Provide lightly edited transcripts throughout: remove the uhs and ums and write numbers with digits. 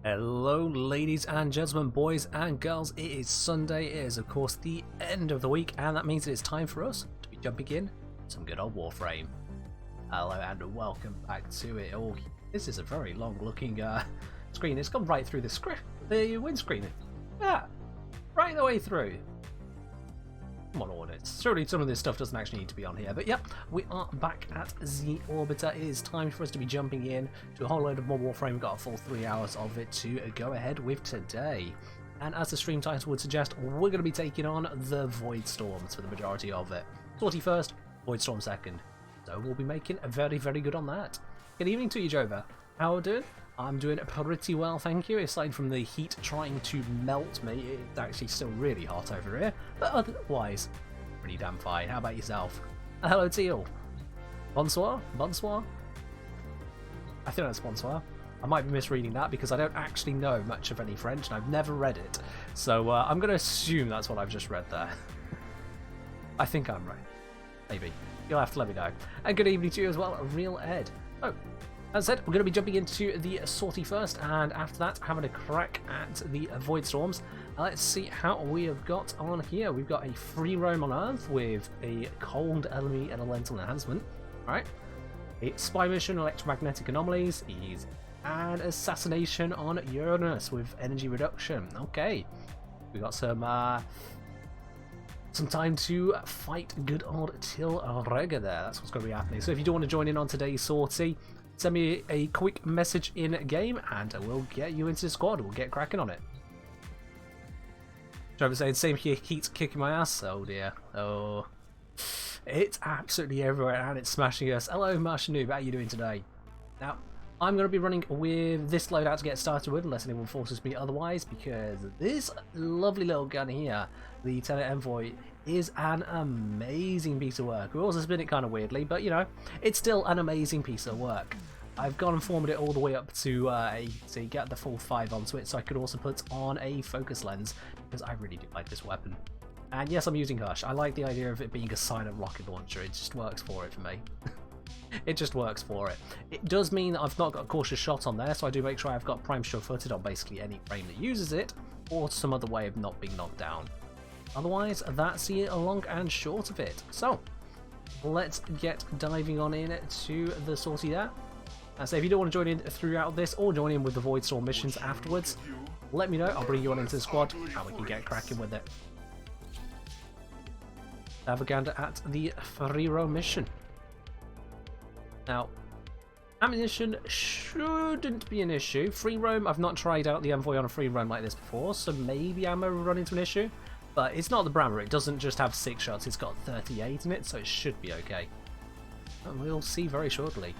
Hello ladies and gentlemen, boys and girls, it is Sunday, it is of course the end of the week, and that means it is time for us to be jumping in some good old Warframe. Hello and welcome back to it all. This is a very long looking screen, it's gone right through the windscreen. Yeah, right the way through. Come on, audits. Surely some of this stuff doesn't actually need to be on here, but yep, we are back at the Orbiter. It is time for us to be jumping in to a whole load of more Warframe. We've got a full 3 hours of it to go ahead with today. And as the stream title would suggest, we're going to be taking on the Void Storms for the majority of it. 41st, Void Storm 2nd. So we'll be making very, very good on that. Good evening to you, Jova. How are we doing? I'm doing pretty well, thank you. Aside from the heat trying to melt me, it's actually still really hot over here. But otherwise, pretty damn fine. How about yourself? Hello, Teal. Bonsoir? Bonsoir? I think that's bonsoir. I might be misreading that because I don't actually know much of any French and I've never read it. So I'm going to assume that's what I've just read there. I think I'm right. Maybe. You'll have to let me know. And good evening to you as well, Real Ed. Oh. As I said, we're going to be jumping into the Sortie first, and after that, having a crack at the Void Storms. Let's see how we have got on here. We've got a free roam on Earth with a cold enemy elemental enhancement. Alright. A spy mission, electromagnetic anomalies, and assassination on Uranus with energy reduction. Okay. We've got some time to fight good old Til Rega there. That's what's going to be happening. So if you do want to join in on today's sortie, send me a quick message in game and we'll get you into the squad. We'll get cracking on it. Trevor saying, same here, heat's kicking my ass. Oh dear. Oh. It's absolutely everywhere and it's smashing us. Hello, Martian Noob. How are you doing today? Now, I'm going to be running with this loadout to get started with, unless anyone forces me otherwise, because this lovely little gun here, the Tenet Envoy, is an amazing piece of work. We've also spin it kind of weirdly, but you know, it's still an amazing piece of work. I've gone and formed it all the way up to get the full 5 onto it, so I could also put on a focus lens, because I really do like this weapon. And yes, I'm using Hush. I like the idea of it being a silent rocket launcher. It just works for it for me. It just works for it. It does mean that I've not got a cautious shot on there, so I do make sure I've got prime sure-footed on basically any frame that uses it, or some other way of not being knocked down. Otherwise, that's the long and short of it. So, let's get diving on in to the sortie there. So if you don't want to join in throughout this, or join in with the Void Storm missions afterwards, let me know. I'll bring you on into the squad, and we can get cracking with it. Have a gander at the free roam mission. Now, ammunition shouldn't be an issue. Free roam, I've not tried out the Envoy on a free roam like this before, so maybe ammo will run into an issue. But it's not the Brammer, it doesn't just have 6 shots, it's got 38 in it, so it should be okay. And we'll see very shortly.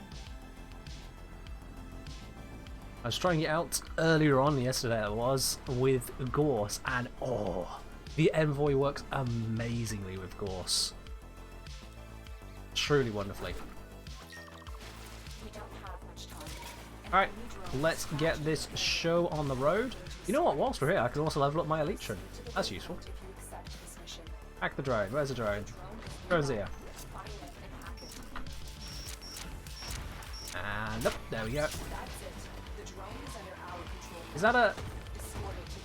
I was trying it out earlier on, yesterday it was, with Gorse, and oh, the Envoy works amazingly with Gorse. Truly wonderfully. Alright, let's get this show on the road. You know what, whilst we're here, I can also level up my Elytron. That's useful. Hack the drone. Where's the drone? Drone's here. And up, there we go. Is that a...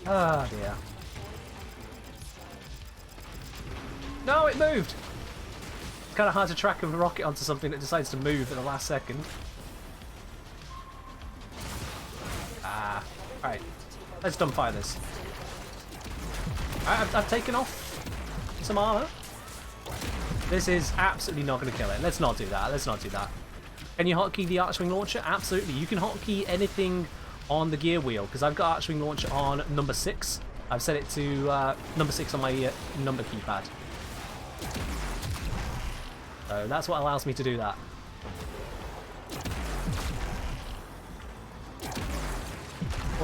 Oh dear. No, it moved! It's kind of hard to track a rocket onto something that decides to move at the last second. Ah, alright. Let's dumbfire this. Alright, I've taken off some armor. This is absolutely not going to kill it. Let's not do that. Let's not do that. Can you hotkey the Archwing launcher? Absolutely. You can hotkey anything on the gear wheel, because I've got Archwing launcher on number 6. I've set it to number 6 on my number keypad. So that's what allows me to do that.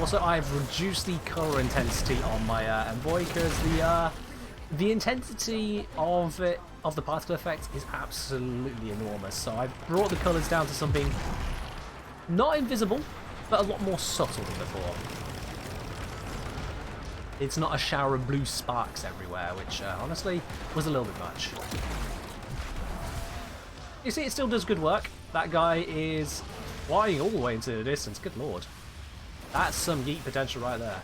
Also, I've reduced the color intensity on my Envoy because the intensity of the particle effect is absolutely enormous. So I've brought the colors down to something not invisible, but a lot more subtle than before. It's not a shower of blue sparks everywhere, which honestly was a little bit much. You see, it still does good work. That guy is flying all the way into the distance. Good lord. That's some yeet potential right there.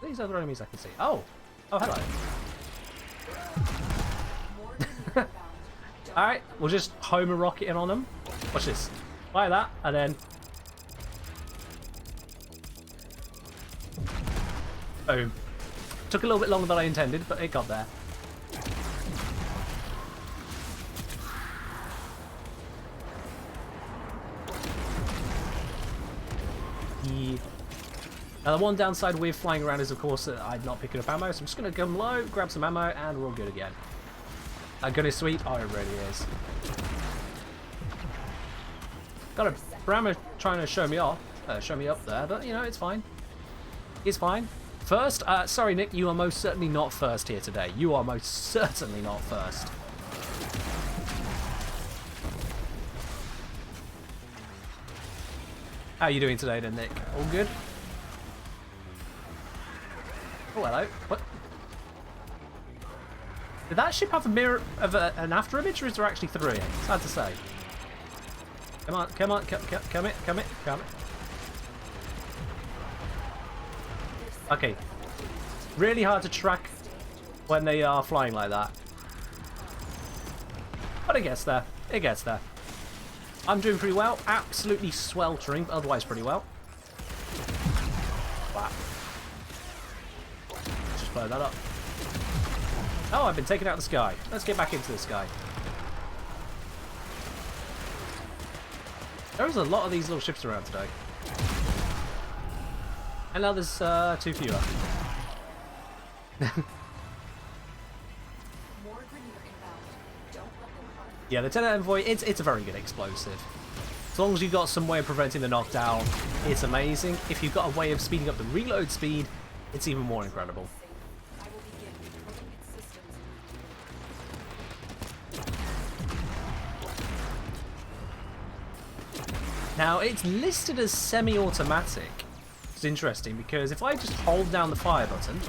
These other enemies I can see. Oh! Oh, hello. Alright, we'll just home a rocket in on them. Watch this. Like that, and then... Boom. Took a little bit longer than I intended, but it got there. Now the one downside with flying around is of course that I'm not picking up ammo, so I'm just going to come low, grab some ammo, and we're all good again. That gun is sweet. Oh, it really is. Got a Brammer trying to show me up there, but you know, it's fine. It's fine. First, sorry Nick, you are most certainly not first here today. You are most certainly not first. How are you doing today then, Nick? All good? Oh, hello. What? Did that ship have a mirror of an after image, or is there actually three? It's hard to say. Come on, come on, come it. Okay. Really hard to track when they are flying like that. But it gets there. It gets there. I'm doing pretty well. Absolutely sweltering, but otherwise pretty well. Wow. Just blow that up. Oh, I've been taken out of the sky. Let's get back into the sky. There's a lot of these little ships around today. And now there's 2 fewer. Yeah, the Tenno Envoy, it's a very good explosive. As long as you've got some way of preventing the knockdown, it's amazing. If you've got a way of speeding up the reload speed, it's even more incredible. Now, it's listed as semi-automatic. It's interesting because if I just hold down the fire button,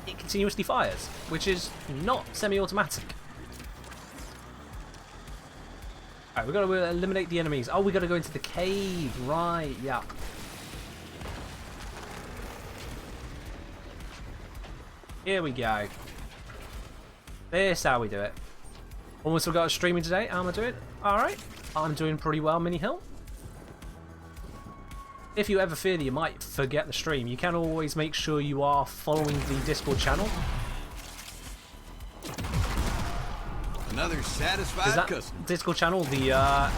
it continuously fires, which is not semi-automatic. Alright, we've got to eliminate the enemies. Oh, we've got to go into the cave. Right, yeah. Here we go. This is how we do it. Almost forgot streaming today. How am I doing? Alright. I'm doing pretty well, Mini Hill. If you ever fear that you might forget the stream, you can always make sure you are following the Discord channel. Another satisfied customer. Discord channel, the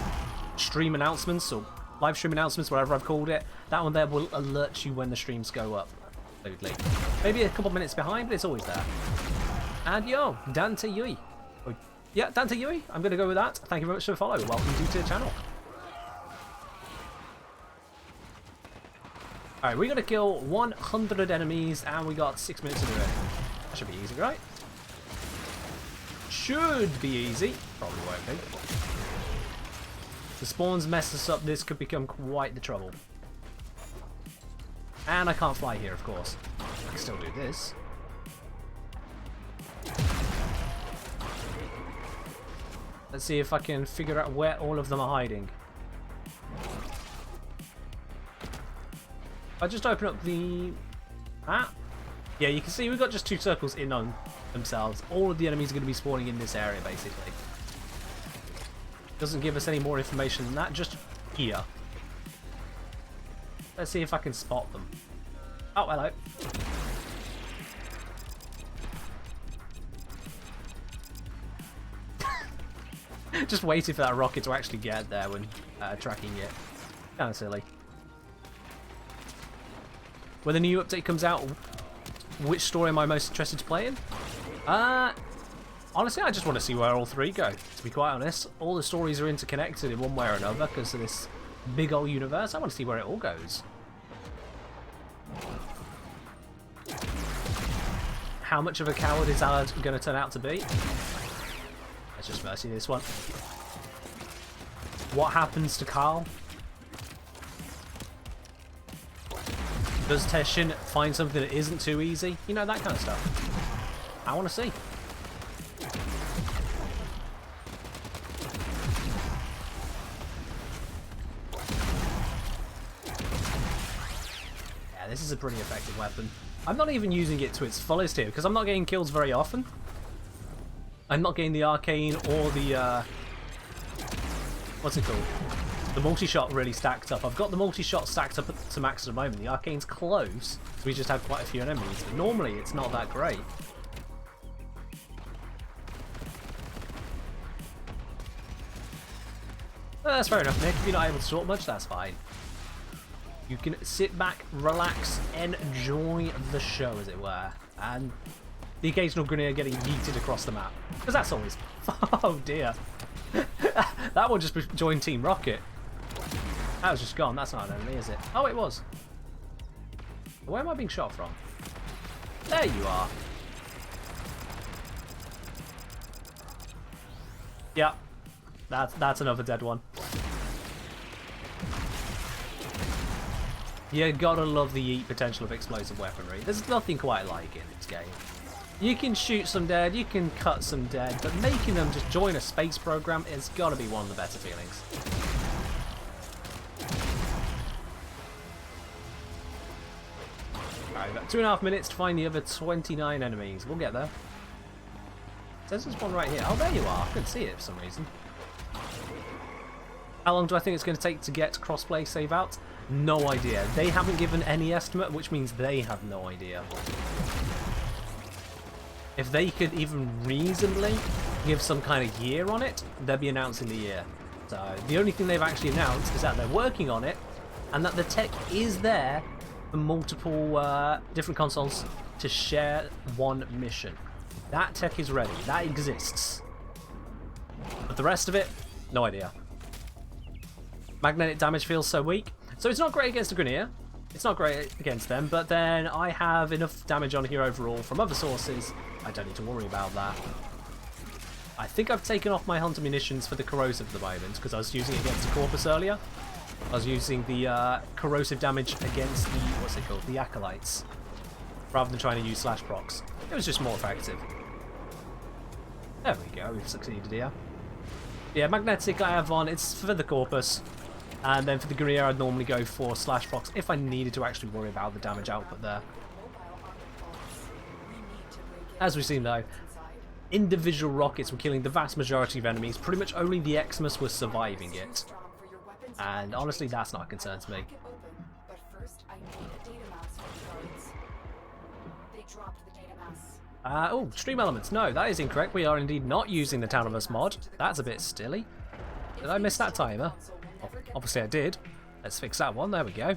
stream announcements or live stream announcements, whatever I've called it, that one there will alert you when the streams go up. Absolutely. Maybe a couple minutes behind, but it's always there. And yo, Dante Yui. Oh, yeah, Dante Yui. I'm going to go with that. Thank you very much for the follow. Welcome to the channel. Alright, we got to kill 100 enemies, and we got 6 minutes to do it. That should be easy, right? Should be easy. Probably won't be. The spawns mess us up. This could become quite the trouble. And I can't fly here, of course. I can still do this. Let's see if I can figure out where all of them are hiding. If I just open up the map. Yeah, you can see we've got just 2 circles in on themselves. All of the enemies are going to be spawning in this area, basically. Doesn't give us any more information than that, just here. Let's see if I can spot them. Oh, hello. Just waiting for that rocket to actually get there when tracking it. Kind of silly. When the new update comes out, which story am I most interested to play in? Honestly, I just want to see where all 3 go, to be quite honest. All the stories are interconnected in one way or another because of this big old universe. I want to see where it all goes. How much of a coward is Allard going to turn out to be? Let's just mercy this one. What happens to Carl? Does Teshin find something that isn't too easy? You know, that kind of stuff. I want to see. Yeah, this is a pretty effective weapon. I'm not even using it to its fullest here, because I'm not getting kills very often. I'm not getting the arcane or the, what's it called? The multi-shot really stacked up. I've got the multi-shot stacked up to max at the moment. The arcane's close, so we just have quite a few enemies. But normally, it's not that great. That's fair enough, Nick. If you're not able to sort much, that's fine. You can sit back, relax, enjoy the show, as it were. And the occasional grenade getting yeeted across the map. Because that's always... Oh, dear. That one just joined Team Rocket. That was just gone. That's not an enemy, is it? Oh, it was. Where am I being shot from? There you are. Yeah. That's another dead one. You gotta love the yeet potential of explosive weaponry. There's nothing quite like it in this game. You can shoot some dead, you can cut some dead, but making them just join a space program is gotta be one of the better feelings. Alright, we've got 2.5 minutes to find the other 29 enemies. We'll get there. There's one right here. Oh, there you are. I couldn't see it for some reason. How long do I think it's going to take to get crossplay save out? No idea. They haven't given any estimate, which means they have no idea. If they could even reasonably give some kind of year on it, they'll be announcing the year. So the only thing they've actually announced is that they're working on it and that the tech is there for multiple different consoles to share one mission. That tech is ready. That exists. But the rest of it, no idea. Magnetic damage feels so weak. So it's not great against the Grineer. It's not great against them, but then I have enough damage on here overall from other sources. I don't need to worry about that. I think I've taken off my Hunter munitions for the corrosive at the moment, because I was using it against the Corpus earlier. I was using the corrosive damage against the, what's it called, the Acolytes, rather than trying to use slash procs. It was just more effective. There we go, we've succeeded here. Yeah, magnetic I have on, it's for the Corpus. And then for the Grineer, I'd normally go for slash procs if I needed to actually worry about the damage output there. As we've seen though, individual rockets were killing the vast majority of enemies. Pretty much only the Xmas was surviving it. And honestly, that's not a concern to me. Oh, stream elements. No, that is incorrect. We are indeed not using the Town of Us mod. That's a bit stilly. Did I miss that timer? Oh, obviously I did. Let's fix that one. There we go.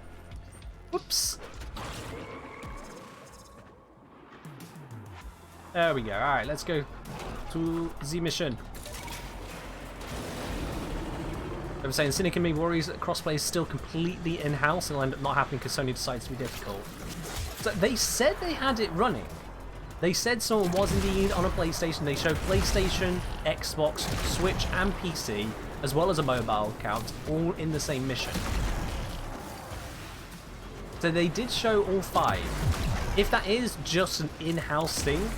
Whoops. There we go. Alright, let's go to the mission. I'm saying Cynic and me worries that crossplay is still completely in-house and will end up not happening because Sony decides to be difficult. So they said they had it running. They said someone was indeed on a PlayStation. They showed PlayStation, Xbox, Switch and PC, as well as a mobile account, all in the same mission. So they did show all 5. If that is just an in-house thing,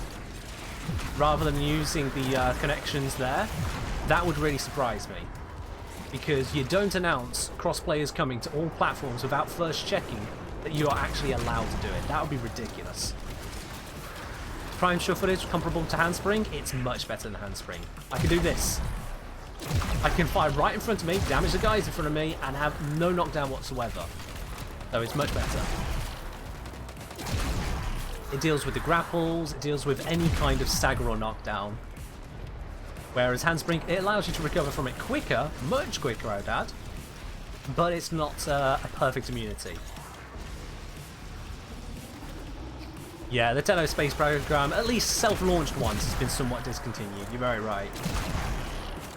rather than using the connections there, that would really surprise me. Because you don't announce crossplay is coming to all platforms without first checking that you are actually allowed to do it. That would be ridiculous. Prime show footage comparable to Handspring? It's much better than Handspring. I can do this. I can fire right in front of me, damage the guys in front of me, and have no knockdown whatsoever. So it's much better. It deals with the grapples, it deals with any kind of stagger or knockdown. Whereas Handspring, it allows you to recover from it quicker, much quicker I'd add, but it's not a perfect immunity. Yeah, the Tenno space program, at least self-launched ones, has been somewhat discontinued. You're very right.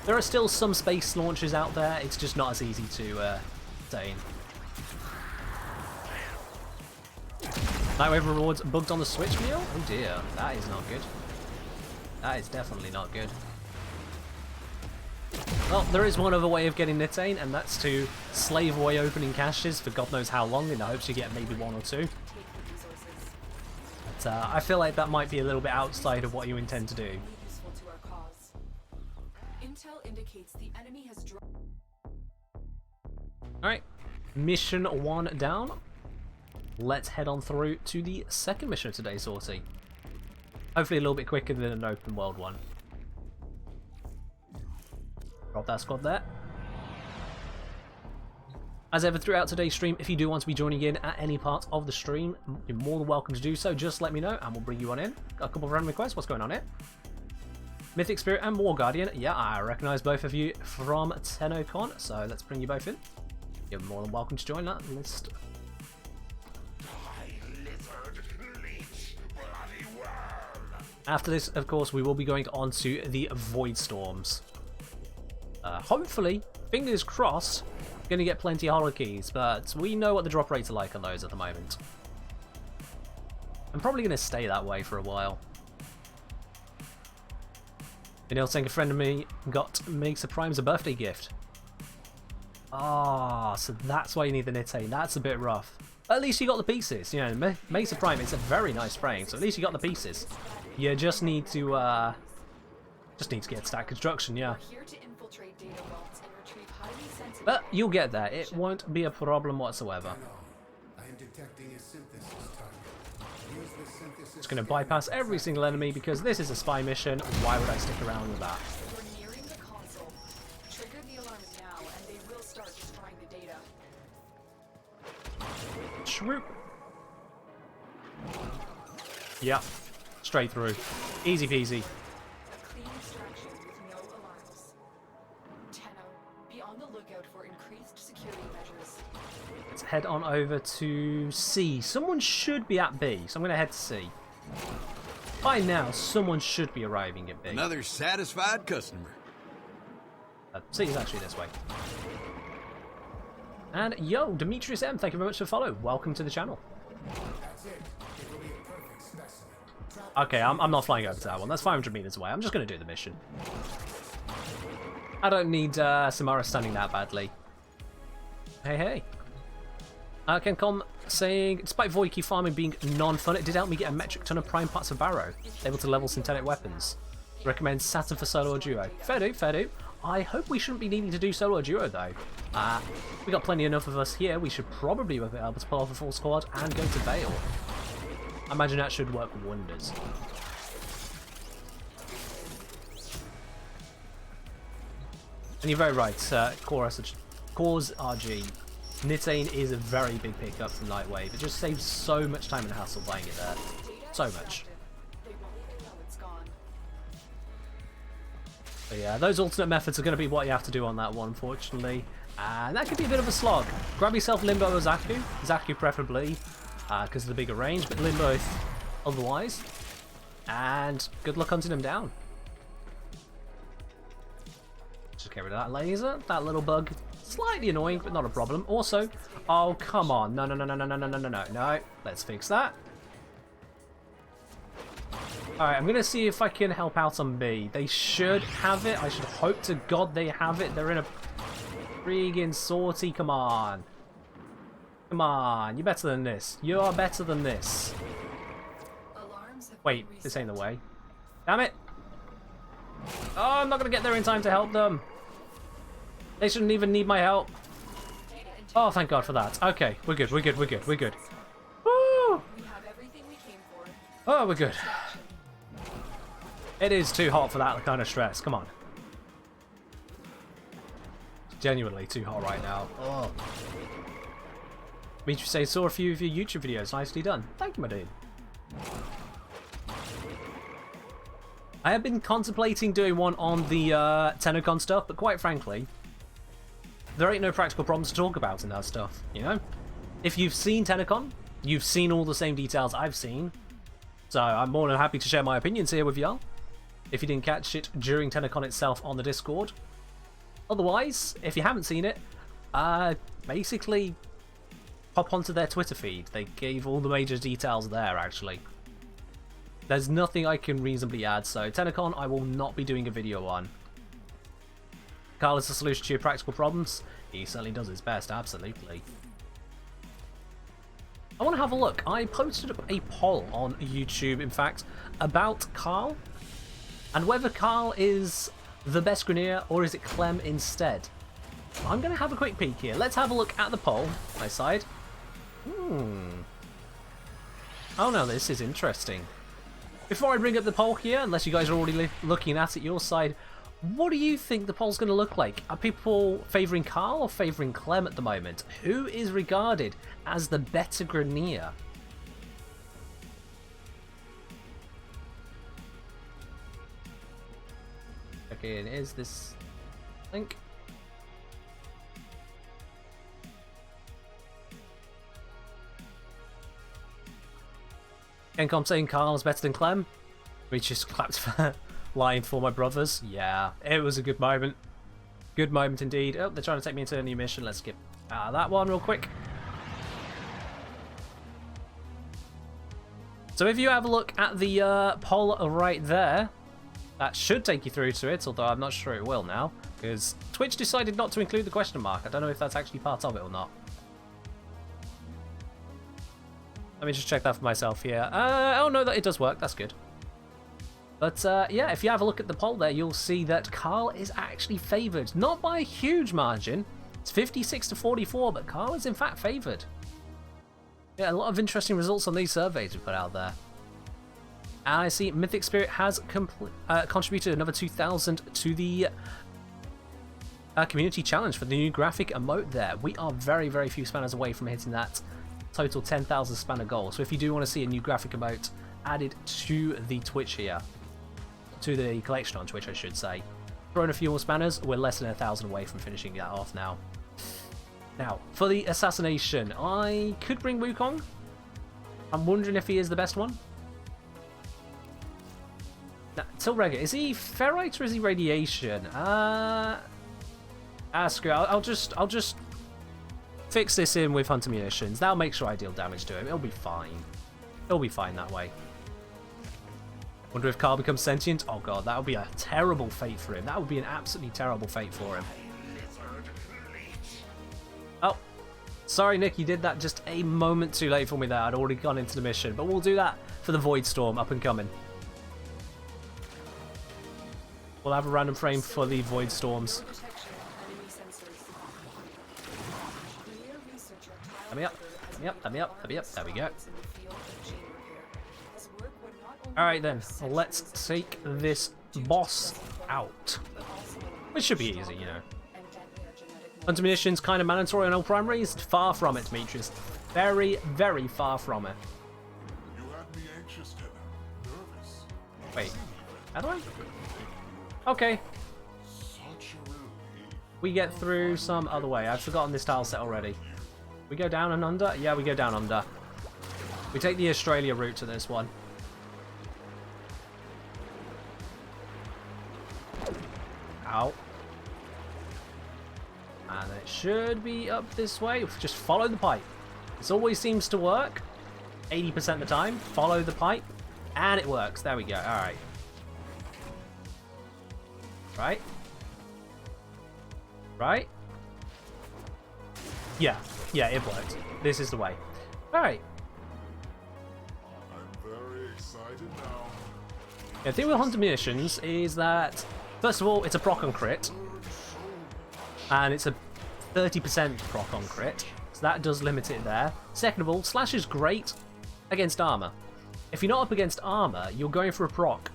There are still some space launches out there, it's just not as easy to attain. Nightwave rewards bugged on the Switch meal? Oh dear, that is not good. That is definitely not good. Well, there is one other way of getting Nitane, and that's to slave away opening caches for God knows how long in the hopes you get maybe 1 or 2. But I feel like that might be a little bit outside of what you intend to do. Alright, mission 1 down. let's head on through to the second mission of today's sortie. Hopefully a little bit quicker than an open world one. Drop that squad there. As ever throughout today's stream, if you do want to be joining in at any part of the stream, you're more than welcome to do so. Just let me know and we'll bring you on in. Got a couple of random requests. What's going on here? Mythic Spirit and War Guardian. Yeah, I recognise both of you from TennoCon, so let's bring you both in. You're more than welcome to join that list. After this, of course, we will be going on to the Void Storms. Hopefully, fingers crossed, going to get plenty of Holokeys, but we know what the drop rates are like on those at the moment. I'm probably going to stay that way for a while. You know, saying a friend of me got Mesa Prime as a birthday gift. Ah, so that's why you need the Nitane. That's a bit rough. At least you got the pieces. You know, Mesa Prime, it's a very nice frame, so at least you got the pieces. You just need to get stack construction, yeah. But you'll get there. It won't be a problem whatsoever. Just going to bypass every single enemy because this is a spy mission. Why would I stick around with that? Shroop. Yeah, straight through. Easy peasy. Let's head on over to C. Someone should be at B, so I'm going to head to C. By now, someone should be arriving at B. Another satisfied customer. C is actually this way. And yo, Demetrius M, thank you very much for the follow. Welcome to the channel. Okay, I'm not flying over to that one. That's 500 meters away. I'm just going to do the mission. I don't need Samara standing that badly. Hey, hey. Kencom saying, despite Void Key farming being non-fun, it did help me get a metric ton of prime parts of Barrow, able to level synthetic weapons. Recommend Saturn for solo or duo. Fair do, fair do. I hope we shouldn't be needing to do solo or duo though. We got plenty enough of us here. We should probably be able to pull off a full squad and go to Vale. I imagine that should work wonders. And you're very right, Cores RG. Nitane is a very big pickup from Nightwave. It just saves so much time and hassle buying it there. So much. But yeah, those alternate methods are going to be what you have to do on that one, unfortunately. And that could be a bit of a slog. Grab yourself Limbo or Zaku. Zaku preferably, because of the bigger range, but Limbo otherwise. And good luck hunting them down. Just get rid of that laser. That little bug. Slightly annoying, but not a problem. Also, oh, come on. No, no, no, no, no, no, no, no, no, no. No, let's fix that. Alright, I'm going to see if I can help out on B. They should have it. I should hope to God they have it. They're in a friggin' sortie. Come on. Come on. You're better than this. You are better than this. Wait, this ain't the way. Damn it. Oh, I'm not going to get there in time to help them. They shouldn't even need my help. Oh, thank God for that. Okay, we're good, we're good, we're good, we're good. Woo! Oh, we're good. It is too hot for that kind of stress. Come on. Genuinely too hot right now. Oh. Meet you say, saw a few of your YouTube videos. Nicely done. Thank you, my dude. I have been contemplating doing one on the TennoCon stuff, but quite frankly, there ain't no practical problems to talk about in that stuff, you know? If you've seen TennoCon, you've seen all the same details I've seen, so I'm more than happy to share my opinions here with y'all, if you didn't catch it during TennoCon itself on the Discord. Otherwise, if you haven't seen it, basically pop onto their Twitter feed. They gave all the major details there, actually. There's nothing I can reasonably add, so TennoCon I will not be doing a video on. Carl is the solution to your practical problems. He certainly does his best, absolutely. I want to have a look. I posted up a poll on YouTube, in fact, about Carl, and whether Carl is the best Grineer or is it Clem instead. I'm going to have a quick peek here. Let's have a look at the poll. Nice side. Oh no, this is interesting. Before I bring up the poll here, unless you guys are already looking at it your side, what do you think the poll's going to look like? Are people favouring Carl or favouring Clem at the moment? Who is regarded as the better Grenier? Okay, and is this link? Kencom saying Carl is better than Clem. We just clapped for lying for my brothers. Yeah, it was a good moment. Good moment indeed. Oh, they're trying to take me into a new mission. Let's skip that one real quick. So if you have a look at the poll right there, that should take you through to it, although I'm not sure it will now, because Twitch decided not to include the question mark. I don't know if that's actually part of it or not. Let me just check that for myself here. Oh no, that it does work. That's good. But yeah, if you have a look at the poll there, you'll see that Carl is actually favoured. Not by a huge margin. It's 56 to 44, but Carl is in fact favoured. Yeah, a lot of interesting results on these surveys we put out there. And I see Mythic Spirit has contributed another 2,000 to the community challenge for the new graphic emote there. We are very, very few spanners away from hitting that total 10,000 spanner goal. So if you do want to see a new graphic emote added to the Twitch here, to the collection on Twitch I should say, throw in a few more spanners, we're less than 1,000 away from finishing that off now. Now, for the assassination, I could bring Wukong. I'm wondering if he is the best one. Now, Tilrega, is he ferrite or is he radiation? Screw it. I'll just fix this in with Hunter Munitions. That'll make sure I deal damage to him. It'll be fine. It'll be fine that way. Wonder if Carl becomes sentient? Oh god, that would be a terrible fate for him. That would be an absolutely terrible fate for him. Oh, sorry Nick, you did that just a moment too late for me there. I'd already gone into the mission, but we'll do that for the Void Storm up and coming. We'll have a random frame for the Void Storms. Let me up, let me up, let me up, let me up. There we go. Alright then, let's take this boss out. Which should be easy, you know. Hunter Munitions kind of mandatory on all primaries? Far from it, Demetrius. Very, very far from it. Wait, how do I? Okay. We get through some other way. I've forgotten this tile set already. We go down and under? Yeah, we go down under. We take the Australia route to this one. Ow. And it should be up this way. Just follow the pipe. This always seems to work. 80% of the time. Follow the pipe. And it works. There we go. Alright. Right? Right? Yeah. Yeah, it worked. This is the way. Alright. I'm very excited now. The thing with Hunter Munitions is that, first of all, it's a proc on crit. And it's a 30% proc on crit. So that does limit it there. Second of all, Slash is great against armor. If you're not up against armor, you're going for a proc.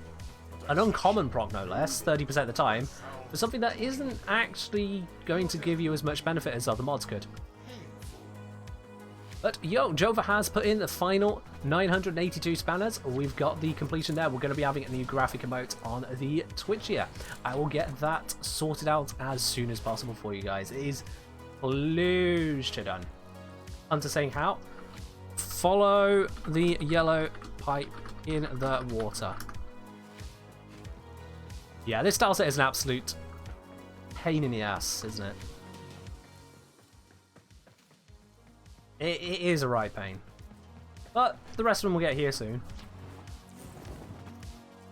An uncommon proc, no less, 30% of the time, for something that isn't actually going to give you as much benefit as other mods could. But yo, Jova has put in the final 982 spanners. We've got the completion there. We're going to be having a new graphic emote on the Twitch here. I will get that sorted out as soon as possible for you guys. It is close to done. Hunter saying how? Follow the yellow pipe in the water. Yeah, this style set is an absolute pain in the ass, isn't it? It is a right pain. But the rest of them will get here soon.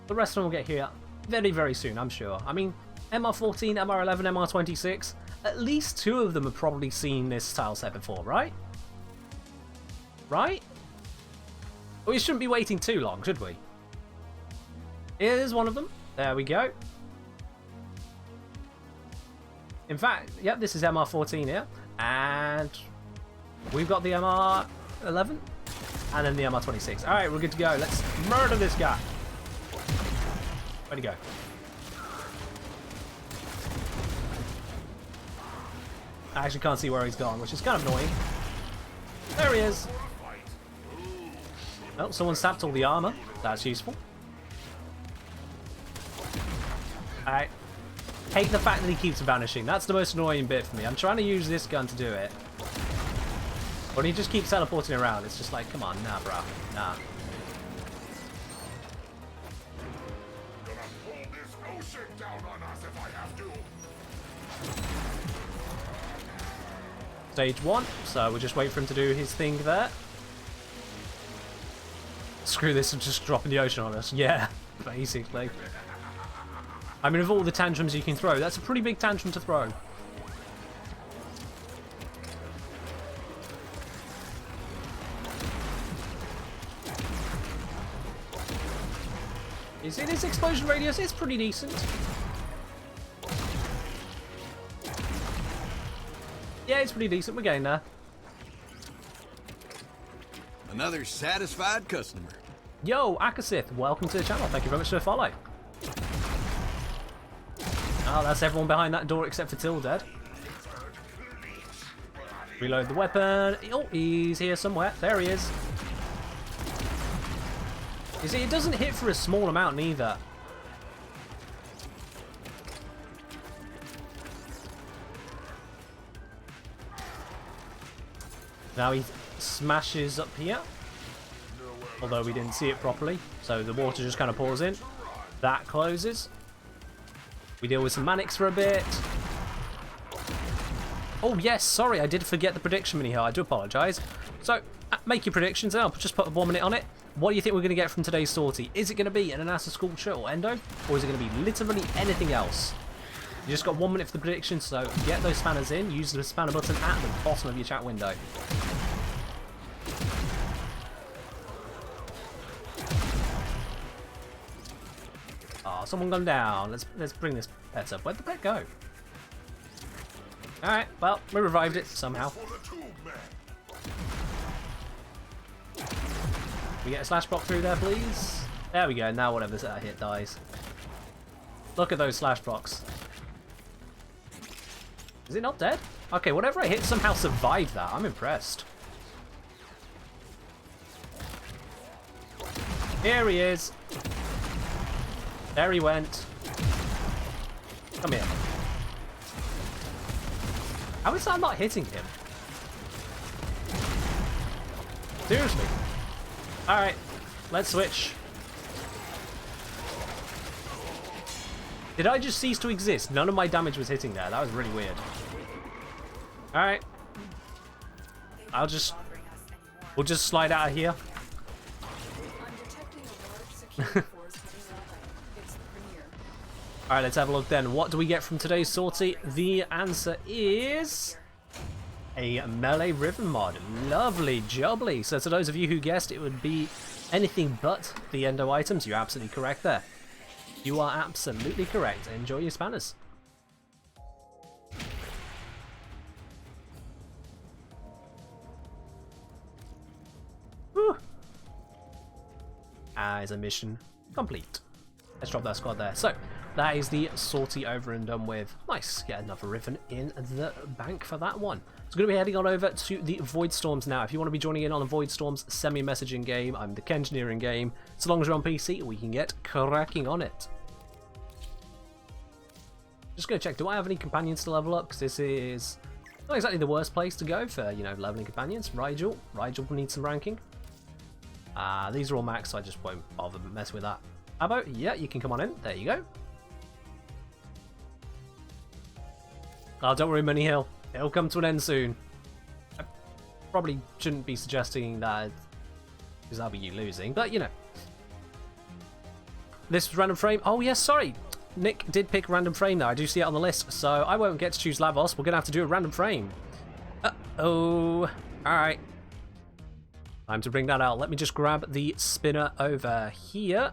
The rest of them will get here very, very soon, I'm sure. I mean, MR14, MR11, MR26, at least two of them have probably seen this style set before, right? Right? We shouldn't be waiting too long, should we? Here's one of them. There we go. In fact, yep, this is MR14 here. And we've got the MR11. and then the MR26. Alright, we're good to go. Let's murder this guy. Where'd he go? I actually can't see where he's gone, which is kind of annoying. There he is. Well, someone sapped all the armor. That's useful. I hate the fact that he keeps vanishing. That's the most annoying bit for me. I'm trying to use this gun to do it. But he just keeps teleporting around. It's just like, come on, nah, bruh. Nah. Stage 1, so we'll just wait for him to do his thing there. Screw this and just dropping the ocean on us. Yeah, basically. I mean, of all the tantrums you can throw, that's a pretty big tantrum to throw. Is it his explosion radius? It's pretty decent. Yeah, it's pretty decent. We're getting there. Another satisfied customer. Yo, Akasith, welcome to the channel. Thank you very much for the follow. Oh, that's everyone behind that door except for Till dead. Reload the weapon. Oh, he's here somewhere. There he is. You see, it doesn't hit for a small amount neither. Now he smashes up here. Although we didn't see it properly. So the water just kind of pours in. That closes. We deal with some Manics for a bit. Oh yes, sorry, I did forget the prediction mini here. I do apologise. So, make your predictions and I'll just put 1 minute on it. What do you think we're going to get from today's sortie? Is it going to be an Anasa Sculpture or Endo? Or is it going to be literally anything else? You just got 1 minute for the prediction, so get those spanners in. Use the spanner button at the bottom of your chat window. Oh, someone gone down. Let's bring this pet up. Where'd the pet go? Alright, well, we revived it somehow. We get a slash block through there, please. There we go. Now whatever that hit dies. Look at those slash blocks. Is it not dead? Okay, whatever I hit somehow survived that. I'm impressed. Here he is. There he went. Come here. How is that not hitting him? Seriously. Alright, let's switch. Did I just cease to exist? None of my damage was hitting there. That was really weird. Alright. We'll just slide out of here. Alright, let's have a look then. What do we get from today's sortie? The answer is a melee ribbon mod. Lovely jubbly. So to those of you who guessed it would be anything but the endo items, you're absolutely correct there. You are absolutely correct. Enjoy your spanners. Whew. As a mission complete. Let's drop that squad there. So that is the sortie over and done with. Nice, get another ribbon in the bank for that one. So going to be heading on over to the Void Storms now. If you want to be joining in on the Void Storms, send me a message in game. I'm the Kengineer in game. So long as you're on PC, we can get cracking on it. Just going to check, do I have any companions to level up? Because this is not exactly the worst place to go for, you know, leveling companions. Rigel will need some ranking. These are all max, so I just won't bother mess with that. How about, yeah, you can come on in. There you go. Oh, don't worry, Money Hill. It'll come to an end soon. I probably shouldn't be suggesting that because that'll be you losing, but you know. This was random frame. Oh yes, sorry. Nick did pick random frame there. I do see it on the list, so I won't get to choose Lavos. We're gonna have to do a random frame. Uh-oh. Alright. Time to bring that out. Let me just grab the spinner over here.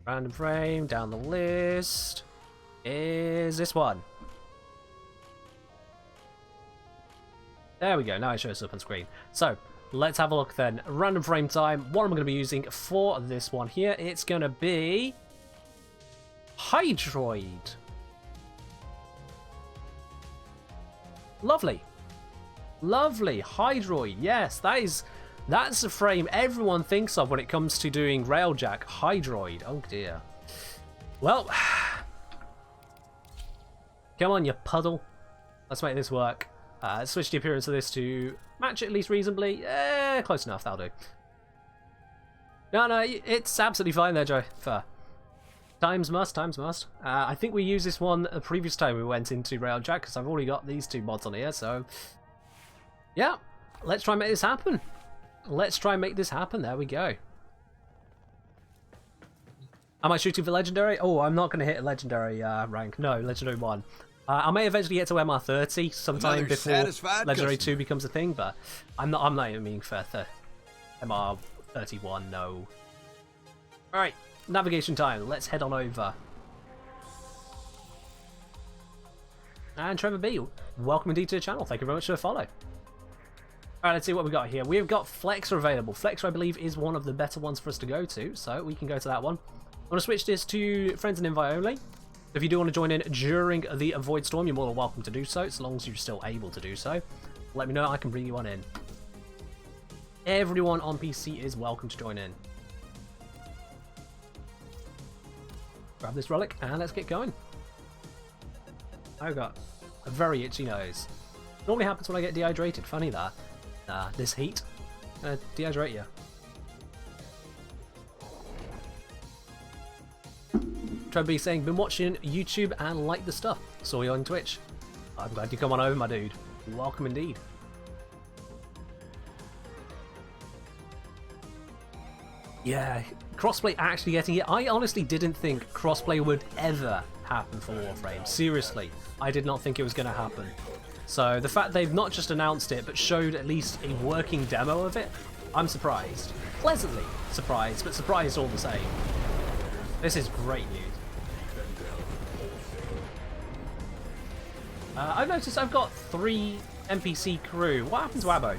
Random frame down the list is this one. There we go, now it shows up on screen. So, let's have a look then. Random frame time. What am I going to be using for this one here? It's going to be Hydroid. Lovely. Lovely. Hydroid. Yes, that's the frame everyone thinks of when it comes to doing Railjack. Hydroid. Oh dear. Well, come on, you puddle. Let's make this work. Switch the appearance of this to match it at least reasonably. Close enough, that'll do. No, it's absolutely fine there, Joe. Fair. Times must, times must. I think we used this one the previous time we went into Railjack, because I've already got these two mods on here, so... yeah, let's try and make this happen. Let's try and make this happen. There we go. Am I shooting for Legendary? Oh, I'm not going to hit a Legendary rank. No, Legendary 1. I may eventually get to MR30 sometime before Legendary 2 becomes a thing, but I'm not aiming for MR31, no. Alright, navigation time. Let's head on over. And Trevor B, welcome indeed to the channel. Thank you very much for the follow. Alright, let's see what we got here. We've got Flexor available. Flexor, I believe, is one of the better ones for us to go to, so we can go to that one. I'm going to switch this to Friends and Invite only. If you do want to join in during the Avoid Storm, you're more than welcome to do so, as long as you're still able to do so. Let me know, I can bring you on in. Everyone on PC is welcome to join in. Grab this relic, and let's get going. I've got a very itchy nose. It normally happens when I get dehydrated, funny that. This heat, dehydrate you. Trevor B saying, been watching YouTube and like the stuff. Saw you on Twitch. I'm glad you come on over, my dude. Welcome indeed. Yeah, crossplay actually getting it. I honestly didn't think crossplay would ever happen for Warframe. Seriously, I did not think it was going to happen. So the fact they've not just announced it, but showed at least a working demo of it, I'm surprised. Pleasantly surprised, but surprised all the same. This is great news. I've noticed I've got 3 NPC crew. What happened to Abo?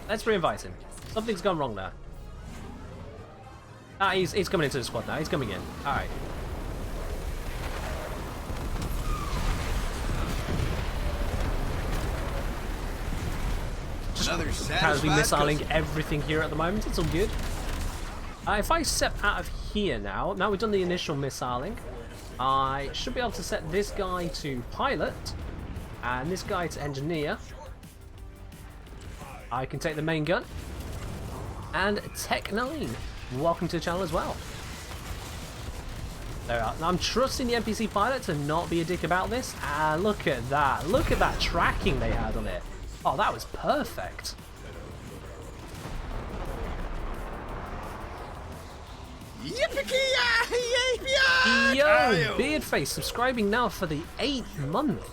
Let's re-invite him. Something's gone wrong there. He's coming into the squad now. He's coming in. Alright. Apparently missiling everything here at the moment. It's all good. If I step out of here now we've done the initial missiling, I should be able to set this guy to pilot and this guy to engineer. I can take the main gun. And Tech9, welcome to the channel as well. There we are. Now I'm trusting the NPC pilot to not be a dick about this. And look at that. Look at that tracking they had on it. Oh, that was perfect. Yo, Beardface subscribing now for the 8th month.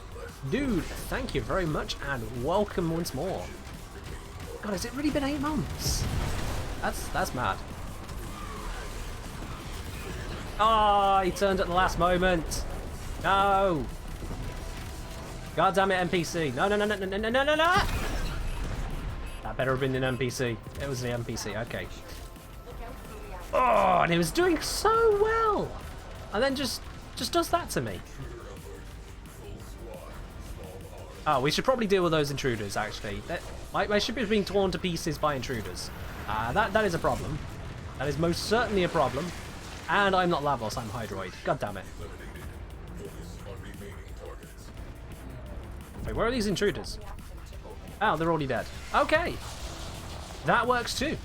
Dude, thank you very much and welcome once more. God, has it really been 8 months? That's mad. Ah, he turned at the last moment. No. God damn it, NPC. No. That better have been an NPC. It was the NPC, okay. Oh, and he was doing so well. And then just does that to me. Oh, we should probably deal with those intruders, actually. My ship is being torn to pieces by intruders. That is a problem. That is most certainly a problem. And I'm not Lavos, I'm Hydroid. God damn it. Wait, where are these intruders? Oh, they're already dead. Okay. That works too.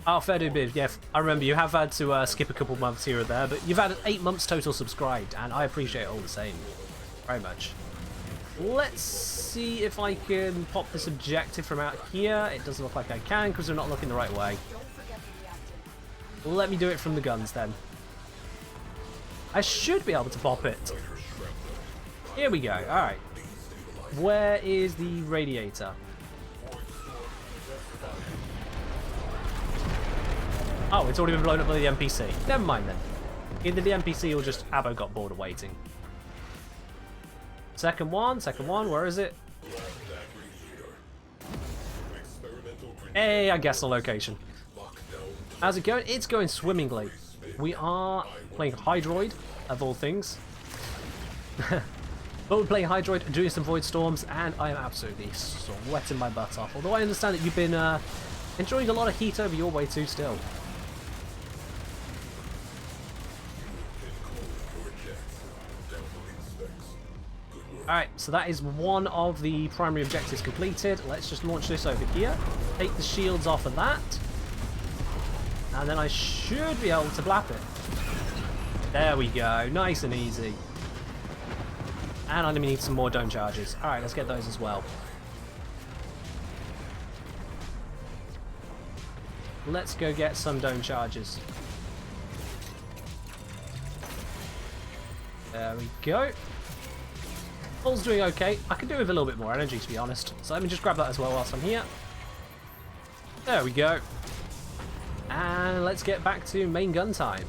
Oh, fair do bid. Yeah, I remember you have had to skip a couple months here or there, but you've had 8 months total subscribed, and I appreciate it all the same. Very much. Let's see if I can pop this objective from out here. It doesn't look like I can, because we're not looking the right way. Let me do it from the guns, then. I should be able to pop it. Here we go. Alright. Where is the radiator? Oh, it's already been blown up by the NPC. Never mind then. Either the NPC or just Abo got bored of waiting. Second one, where is it? Hey, I guessed the location. How's it going? It's going swimmingly. We are playing Hydroid, of all things. But we're playing Hydroid, doing some Void Storms, and I am absolutely sweating my butt off. Although I understand that you've been enjoying a lot of heat over your way too still. Alright, so that is one of the primary objectives completed. Let's just launch this over here. Take the shields off of that. And then I should be able to blap it. There we go, nice and easy. And I'm going to need some more dome charges. Alright, let's get those as well. Let's go get some dome charges. There we go. Bull's doing okay. I could do with a little bit more energy, to be honest. So let me just grab that as well whilst I'm here. There we go. And let's get back to main gun time.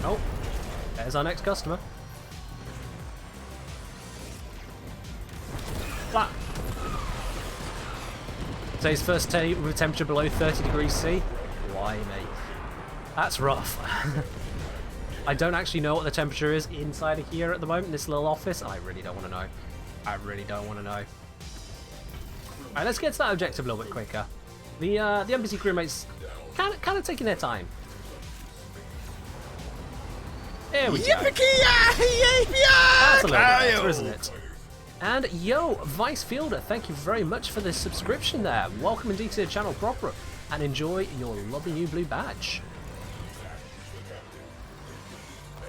Oh, there's our next customer. Flat. Today's first day with a temperature below 30 degrees C. Why, mate? That's rough. I don't actually know what the temperature is inside of here at the moment, in this little office. I really don't want to know. I really don't want to know. Alright, let's get to that objective a little bit quicker. The NPC crewmates kind of taking their time. There we go. That's a little bit better, isn't it? And yo, Vice Fielder, thank you very much for the subscription there. Welcome indeed to the channel proper, and enjoy your lovely new blue badge.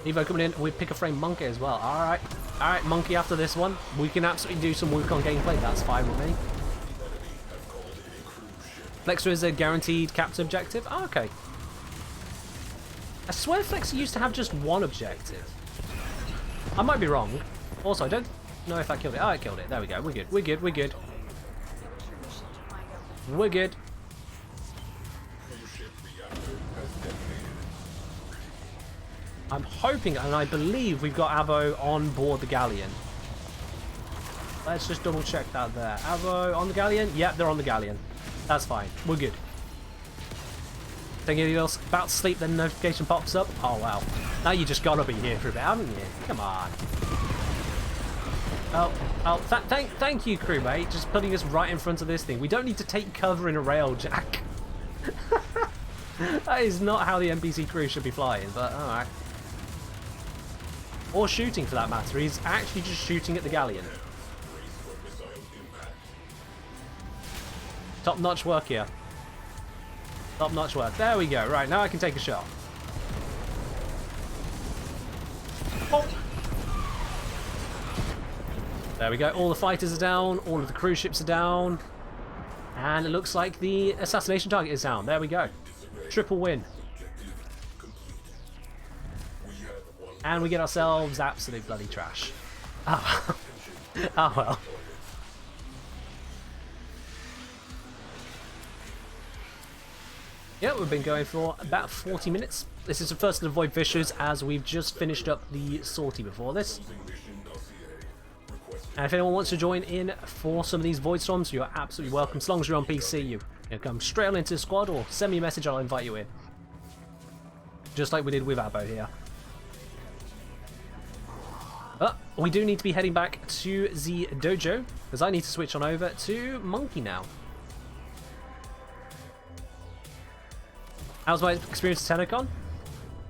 Evo coming in with Pick a Frame Monkey as well. Alright, Monkey after this one. We can absolutely do some Wukong gameplay, that's fine with me. Flexer is a guaranteed captain objective. Oh, okay. I swear Flexer used to have just one objective. I might be wrong. Also, I don't know if I killed it. Oh, I killed it. There we go. We're good. We're good. We're good. We're good. I'm hoping and I believe we've got Abo on board the galleon. Let's just double check that there. Abo on the galleon? Yep, they're on the galleon. That's fine. We're good. Thinking anything else about to sleep, then notification pops up. Oh wow. Now you just gotta be here for a bit, haven't you? Come on. Thank you, crewmate. Just putting us right in front of this thing. We don't need to take cover in a rail jack. That is not how the NPC crew should be flying, but alright. Or shooting for that matter. He's actually just shooting at the galleon. Top-notch work here. Top-notch work. There we go. Right, now I can take a shot. Oh. There we go. All the fighters are down. All of the cruise ships are down. And it looks like the assassination target is down. There we go. Triple win. And we get ourselves absolute bloody trash. Oh, oh well. Yeah, we've been going for about 40 minutes. This is the first of the Void Fishers, as we've just finished up the sortie before this. And if anyone wants to join in for some of these Void Storms, you're absolutely welcome. As long as you're on PC, you can come straight on into the squad or send me a message, I'll invite you in. Just like we did with Abo here. But we do need to be heading back to the dojo, because I need to switch on over to Monkey now. How's my experience at TennoCon?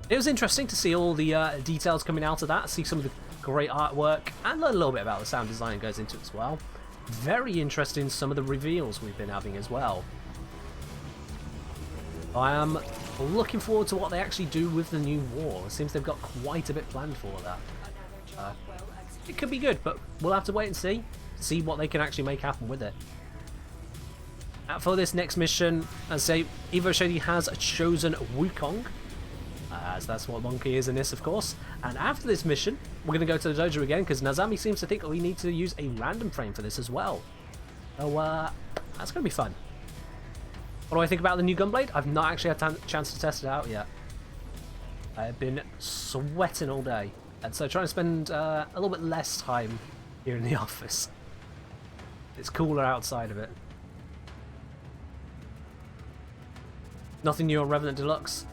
It was interesting to see all the details coming out of that, see some of the great artwork, and learn a little bit about the sound design that goes into it as well. Very interesting some of the reveals we've been having as well. I am looking forward to what they actually do with the new war. It seems they've got quite a bit planned for that. It could be good, but we'll have to wait and see what they can actually make happen with it. For this next mission, as I say, Evo Shady has chosen Wukong, as that's what Monkey is in this, of course. And after this mission, we're going to go to the dojo again, because Nazami seems to think we need to use a random frame for this as well. So, that's going to be fun. What do I think about the new Gunblade? I've not actually had a chance to test it out yet. I've been sweating all day, and so trying to spend a little bit less time here in the office. It's cooler outside of it. Nothing new on Revenant Deluxe.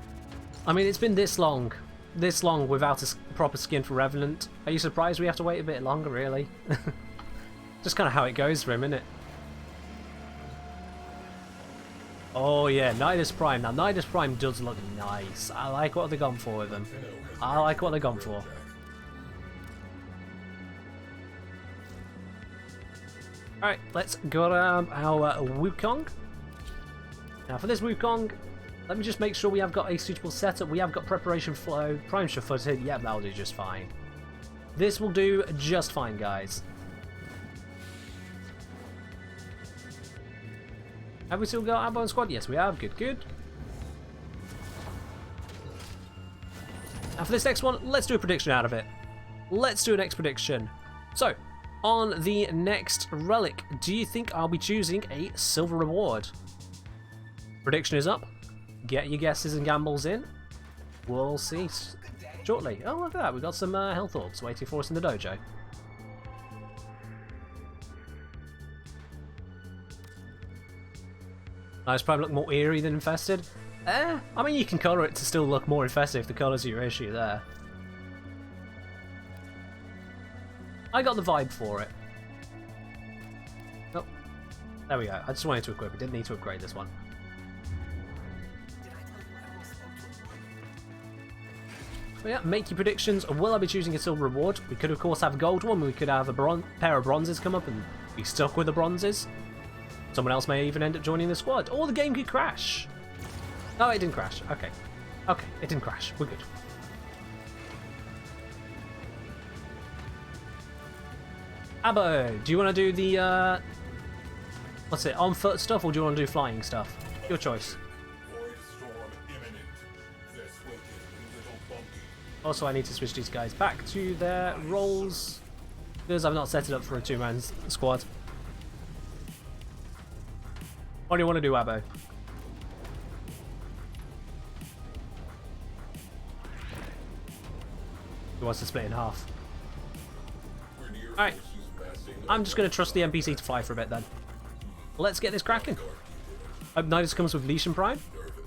I mean, it's been this long without a proper skin for Revenant. Are you surprised we have to wait a bit longer, really? Just kind of how it goes for him, isn't it? Oh yeah, Nidus Prime. Now, Nidus Prime does look nice. I like what they've gone for with him. I like what they've gone for. Alright, let's go around our Wukong. Now, for this Wukong, let me just make sure we have got a suitable setup. We have got Preparation Flow, Prime footed. Yep, that'll do just fine. This will do just fine, guys. Have we still got Abo on squad? Yes, we have. Good, good. And for this next one, let's do a prediction out of it. Let's do a next prediction. So, on the next relic, do you think I'll be choosing a silver reward? Prediction is up. Get your guesses and gambles in. We'll see shortly. Oh, look at that. We've got some health orbs waiting for us in the dojo. Nice, probably look more eerie than infested. I mean, you can colour it to still look more infested if the colours are your issue there. I got the vibe for it. Oh, there we go. I just wanted to equip it. Didn't need to upgrade this one. But yeah, make your predictions. Will I be choosing a silver reward? We could, of course, have a gold one. We could have a pair of bronzes come up and be stuck with the bronzes. Someone else may even end up joining the squad. Or the game could crash. Oh, it didn't crash. Okay. Okay, it didn't crash. We're good. Abo, do you want to do the, what's it, on foot stuff, or do you want to do flying stuff? Your choice. Also, I need to switch these guys back to their roles, because I've not set it up for a two-man squad. What do you want to do, Abo? He wants to split in half. Alright. I'm just going to trust the NPC to fly for a bit then. Let's get this cracking. Hope Nidus comes with Legion Prime.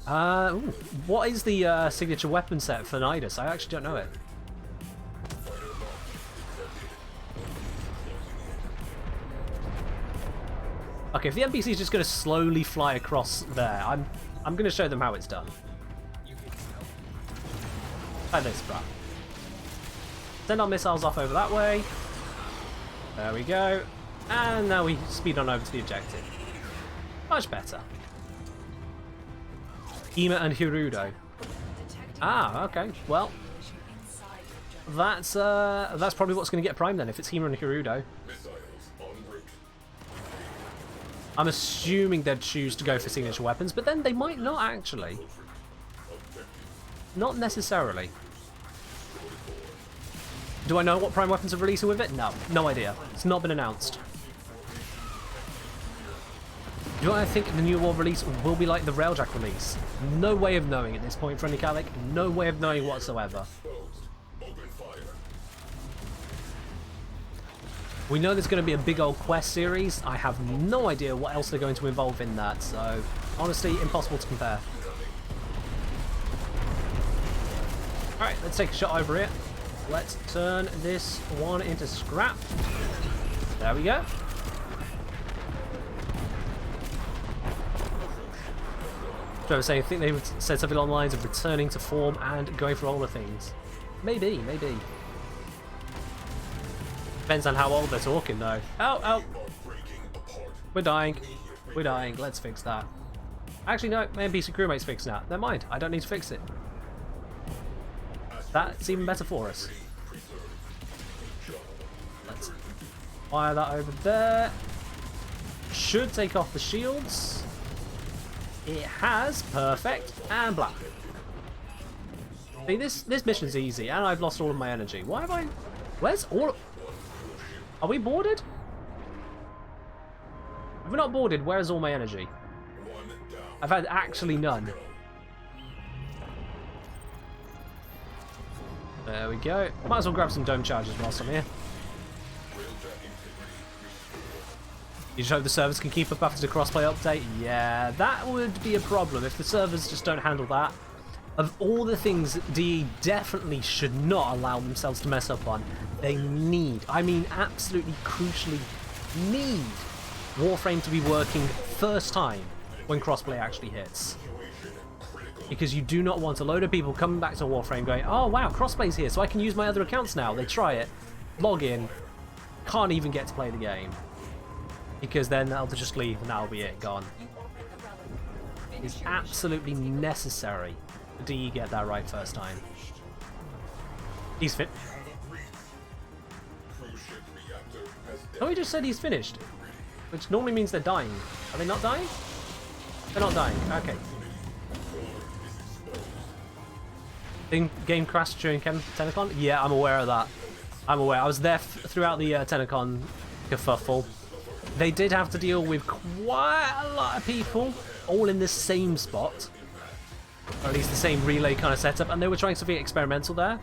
Ooh, what is the signature weapon set for Nidus? I actually don't know it. Okay, if the NPC is just going to slowly fly across there, I'm going to show them how it's done. Like this, bruh. Send our missiles off over that way. There we go. And now we speed on over to the objective. Much better. Hema and Hirudo. Ah, okay. Well, that's probably what's going to get Prime then, if it's Hema and Hirudo. I'm assuming they'd choose to go for signature weapons, but then they might not actually. Not necessarily. Do I know what Prime weapons are releasing with it? No. No idea. It's not been announced. Do I think the new war release will be like the Railjack release? No way of knowing at this point, Friendly Calic. No way of knowing whatsoever. We know there's going to be a big old quest series. I have no idea what else they're going to involve in that, so honestly, impossible to compare. Alright, let's take a shot over here. Let's turn this one into scrap. There we go. So I was saying, I think they said something along the lines of returning to form and going for all the things. Maybe, maybe. Depends on how old they're talking, though. Oh, oh. We're dying. We're dying. Let's fix that. Actually, no. My NPC crewmate's fixing that. Never mind. I don't need to fix it. That's even better for us. Let's fire that over there. Should take off the shields. It has. Perfect. And black. See, this mission's easy, and I've lost all of my energy. Why have I... Where's all... Are we boarded? If we're not boarded, where's all my energy? I've had actually none. There we go. Might as well grab some dome charges whilst I'm here. You just hope the servers can keep up after the crossplay update? Yeah, that would be a problem if the servers just don't handle that. Of all the things DE definitely should not allow themselves to mess up on, they need, I mean absolutely crucially need, Warframe to be working first time when crossplay actually hits. Because you do not want a load of people coming back to Warframe going, oh wow, crossplay's here, so I can use my other accounts now. They try it, log in, can't even get to play the game. Because then they'll just leave and that'll be it, gone. It's absolutely necessary that DE get that right first time. He's fit. Oh, he just said he's finished. Which normally means they're dying. Are they not dying? They're not dying. Okay. Game crashed during TennoCon? Yeah, I'm aware of that. I'm aware. I was there throughout the TennoCon kerfuffle. They did have to deal with quite a lot of people, all in the same spot. Or at least the same relay kind of setup, and they were trying something experimental there.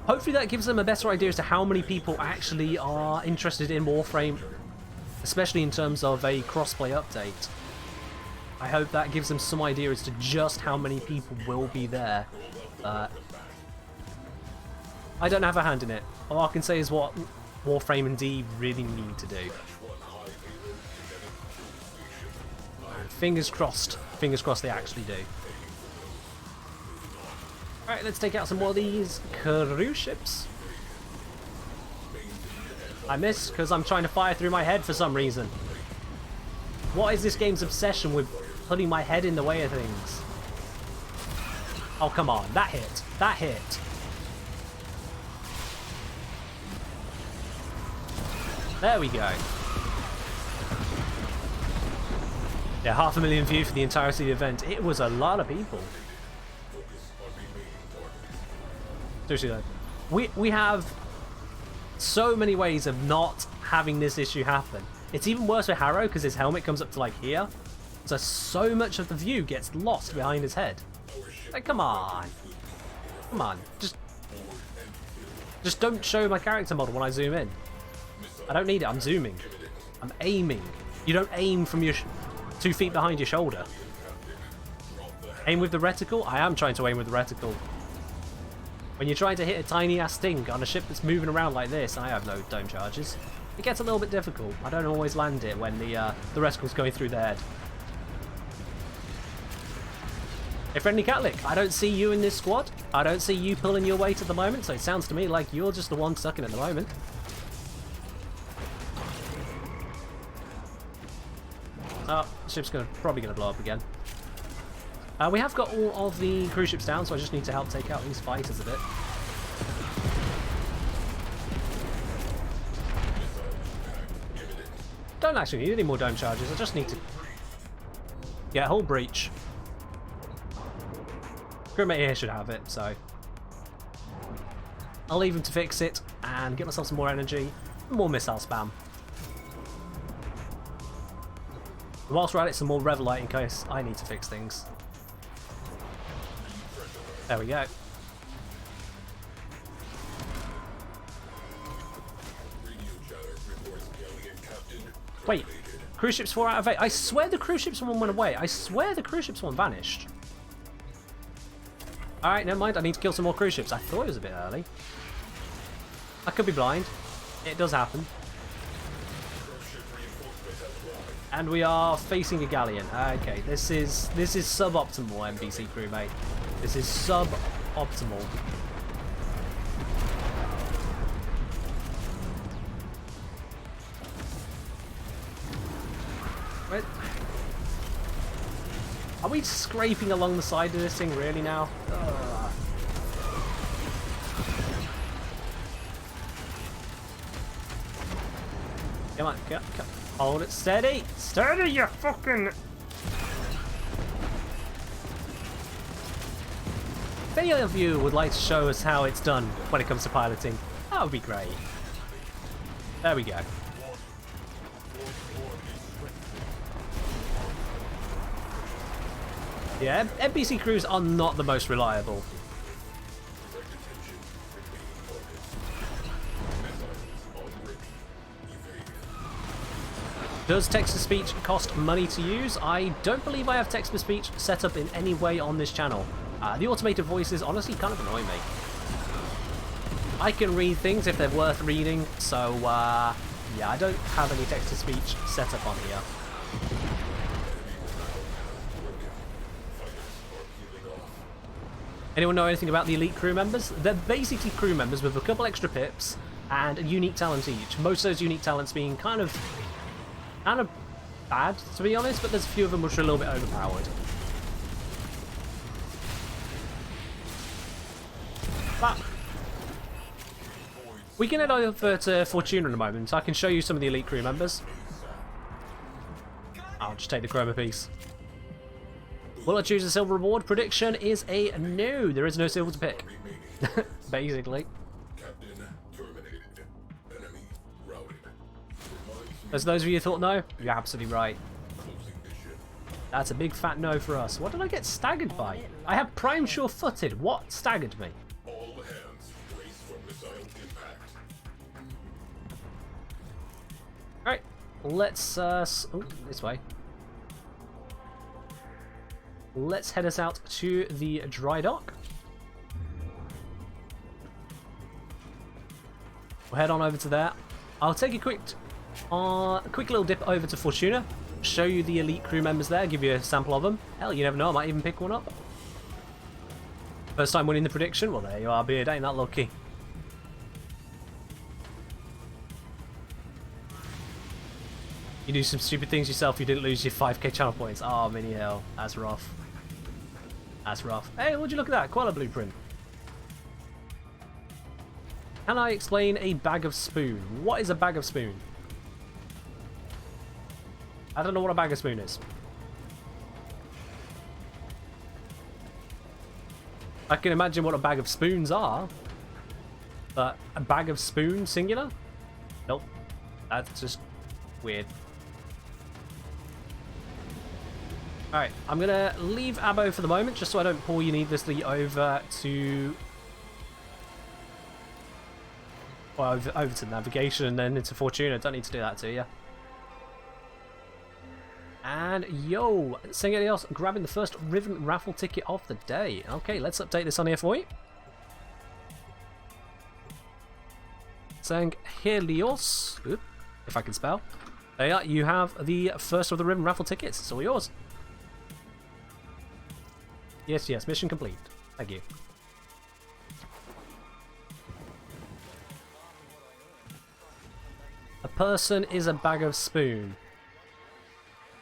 Hopefully that gives them a better idea as to how many people actually are interested in Warframe, especially in terms of a crossplay update. I hope that gives them some idea as to just how many people will be there. I don't have a hand in it. All I can say is what Warframe and DE really need to do. Fingers crossed they actually do. Alright, let's take out some more of these cruise ships. I missed because I'm trying to fire through my head for some reason. What is this game's obsession with putting my head in the way of things? Oh, come on. That hit. That hit. There we go. Yeah, 500,000 views for the entirety of the event. It was a lot of people. Seriously though, we have so many ways of not having this issue happen. It's even worse with Harrow because his helmet comes up to like here. So much of the view gets lost behind his head. Like, come on. Come on. Just don't show my character model when I zoom in. I don't need it. I'm zooming. I'm aiming. You don't aim from your 2 feet behind your shoulder. Aim with the reticle? I am trying to aim with the reticle. When you're trying to hit a tiny ass thing on a ship that's moving around like this, I have no dome charges. It gets a little bit difficult. I don't always land it when the reticle's going through the head. Hey, Friendly Catlick, I don't see you in this squad. I don't see you pulling your weight at the moment, so it sounds to me like you're just the one sucking at the moment. Oh, the ship's probably going to blow up again. We have got all of the cruise ships down, so I just need to help take out these fighters a bit. Don't actually need any more dome charges, I just need to get a whole breach. Crewmate here should have it, so I'll leave him to fix it and get myself some more energy, more missile spam. Whilst we're at it, some more Revelite in case I need to fix things. There we go. Wait, cruise ships 4 out of 8. I swear the cruise ships one went away. I swear the cruise ships one vanished. Alright, never mind. I need to kill some more cruise ships. I thought it was a bit early. I could be blind. It does happen. And we are facing a galleon. Okay, this is suboptimal, NPC crewmate. This is suboptimal. Wait. Are we scraping along the side of this thing really now? Ugh. Come on, come. Hold it steady! Steady, you fucking... If any of you would like to show us how it's done when it comes to piloting, that would be great. There we go. Yeah, NPC crews are not the most reliable. Does text-to-speech cost money to use? I don't believe I have text-to-speech set up in any way on this channel. The automated voices honestly kind of annoy me. I can read things if they're worth reading, so yeah, I don't have any text-to-speech set up on here. Anyone know anything about the elite crew members? They're basically crew members with a couple extra pips and a unique talent each. Most of those unique talents being kind of bad, to be honest, but there's a few of them which are a little bit overpowered. But we can head over to Fortuna in a moment, so I can show you some of the elite crew members. I'll just take the chroma piece. Will I choose a silver reward? Prediction is a no. There is no silver to pick. Basically. As those of you who thought no, you're absolutely right. That's a big fat no for us. What did I get staggered by? I have prime sure-footed. What staggered me? Alright, let's this way. Let's head us out to the dry dock. We'll head on over to there. I'll take a quick little dip over to Fortuna, show you the elite crew members there, give you a sample of them. Hell, you never know, I might even pick one up. First time winning the prediction? Well, there you are, Beard. Ain't that lucky? You do some stupid things yourself, you didn't lose your 5k channel points. Oh, mini hell. That's rough. That's rough. Hey, would you look at that? Koala blueprint. Can I explain a bag of spoon? What is a bag of spoon? I don't know what a bag of spoon is. I can imagine what a bag of spoons are, but a bag of spoon singular? Nope. That's just weird. Alright, I'm going to leave Abo for the moment, just so I don't pull you needlessly over to... Well, over to navigation and then into Fortuna. Don't need to do that to you. And yo, seeing anything else, grabbing the first Riven raffle ticket of the day. Okay, let's update this on here for you. Saying Helios, if I can spell. There you are, you have the first of the Riven raffle tickets. It's all yours. Yes, yes, mission complete. Thank you. A person is a bag of spoon.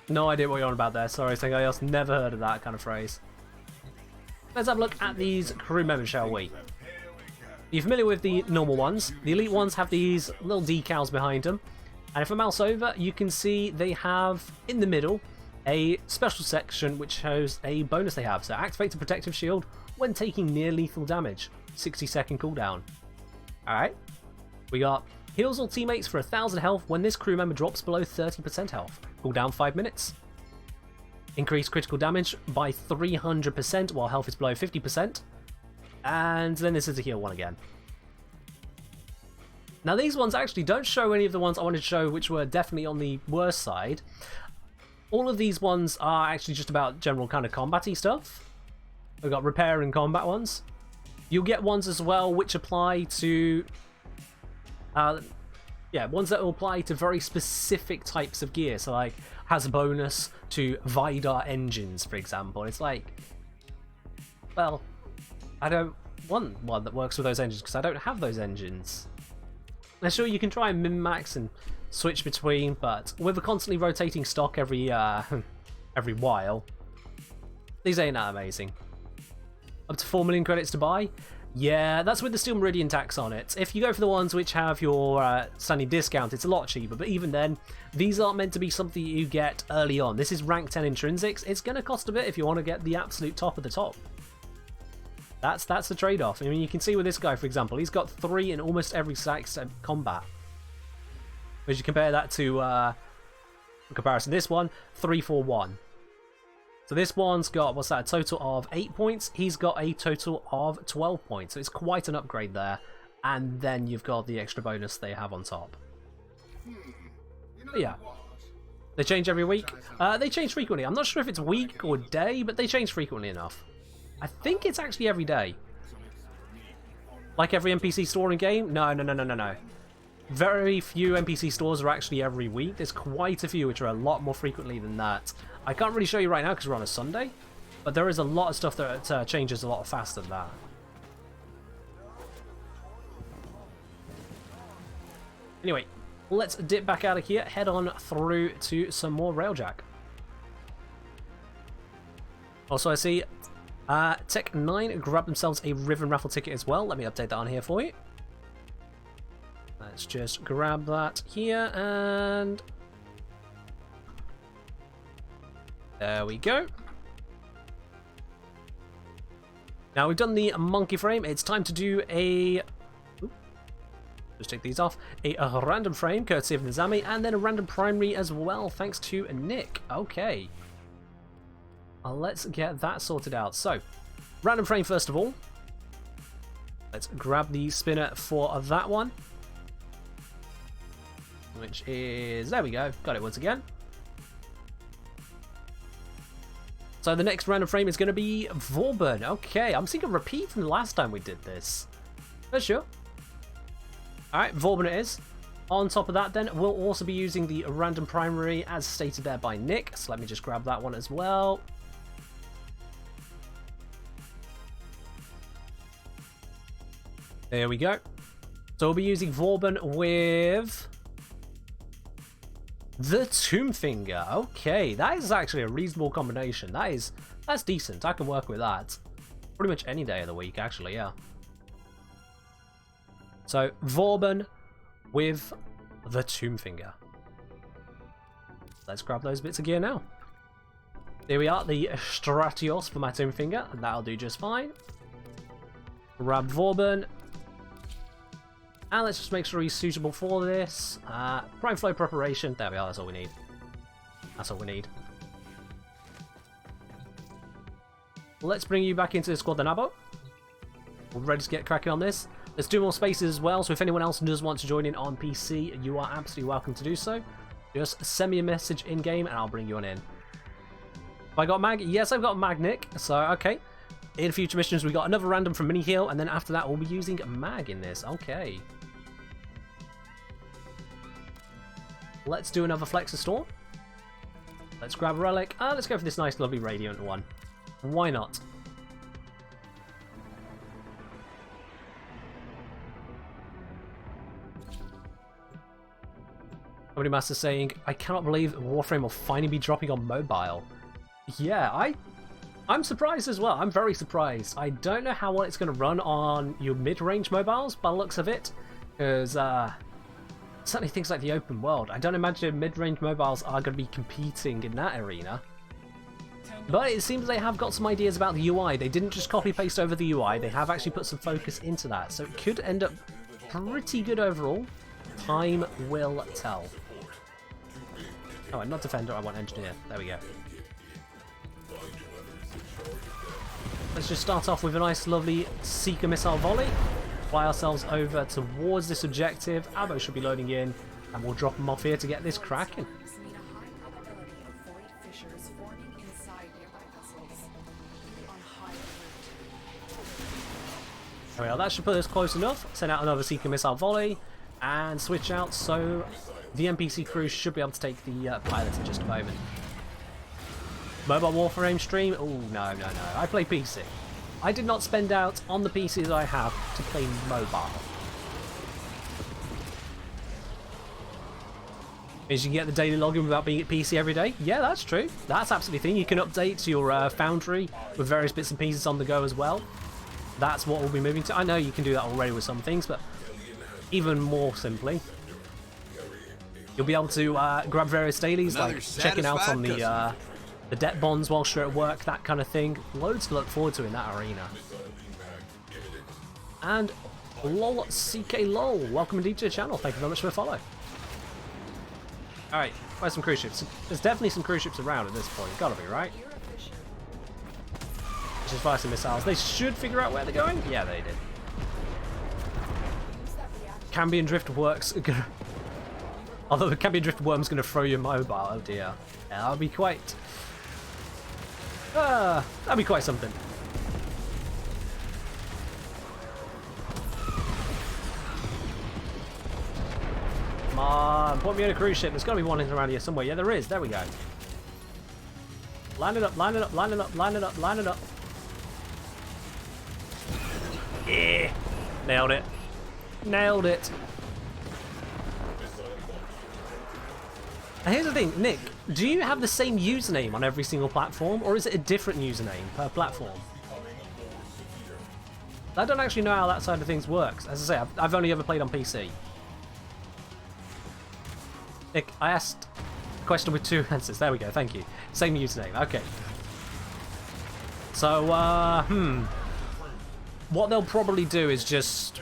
No idea what you're on about there. Sorry, something else. Never heard of that kind of phrase. Let's have a look at these crew members, shall we? You're familiar with the normal ones. The elite ones have these little decals behind them. And if I mouse over, you can see they have, in the middle, a special section which shows a bonus they have. So activate a protective shield when taking near lethal damage. 60-second cooldown. Alright. We got heals all teammates for 1000 health when this crew member drops below 30% health. Cooldown 5 minutes. Increase critical damage by 300% while health is below 50%. And then this is a heal one again. Now these ones actually don't show any of the ones I wanted to show which were definitely on the worst side. All of these ones are actually just about general kind of combat-y stuff. We've got repair and combat ones. You'll get ones as well which apply to... ones that will apply to very specific types of gear. So like, has a bonus to Vidar engines, for example. It's like, well, I don't want one that works with those engines because I don't have those engines. Now sure, you can try and min-max and switch between, but with a constantly rotating stock every while, these ain't that amazing. Up to 4 million credits to buy. Yeah, that's with the Steel Meridian tax on it. If you go for the ones which have your standing discount, it's a lot cheaper, but even then, these aren't meant to be something you get early on. This is rank 10 intrinsics. It's going to cost a bit if you want to get the absolute top of the top. That's the trade-off. I mean, you can see with this guy, for example, he's got 3 in almost every stacks of combat. As you compare that to, in comparison, this one, 3, 4, 1. So this one's got, what's that, a total of 8 points. He's got a total of 12 points. So it's quite an upgrade there. And then you've got the extra bonus they have on top. But yeah. They change every week. They change frequently. I'm not sure if it's week or day, but they change frequently enough. I think it's actually every day. Like every NPC store in game? No. Very few NPC stores are actually every week. There's quite a few which are a lot more frequently than that. I can't really show you right now because we're on a Sunday, but there is a lot of stuff that changes a lot faster than that. Anyway, let's dip back out of here, head on through to some more Railjack. Also, I see Tech 9 grabbed themselves a Riven Raffle ticket as well. Let me update that on here for you. Let's just grab that here, and there we go. Now we've done the monkey frame. It's time to do a... Just take these off. A random frame, courtesy of Nizami, and then a random primary as well, thanks to Nick. Okay. Let's get that sorted out. So, random frame first of all. Let's grab the spinner for that one. Which is... There we go. Got it once again. So the next random frame is going to be Vauban. Okay, I'm seeing a repeat from the last time we did this. For sure. Alright, Vauban it is. On top of that then, we'll also be using the random primary as stated there by Nick. So let me just grab that one as well. There we go. So we'll be using Vauban with the Tomb Finger. Okay, that is actually a reasonable combination. That's decent. I can work with that. Pretty much any day of the week, actually, yeah. So, Vauban with the Tomb Finger. Let's grab those bits of gear now. There we are, the Stratios for my Tomb Finger, and that'll do just fine. Grab Vauban. And let's just make sure he's suitable for this. Prime Flow preparation. There we are, that's all we need. That's all we need. Let's bring you back into the squad then, Abo. We're ready to get cracking on this. There's 2 more spaces as well, so if anyone else does want to join in on PC, you are absolutely welcome to do so. Just send me a message in-game and I'll bring you on in. Have I got Mag? Yes, I've got Mag, Nick. So, okay. In future missions, we got another random from Mini Heal, and then after that, we'll be using Mag in this. Okay. Let's do another Flexor Storm. Let's grab a relic. Let's go for this nice, lovely Radiant one. Why not? Somebody Master saying, I cannot believe Warframe will finally be dropping on mobile. Yeah, I'm surprised as well. I'm very surprised. I don't know how well it's going to run on your mid-range mobiles by the looks of it, because certainly things like the open world. I don't imagine mid-range mobiles are going to be competing in that arena. But it seems they have got some ideas about the UI. They didn't just copy-paste over the UI. They have actually put some focus into that. So it could end up pretty good overall. Time will tell. Oh, not Defender. I want Engineer. There we go. Let's just start off with a nice, lovely Seeker Missile Volley. Fly ourselves over towards this objective. Abo should be loading in, and we'll drop them off here to get this cracking. There we are. That should put us close enough. Send out another Seeker Missile Volley, and switch out, so the NPC crew should be able to take the pilot in just a moment. Mobile Warframe stream? Oh, no. I play PC. I did not spend out on the PC that I have to play mobile. Means you can get the daily login without being at PC every day? Yeah, that's true. That's absolutely the thing. You can update your Foundry with various bits and pieces on the go as well. That's what we'll be moving to. I know you can do that already with some things, but even more simply, you'll be able to grab various dailies, like checking out on the debt bonds whilst you're at work, that kind of thing. Loads to look forward to in that arena. And lol CK lol, welcome indeed to the channel. Thank you very much for the follow. Alright, where's some cruise ships? There's definitely some cruise ships around at this point. Gotta be, right? just fire some missiles. They should figure out where they're going. Yeah, they did. Cambion drift works. Although the Cambion drift worm's going to throw you mobile. Oh dear. Yeah, that'll be quite. That'll be quite something. Come on, put me on a cruise ship. There's got to be one around here somewhere. Yeah, there is. There we go. Line it up, line it up, line it up, line it up, line it up. Yeah. Nailed it. Nailed it. Now here's the thing, Nick, do you have the same username on every single platform, or is it a different username per platform? I don't actually know how that side of things works. As I say, I've only ever played on PC. Nick, I asked a question with 2 answers. There we go, thank you. Same username, okay. So, what they'll probably do is just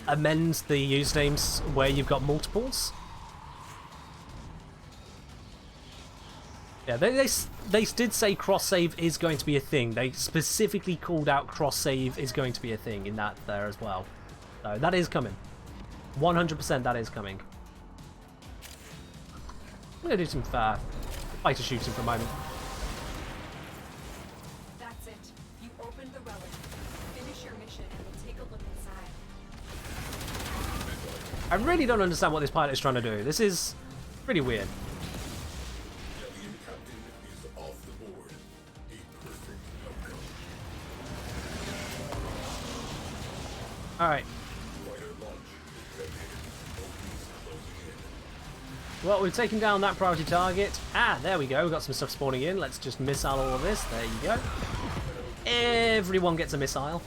amend the usernames where you've got multiples. Yeah, they did say cross-save is going to be a thing. They specifically called out cross-save is going to be a thing in that there as well. So that is coming. 100% that is coming. I'm going to do some fighter shooting for a moment. That's it. You opened the relic. Finish your mission and we'll take a look inside. I really don't understand what this pilot is trying to do. This is pretty weird. Alright. Well, we've taken down that priority target. Ah, there we go. We've got some stuff spawning in. Let's just missile all of this. There you go. Everyone gets a missile.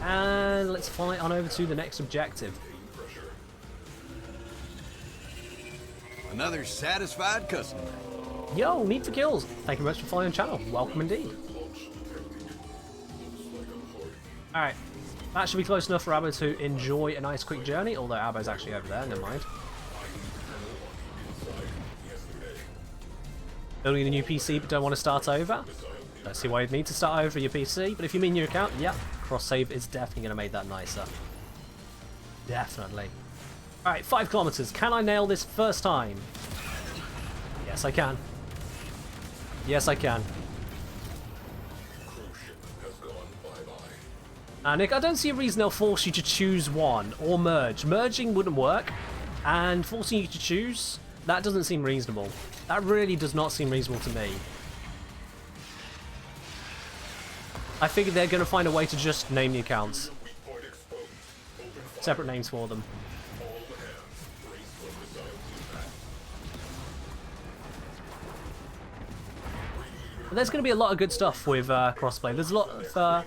And let's fly on over to the next objective. Another satisfied customer. Yo, need for kills. Thank you very much for following the channel. Welcome indeed. Alright. That should be close enough for Abbo to enjoy a nice quick journey, although Abbo's actually over there, never mind. Building a new PC but don't want to start over? Don't see why you'd need to start over your PC, but if you mean your account, yeah, cross-save is definitely going to make that nicer. Definitely. Alright, 5 kilometers. Can I nail this first time? Yes, I can. Yes, I can. Nick, I don't see a reason they'll force you to choose one or merge. Merging wouldn't work, and forcing you to choose, that doesn't seem reasonable. That really does not seem reasonable to me. I figured they're going to find a way to just name the accounts. Separate names for them. But there's going to be a lot of good stuff with crossplay. There's a lot of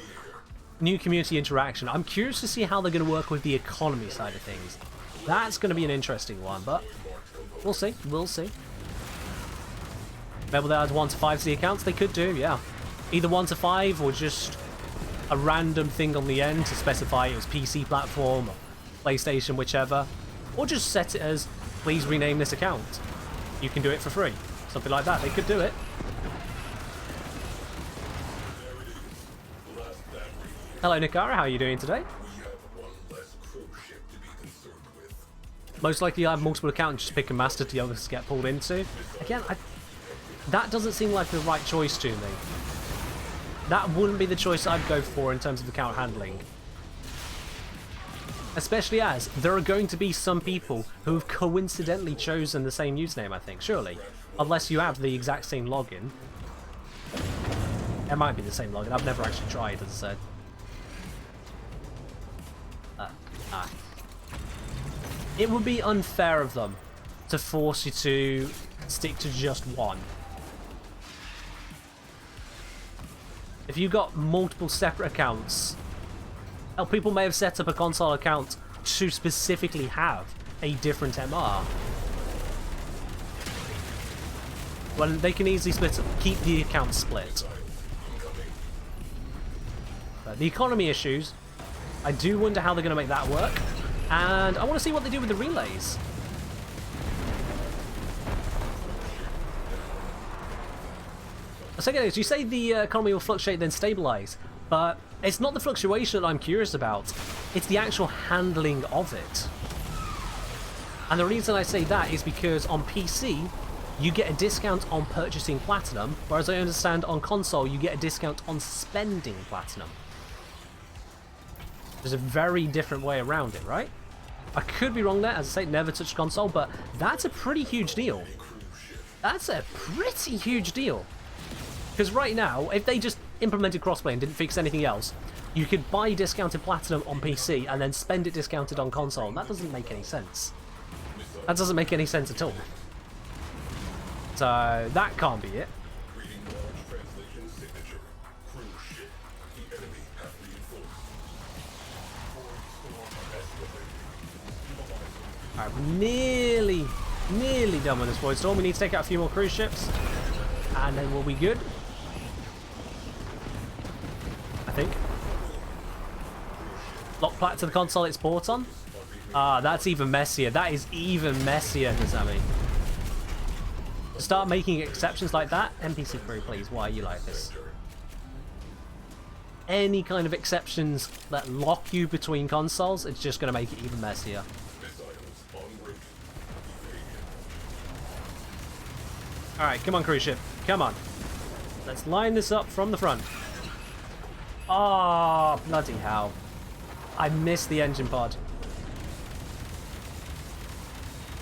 new community interaction. I'm curious to see how they're going to work with the economy side of things. That's going to be an interesting one, but we'll see. We'll see. Maybe they'll add 1 to 5 to the accounts. They could do, yeah. Either 1 to 5 or just a random thing on the end to specify it was PC platform or PlayStation, whichever. Or just set it as, please rename this account. You can do it for free. Something like that. They could do it. Hello, Nikara. How are you doing today? Most likely I have multiple accounts, just pick a master to the others to get pulled into. Again, that doesn't seem like the right choice to me. That wouldn't be the choice I'd go for in terms of account handling. Especially as there are going to be some people who have coincidentally chosen the same username, I think, surely. Unless you have the exact same login. It might be the same login. I've never actually tried, as I said. It would be unfair of them to force you to stick to just one. If you've got multiple separate accounts, hell, people may have set up a console account to specifically have a different MR. Well, they can easily keep the account split. But the economy issues, I do wonder how they're going to make that work. And I want to see what they do with the relays. Second is, you say the economy will fluctuate then stabilize, but it's not the fluctuation that I'm curious about. It's the actual handling of it. And the reason I say that is because on PC, you get a discount on purchasing platinum, whereas I understand on console, you get a discount on spending platinum. There's a very different way around it, right? I could be wrong there, as I say, never touched console, but that's a pretty huge deal. That's a pretty huge deal. Because right now, if they just implemented crossplay and didn't fix anything else, you could buy discounted platinum on PC and then spend it discounted on console. That doesn't make any sense. That doesn't make any sense at all. So that can't be it. Alright, nearly done with this void storm. We need to take out a few more cruise ships, and then we'll be good. I think. Lock plat to the console it's bought on. Ah, that's even messier. That is even messier, Nazami. Start making exceptions like that. NPC crew, please. Why are you like this? Any kind of exceptions that lock you between consoles, it's just going to make it even messier. Alright, come on, cruise ship. Come on. Let's line this up from the front. Oh, bloody hell. I missed the engine pod.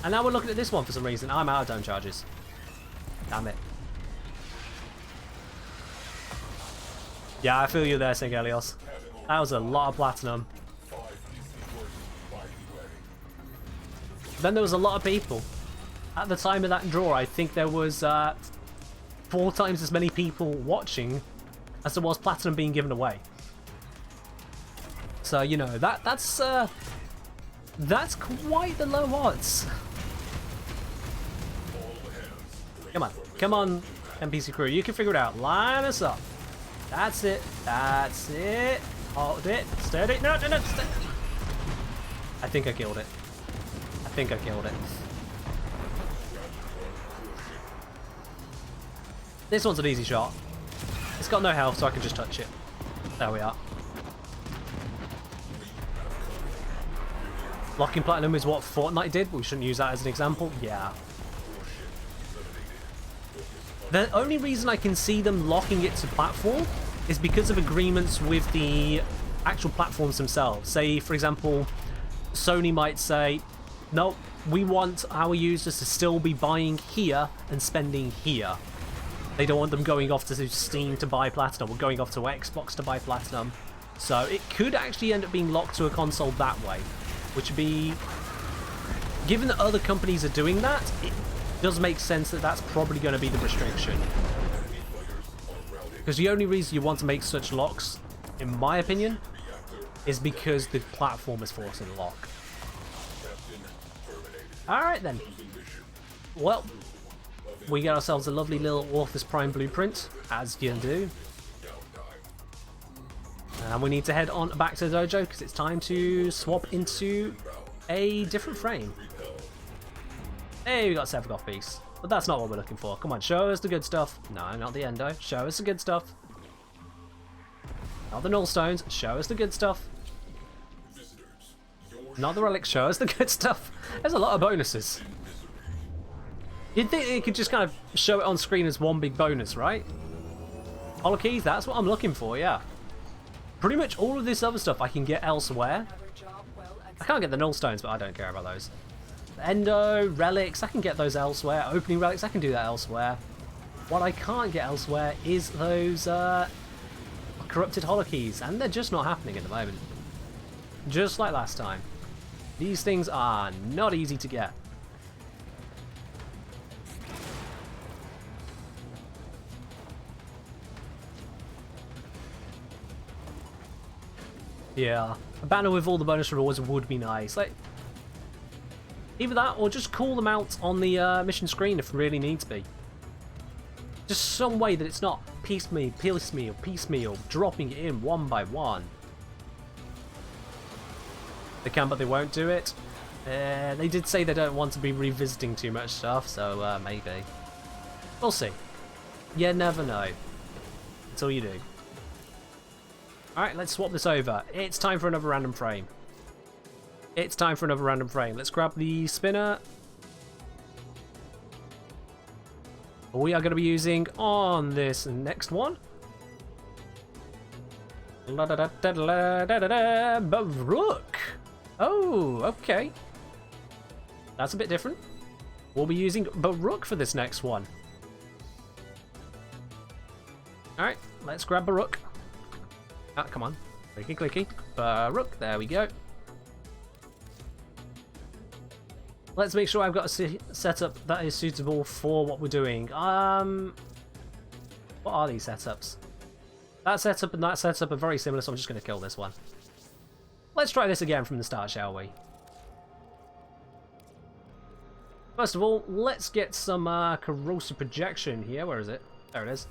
And now we're looking at this one for some reason. I'm out of dome charges. Damn it. Yeah, I feel you there, St. Elios. That was a lot of platinum. Then there was a lot of people. At the time of that draw, I think there was 4 times as many people watching as there was platinum being given away. So, you know, that's quite the low odds. Come on, NPC crew, you can figure it out. Line us up. That's it. Hold it. Steady. No. I think I killed it. This one's an easy shot. It's got no health, so I can just touch it. There we are. Locking platinum is what Fortnite did, but we shouldn't use that as an example. Yeah. The only reason I can see them locking it to platform is because of agreements with the actual platforms themselves. Say, for example, Sony might say, no, we want our users to still be buying here and spending here. They don't want them going off to Steam to buy platinum or going off to Xbox to buy platinum. So it could actually end up being locked to a console that way, which would be... Given that other companies are doing that, it does make sense that that's probably going to be the restriction. Because the only reason you want to make such locks, in my opinion, is because the platform is forcing the lock. Alright then. Well, we get ourselves a lovely little Orthus Prime blueprint, as you do. And we need to head on back to the dojo because it's time to swap into a different frame. Hey, we got Sephiroth Beast. But that's not what we're looking for. Come on, show us the good stuff. No, not the Endo. Show us the good stuff. Not the Null Stones. Show us the good stuff. Not the relics. Show us the good stuff. There's a lot of bonuses. You'd think it could just kind of show it on screen as one big bonus, right? Holokeys, that's what I'm looking for, yeah. Pretty much all of this other stuff I can get elsewhere. I can't get the Null Stones, but I don't care about those. Endo, relics, I can get those elsewhere. Opening relics, I can do that elsewhere. What I can't get elsewhere is those corrupted Holokeys, and they're just not happening at the moment. Just like last time. These things are not easy to get. Yeah, a banner with all the bonus rewards would be nice. Like, either that or just call them out on the mission screen if really needs be. Just some way that it's not piecemeal, dropping it in one by one. They can, but they won't do it. They did say they don't want to be revisiting too much stuff, so maybe. We'll see. You never know. That's all you do. Alright, let's swap this over. It's time for another random frame. It's time for another random frame. Let's grab the spinner. We are going to be using on this next one. Barook. Oh, okay. That's a bit different. We'll be using Barook for this next one. Alright, let's grab Barook. Ah, come on. Clicky, clicky. Barook, there we go. Let's make sure I've got a setup that is suitable for what we're doing. What are these setups? That setup and that setup are very similar, so I'm just going to kill this one. Let's try this again from the start, shall we? First of all, let's get some corrosive projection here. Where is it? There it is.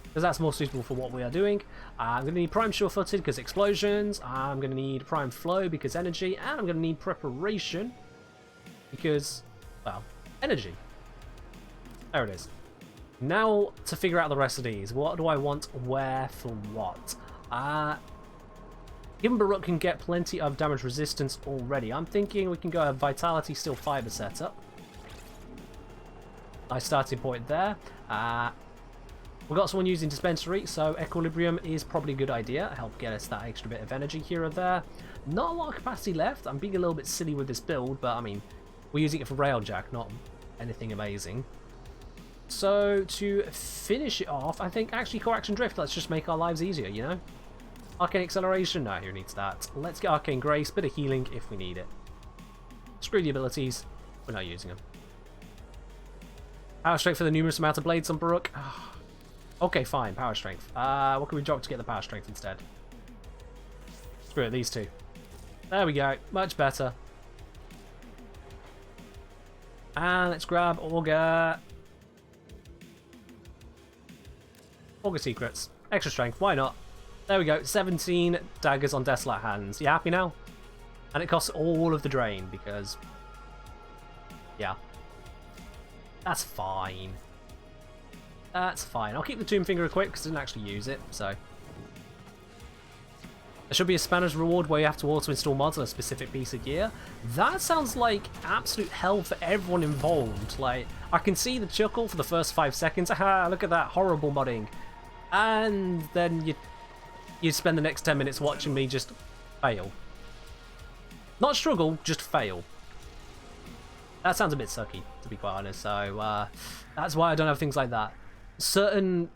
Because that's more suitable for what we are doing. I'm going to need prime sure-footed because explosions. I'm going to need prime flow because energy. And I'm going to need preparation because, well, energy. There it is. Now to figure out the rest of these. What do I want where for what? Given Barook can get plenty of damage resistance already, I'm thinking we can go a Vitality Steel Fiber setup. Nice starting point there. We've got someone using Dispensary, so Equilibrium is probably a good idea. Help get us that extra bit of energy here or there. Not a lot of capacity left. I'm being a little bit silly with this build, but I mean, we're using it for Railjack, not anything amazing. So to finish it off, I think actually Coaction Drift, let's just make our lives easier, you know? Arcane Acceleration, no, who needs that? Let's get Arcane Grace, bit of healing if we need it. Screw the abilities, we're not using them. Power Strength for the numerous amount of blades on Barook. Okay, fine, Power Strength. What can we drop to get the Power Strength instead? Screw it, these two. There we go, much better. And let's grab Augur. Augur Secrets. Extra Strength, why not? There we go, 17 daggers on Desolate Hands. You happy now? And it costs all of the drain because... yeah. That's fine. That's fine. I'll keep the Tomb Finger equipped because I didn't actually use it, so... There should be a Spanner's Reward where you have to auto-install mods on a specific piece of gear. That sounds like absolute hell for everyone involved. Like, I can see the chuckle for the first 5 seconds. Aha, look at that horrible modding. And then you spend the next 10 minutes watching me just fail. Not struggle, just fail. That sounds a bit sucky, to be quite honest. So that's why I don't have things like that. Certain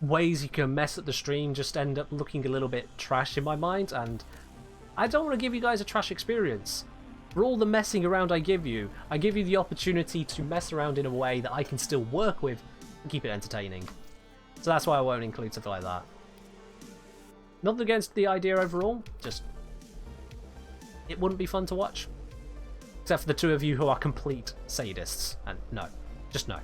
ways you can mess up the stream just end up looking a little bit trash in my mind, and I don't want to give you guys a trash experience. For all the messing around I give you the opportunity to mess around in a way that I can still work with and keep it entertaining. So that's why I won't include stuff like that. Nothing against the idea overall, just it wouldn't be fun to watch. Except for the two of you who are complete sadists. And no, just no.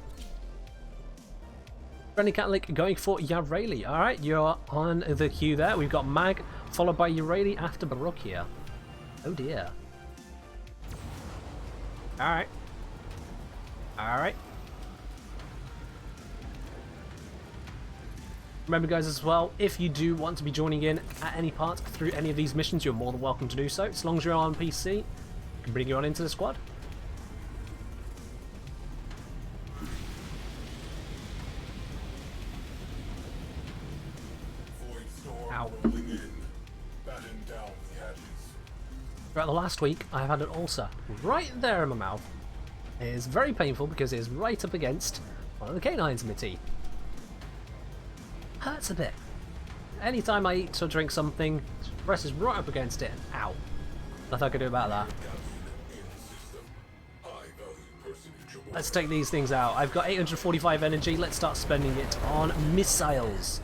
Friendly Catholic going for Yareli. Alright, you're on the queue there. We've got Mag, followed by Yareli after Barook here. Oh dear. Alright. Alright. Remember guys as well, if you do want to be joining in at any part through any of these missions, you're more than welcome to do so. As long as you're on PC, we can bring you on into the squad. Ow. Throughout the last week, I've had an ulcer right there in my mouth. It is very painful because it is right up against one of the canines in my teeth. Hurts a bit. Anytime I eat or drink something, it presses right up against it. Ow. Nothing I can do about that. Let's take these things out. I've got 845 energy. Let's start spending it on missiles.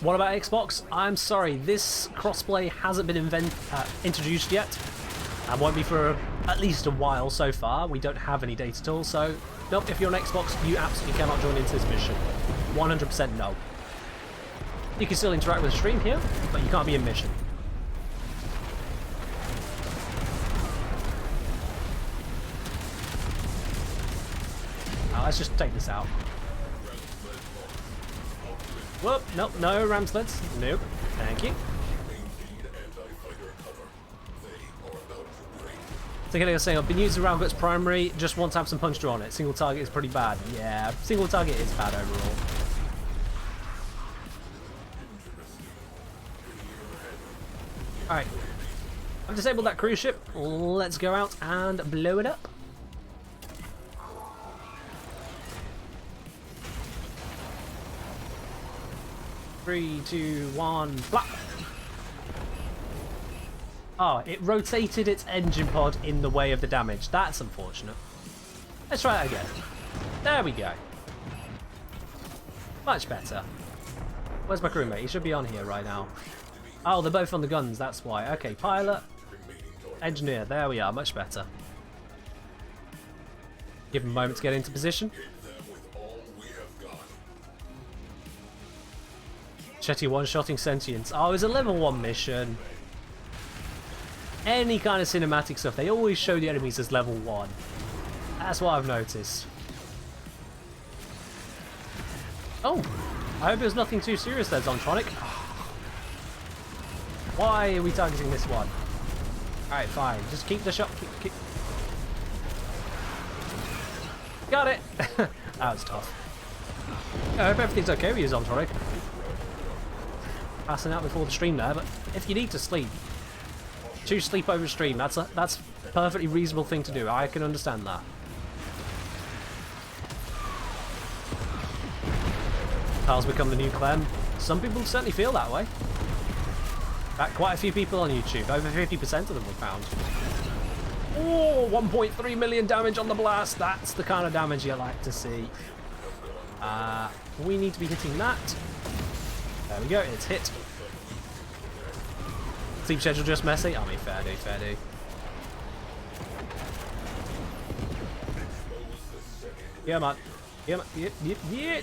What about Xbox? I'm sorry, this crossplay hasn't been introduced yet. And won't be for at least a while so far. We don't have any data tools, so nope, if you're on Xbox, you absolutely cannot join into this mission. 100% no. You can still interact with the stream here, but you can't be in mission. let's just take this out. Whoop, nope, no ram sleds. Nope, thank you. So like I was saying, I've been using round guts primary, just want to have some punch draw on it. Single target is pretty bad. Yeah, single target is bad overall. Alright, I've disabled that cruise ship. Let's go out and blow it up. Three, two, one, flap. Oh, it rotated its engine pod in the way of the damage. That's unfortunate. Let's try it again. There we go. Much better. Where's my crewmate? He should be on here right now. Oh, they're both on the guns, that's why. Okay, pilot, engineer, there we are, much better. Give him a moment to get into position. Chetty one-shotting sentience. Oh, it was a level 1 mission. Any kind of cinematic stuff, they always show the enemies as level 1. That's what I've noticed. Oh, I hope there's nothing too serious there, Zontronic. Why are we targeting this one? Alright, fine. Just keep the shot. Keep. Got it! That was tough. I hope everything's okay with you, Zontronic. Passing out before the stream there, but if you need to sleep, choose sleep over stream. That's a perfectly reasonable thing to do. I can understand that. Carl's become the new Clem. Some people certainly feel that way. Quite a few people on YouTube, over 50% of them we found. Oh, 1.3 million damage on the blast. That's the kind of damage you like to see. We need to be hitting that. There we go, it's hit. Sleep schedule just messy? I mean, fair do, fair do. Yeah, man. Yeah, man. Yeah.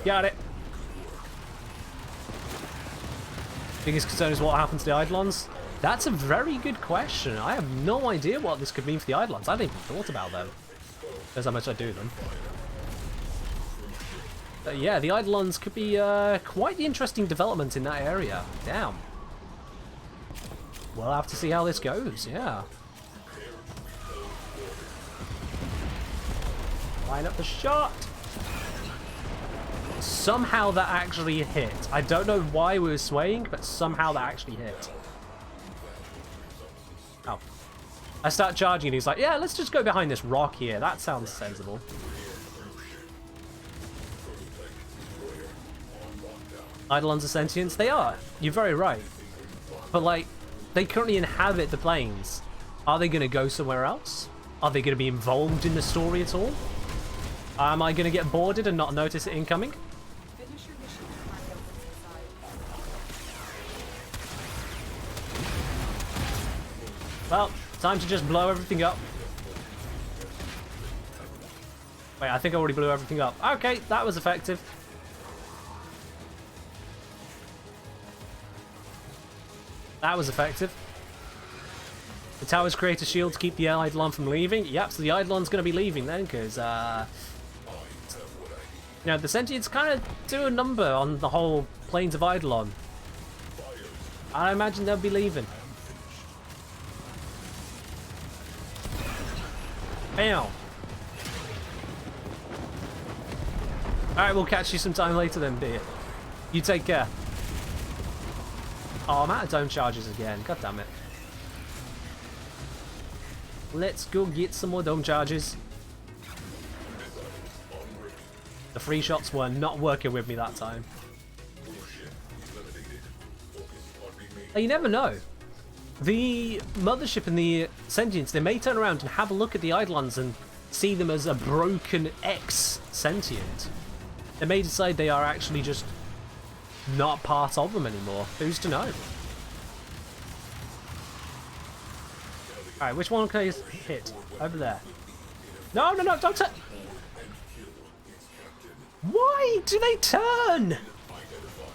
Got it. Biggest concern is what happens to the Eidolons? That's a very good question. I have no idea what this could mean for the Eidolons. I haven't even thought about them. That's how much I do them. But yeah, the Eidolons could be quite the interesting development in that area. Damn. We'll have to see how this goes, yeah. Line up the shot. Somehow that actually hit. I don't know why we were swaying, but somehow that actually hit. Oh. I start charging and he's like, yeah, let's just go behind this rock here. That sounds sensible. Eidolons are sentients? They are. You're very right. But, like, they currently inhabit the planes. Are they going to go somewhere else? Are they going to be involved in the story at all? Am I going to get boarded and not notice it incoming? Well, time to just blow everything up. Wait, I think I already blew everything up. Okay, that was effective. That was effective. The towers create a shield to keep the Eidolon from leaving. Yep, so the Eidolon's going to be leaving then, because, you know, the Sentients kind of do a number on the whole plains of Eidolon. I imagine they'll be leaving. Ow. Alright, we'll catch you sometime later then, dear. You take care. Oh, I'm out of dome charges again. God damn it. Let's go get some more dome charges. The free shots were not working with me that time. You never know. The mothership and the sentients, they may turn around and have a look at the Eidolons and see them as a broken ex-sentient. They may decide they are actually just not part of them anymore. Who's to know? Alright, which one can I hit? Over there. No, no, no, don't turn! Why do they turn?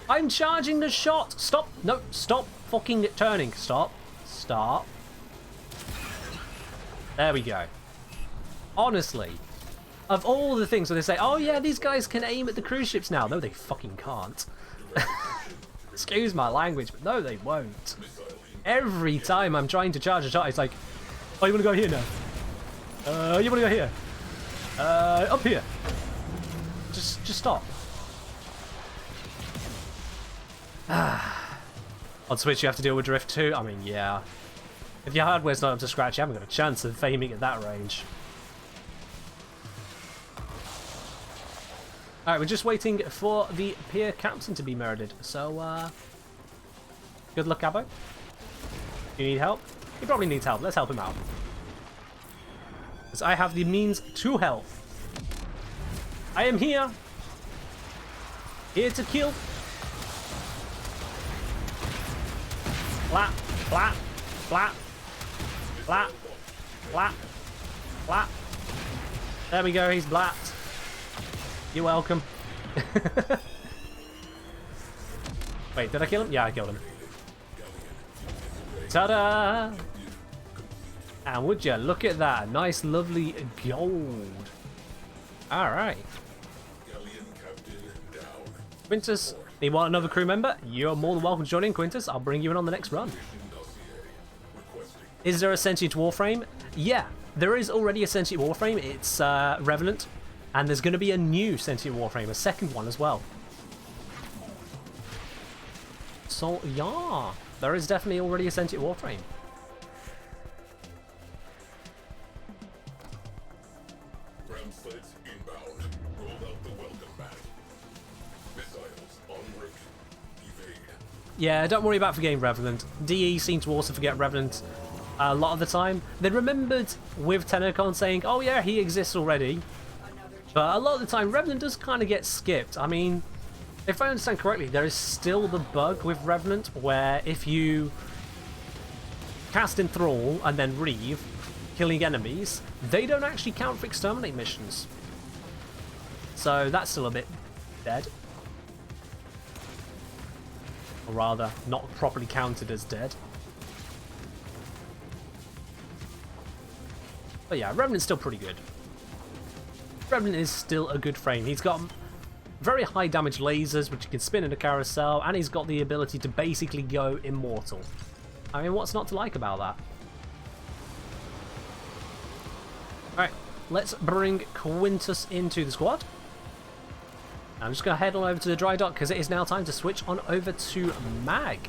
I'm charging the shot! Stop! No, stop fucking turning. Stop. Stop. There we go. Honestly, Of all the things where they say, oh yeah, these guys can aim at the cruise ships now. No, they fucking can't. Excuse my language, but no, they won't. Every time I'm trying to charge a shot, it's like, oh, you want to go here now? You want to go here? Up here. Just stop. On Switch, you have to deal with drift too. I mean, yeah. If your hardware's not up to scratch, you haven't got a chance of aiming at that range. Alright, we're just waiting for the pier captain to be murdered. So, good luck, Abbo. You need help? He probably needs help. Let's help him out. Because I have the means to help. I am here. Here to kill. Flap, flap, flap, flap, flap, flap. There we go, he's blapped. You're welcome. Wait, did I kill him? Yeah, I killed him. Ta-da! And would you look at that? Nice, lovely gold. Alright. Quintus, you want another crew member? You're more than welcome to join in, Quintus. I'll bring you in on the next run. Is there a sentient Warframe? Yeah, there is already a sentient Warframe. It's Revenant. And there's going to be a new sentient Warframe, a second one as well. So, yeah, there is definitely already a sentient Warframe. Yeah, don't worry about forgetting Revenant. DE seem to also forget Revenant a lot of the time. They remembered with TennoCon saying, oh yeah, he exists already. But a lot of the time, Revenant does kind of get skipped. I mean, if I understand correctly, there is still the bug with Revenant where if you cast Enthrall and then Reave, killing enemies, they don't actually count for exterminate missions. So that's still a bit dead. Or rather, not properly counted as dead. But yeah, Revenant's still pretty good. Revenant is still a good frame. He's got very high damage lasers, which you can spin in a carousel, and he's got the ability to basically go immortal. I mean, what's not to like about that? Alright, let's bring Quintus into the squad. I'm just going to head on over to the dry dock, because it is now time to switch on over to Mag.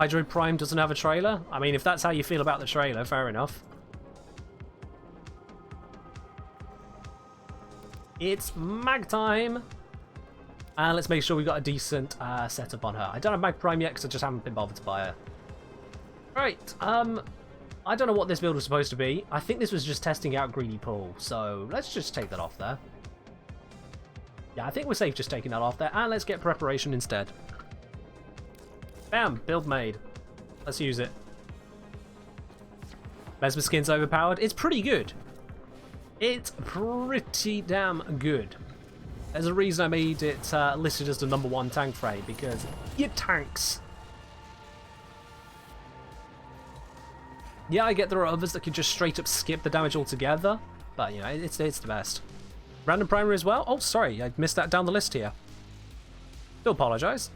Hydroid Prime doesn't have a trailer? I mean, if that's how you feel about the trailer, fair enough. It's Mag time! And let's make sure we got a decent setup on her. I don't have Mag Prime yet because I just haven't been bothered to buy her. Right, I don't know what this build was supposed to be. I think this was just testing out Greedy Pool, so let's just take that off there. Yeah, I think we're safe just taking that off there, and let's get preparation instead. Bam! Build made. Let's use it. Mesmer Skin's overpowered. It's pretty good. It's pretty damn good. There's a reason I made it listed as the #1 tank frame, because you tanks. Yeah, I get there are others that can just straight up skip the damage altogether, but you know, it's the best. Random primary as well? Oh, sorry, I missed that down the list here. Do apologise.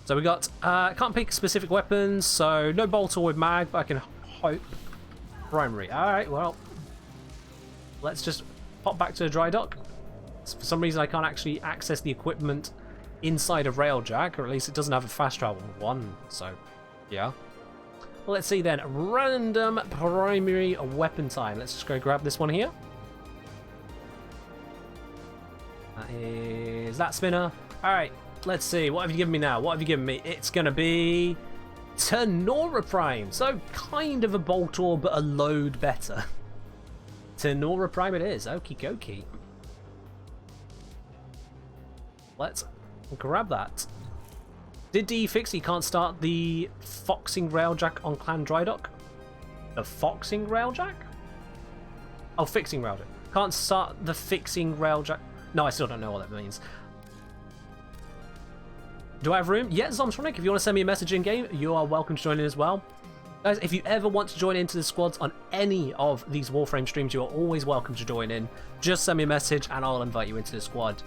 So we got, can't pick specific weapons, so no bolter with mag, but I can hope primary. Alright, well, let's just pop back to the dry dock. For some reason I can't actually access the equipment inside of Railjack, or at least it doesn't have a fast travel one, so yeah. Well, let's see then, random primary weapon time. Let's just go grab this one here. That is that spinner. Alright, let's see, what have you given me now? What have you given me? It's gonna be Tenora Prime, so kind of a Boltor, but a load better. Tenora Prime it is, okie dokie. Let's grab that. Did DE fix you can't start the Foxing Railjack on Clan Drydock? The Foxing Railjack? Oh, Fixing Railjack. Can't start the Fixing Railjack. No, I still don't know what that means. Do I have room? Yeah, Zomtronic, if you want to send me a message in game, you are welcome to join in as well. Guys, if you ever want to join into the squads on any of these Warframe streams, you are always welcome to join in. Just send me a message and I'll invite you into the squad.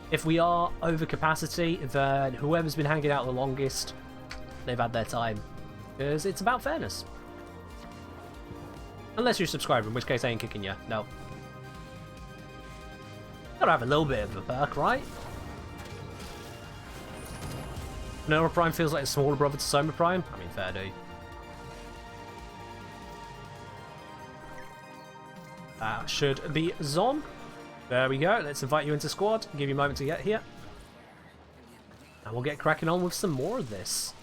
If we are over capacity, then whoever's been hanging out the longest, they've had their time. Because it's about fairness. Unless you're subscribed, in which case I ain't kicking you. No. Gotta have a little bit of a perk, right? Nova Prime feels like a smaller brother to Soma Prime. I mean, fair do. That should be Zom. There we go. Let's invite you into squad. Give you a moment to get here. And we'll get cracking on with some more of this.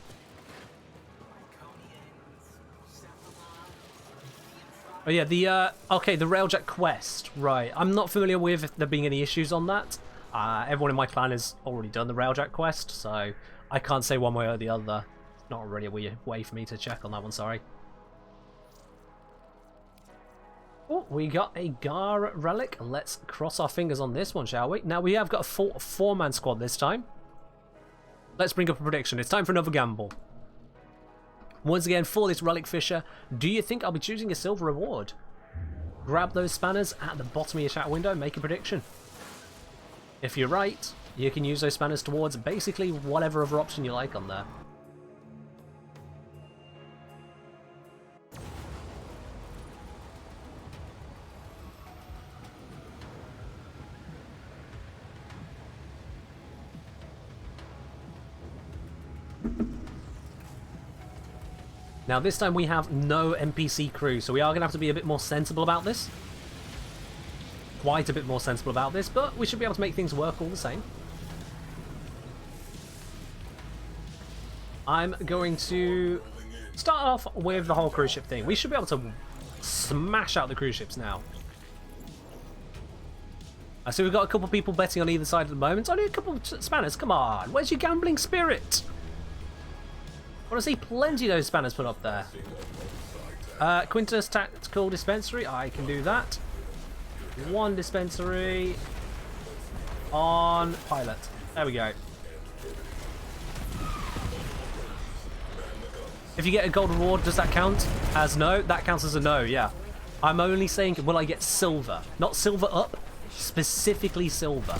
Oh yeah, the okay, the Railjack quest. Right, I'm not familiar with there being any issues on that. Everyone in my clan has already done the Railjack quest, so I can't say one way or the other. It's not really a way for me to check on that one, sorry. Oh, we got a Gar relic. Let's cross our fingers on this one, shall we? Now we have got a full four-man squad this time. Let's bring up a prediction. It's time for another gamble. Once again, for this Relic Fisher, do you think I'll be choosing a silver reward? Grab those spanners at the bottom of your chat window and make a prediction. If you're right, you can use those spanners towards basically whatever other option you like on there. Now this time we have no NPC crew, so we are going to have to be a bit more sensible about this. Quite a bit more sensible about this, but we should be able to make things work all the same. I'm going to start off with the whole cruise ship thing. We should be able to smash out the cruise ships now. So we've got a couple of people betting on either side at the moment. Only a couple of spanners, come on. Where's your gambling spirit? I want to see plenty of those spanners put up there. Quintus Tactical Dispensary, I can do that. One dispensary on pilot. There we go. If you get a gold reward, does that count as no? That counts as a no, yeah. I'm only saying, will I get silver? Not silver up, specifically silver.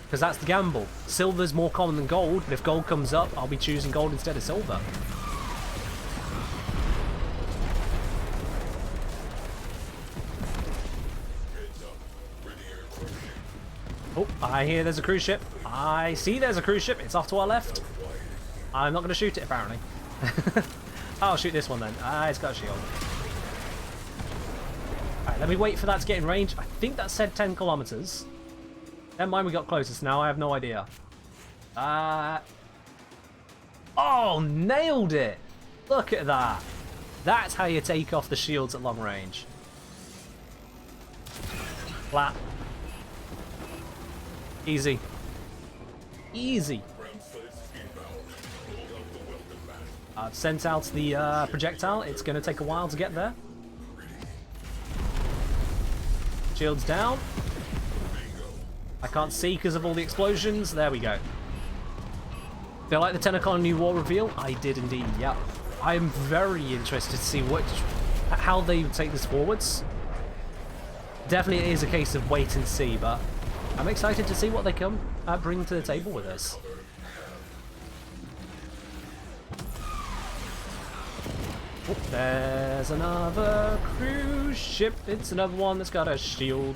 Because that's the gamble. Silver's more common than gold, but if gold comes up, I'll be choosing gold instead of silver. Oh, I hear there's a cruise ship. I see there's a cruise ship. It's off to our left. I'm not going to shoot it, apparently. I'll shoot this one then. It's got a shield. Alright, let me wait for that to get in range. I think that said 10 kilometers. Never mind, we got closest now. I have no idea. Oh, nailed it! Look at that. That's how you take off the shields at long range. Flat. Easy. Easy. I've sent out the projectile. It's going to take a while to get there. Shields down. I can't see because of all the explosions. There we go. Did I like the TennoCon new war reveal? I did indeed, yep. I'm very interested to see how they take this forwards. Definitely it is a case of wait and see, but I'm excited to see what they bring to the table with this. Oh, there's another cruise ship. It's another one that's got a shield.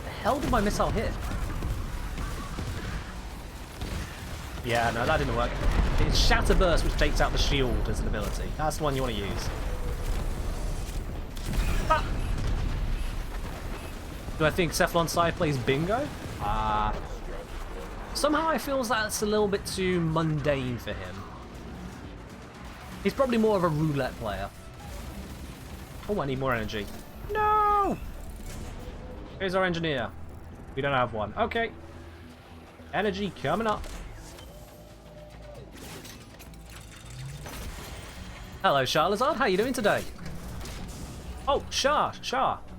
The hell did my missile hit? Yeah, no, that didn't work. It's Shatter Burst, which takes out the shield as an ability. That's the one you want to use. Ah! Do I think Cephalon Sai plays bingo? Somehow I feel that's a little bit too mundane for him. He's probably more of a roulette player. Oh, I need more energy. No! Here's our engineer. We don't have one. Okay. Energy coming up. Hello, Sharlazard. How are you doing today? Oh, Shar.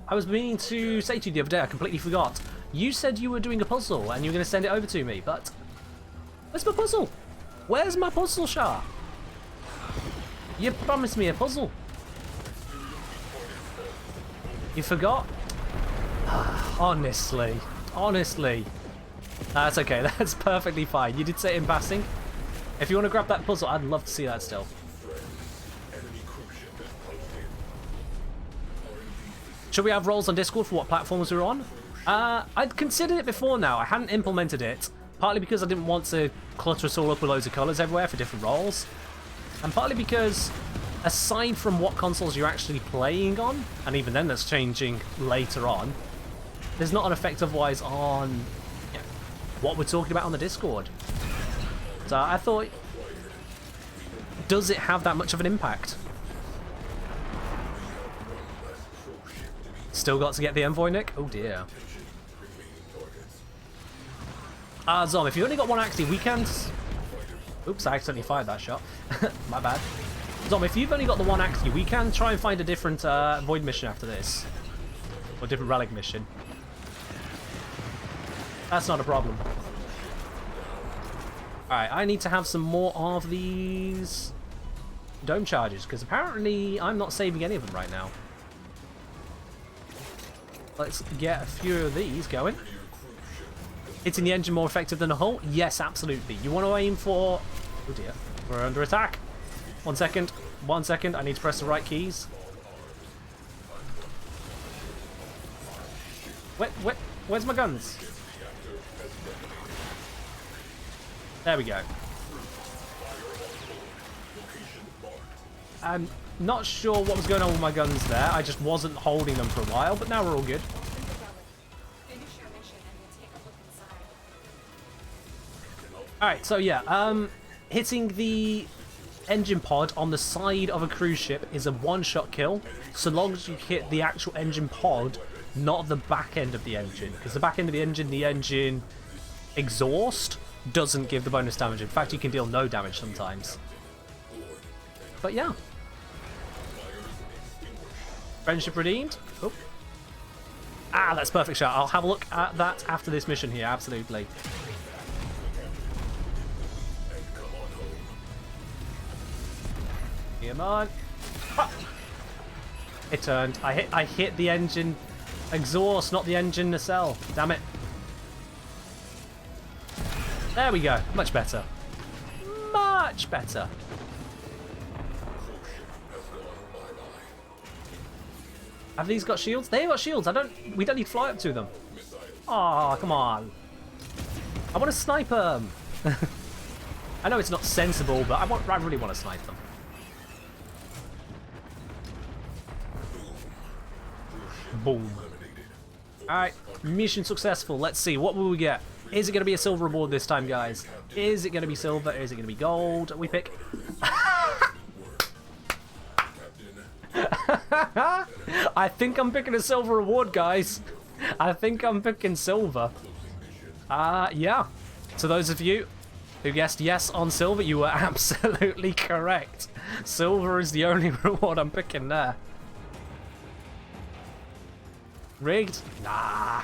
I was meaning to say to you the other day, I completely forgot. You said you were doing a puzzle and you were going to send it over to me, but where's my puzzle? Where's my puzzle, Shah? You promised me a puzzle. You forgot? Honestly. That's okay. That's perfectly fine. You did say it in passing. If you want to grab that puzzle, I'd love to see that still. Should we have roles on Discord for what platforms we're on? I'd considered it before now. I hadn't implemented it. Partly because I didn't want to clutter us all up with loads of colours everywhere for different roles. And partly because, aside from what consoles you're actually playing on, and even then that's changing later on, there's not an effect otherwise on what we're talking about on the Discord. So I thought, does it have that much of an impact? Still got to get the envoy, Nick? Oh dear. Zom, if you've only got one active weekend... Oops, I accidentally fired that shot. My bad. Zom, if you've only got the one active, we can try and find a different void mission after this. Or a different relic mission. That's not a problem. Alright, I need to have some more of these dome charges, because apparently I'm not saving any of them right now. Let's get a few of these going. Hitting the engine more effective than a hull? Yes, absolutely. You want to aim for... Oh dear, we're under attack. 1 second. 1 second. I need to press the right keys. Where's my guns? There we go. I'm not sure what was going on with my guns there. I just wasn't holding them for a while, but now we're all good. Alright, so yeah, hitting the engine pod on the side of a cruise ship is a one-shot kill, so long as you hit the actual engine pod, not the back end of the engine. Because the back end of the engine exhaust, doesn't give the bonus damage. In fact, you can deal no damage sometimes. But yeah. Friendship redeemed. Oh. Ah, that's perfect shot. I'll have a look at that after this mission here, absolutely. Come on. Ah. It turned. I hit the engine exhaust, not the engine nacelle. Damn it. There we go. Much better. Much better. Have these got shields? They got shields. We don't need to fly up to them. Oh, come on. I want to snipe them. I know it's not sensible, but I really want to snipe them. Boom. Alright, mission successful. Let's see, what will we get? Is it going to be a silver reward this time, guys? Is it going to be silver? Is it going to be gold? We pick... I think I'm picking a silver reward, guys. I think I'm picking silver. Yeah. To those of you who guessed yes on silver, you were absolutely correct. Silver is the only reward I'm picking there. Rigged? Nah.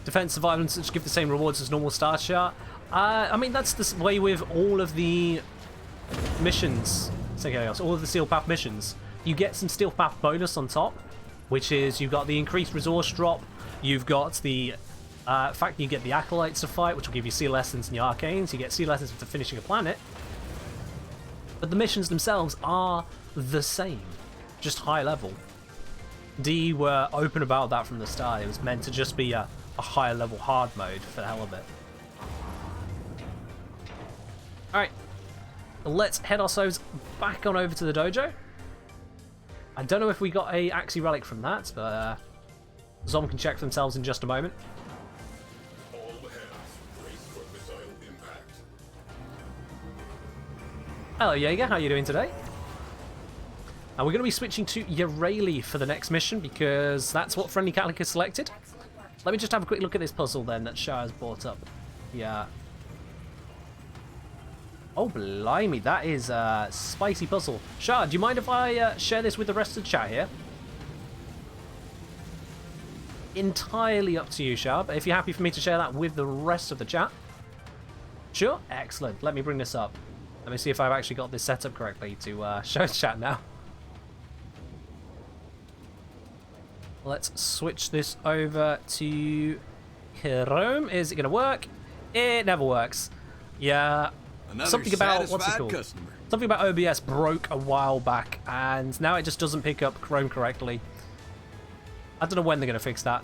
Defense, survival, and such give the same rewards as normal star chart. I mean, that's the way with all of the missions. All of the Steel Path missions. You get some Steel Path bonus on top, which is you've got the increased resource drop, you've got the fact you get the Acolytes to fight, which will give you Sea Lessons and the Arcanes, you get Sea Lessons for finishing a planet. But the missions themselves are the same, just high level. D were open about that from the start. It was meant to just be a higher level hard mode for the hell of it. Alright, let's head ourselves back on over to the dojo. I don't know if we got a Axie relic from that, but Zom can check for themselves in just a moment. Hello Jaeger, how are you doing today? And we're going to be switching to Yareli for the next mission because that's what Friendly Catholic has selected. Let me just have a quick look at this puzzle then that Shah has brought up. Yeah. Oh, blimey, that is a spicy puzzle. Shah, do you mind if I share this with the rest of the chat here? entirely up to you, Shar, but if you're happy for me to share that with the rest of the chat. Sure? Excellent. Let me bring this up. Let me see if I've actually got this set up correctly to show the chat now. Let's switch this over to Chrome. Is it going to work? It never works. Yeah. Another something about, what's it called? customer. Something about OBS broke a while back, and now it just doesn't pick up Chrome correctly. I don't know when they're going to fix that.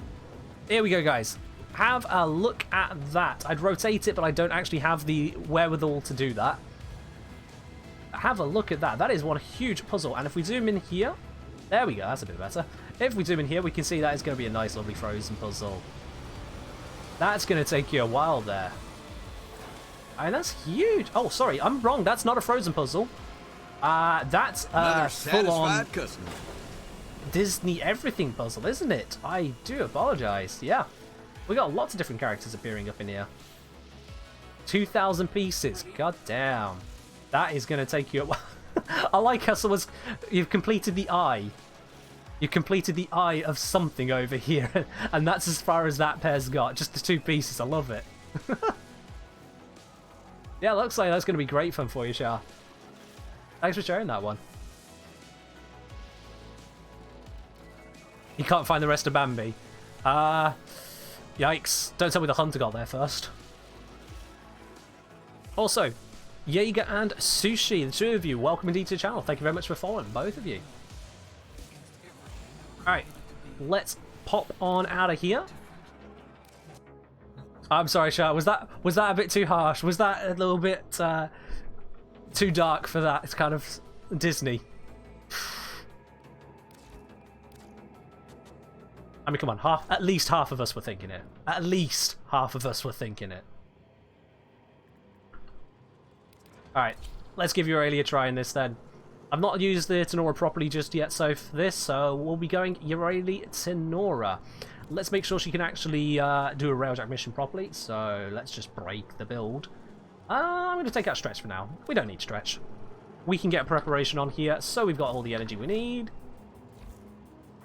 Here we go, guys. Have a look at that. I'd rotate it, but I don't actually have the wherewithal to do that. Have a look at that. That is one huge puzzle. And if we zoom in here, there we go. That's a bit better. If we zoom in here, we can see that is going to be a nice, lovely frozen puzzle. That's going to take you a while there. And that's huge. Oh, sorry, I'm wrong. That's not a frozen puzzle. That's a full-on customer. Disney everything puzzle, isn't it? I do apologize. Yeah, we got lots of different characters appearing up in here. 2,000 pieces. God damn. That is going to take you a while. I like how someone's... You've completed the eye. You've completed the eye of something over here. And that's as far as that pair's got. Just the 2 pieces. I love it. Yeah, looks like that's going to be great fun for you, Shah. Thanks for sharing that one. You can't find the rest of Bambi. Yikes. Don't tell me the hunter got there first. Also, Jaeger and Sushi, the 2 of you, welcome indeed to the channel. Thank you very much for following, both of you. Alright, let's pop on out of here. I'm sorry, Shah. Was that a bit too harsh? Was that a little bit too dark for that? It's kind of Disney. I mean, come on. At least half of us were thinking it. At least half of us were thinking it. Alright, let's give Aurelia a try in this then. I've not used the Tenora properly just yet, so for this, so we'll be going Aurelia Tenora. Let's make sure she can actually do a railjack mission properly, so let's just break the build. I'm going to take out stretch for now. We don't need stretch. We can get preparation on here, so we've got all the energy we need.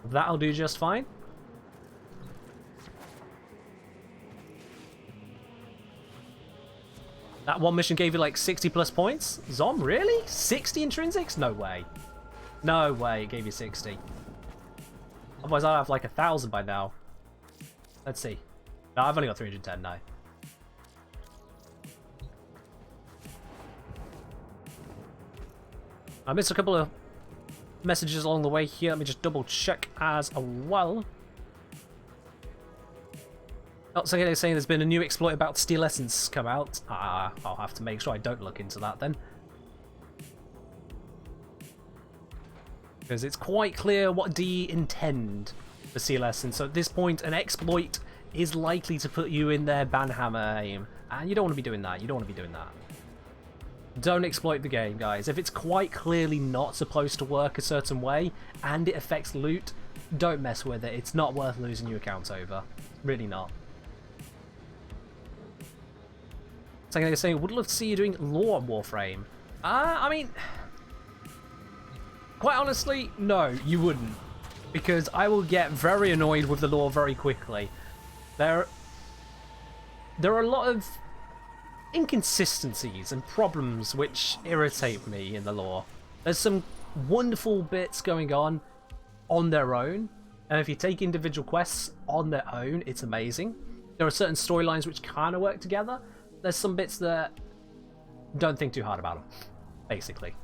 That'll do just fine. That one mission gave you like 60 plus points? Zom, really? 60 intrinsics? No way. No way it gave you 60. Otherwise I'd have like 1,000 by now. Let's see. No, I've only got 310 now. I missed a couple of messages along the way here. Let me just double check as well. Oh, so they're saying there's been a new exploit about Steel Essence come out. I'll have to make sure I don't look into that then. Because it's quite clear what DE intend for Steel Essence. So at this point, an exploit is likely to put you in their banhammer aim. And you don't want to be doing that. You don't want to be doing that. Don't exploit the game, guys. If it's quite clearly not supposed to work a certain way, and it affects loot, don't mess with it. It's not worth losing your account over. Really not. So I'm saying, would love to see you doing lore Warframe. I mean, quite honestly, no, you wouldn't, because I will get very annoyed with the lore very quickly. There are a lot of inconsistencies and problems which irritate me in the lore. There's some wonderful bits going on their own, and if you take individual quests on their own, it's amazing. There are certain storylines which kind of work together. There's some bits that don't think too hard about them, basically.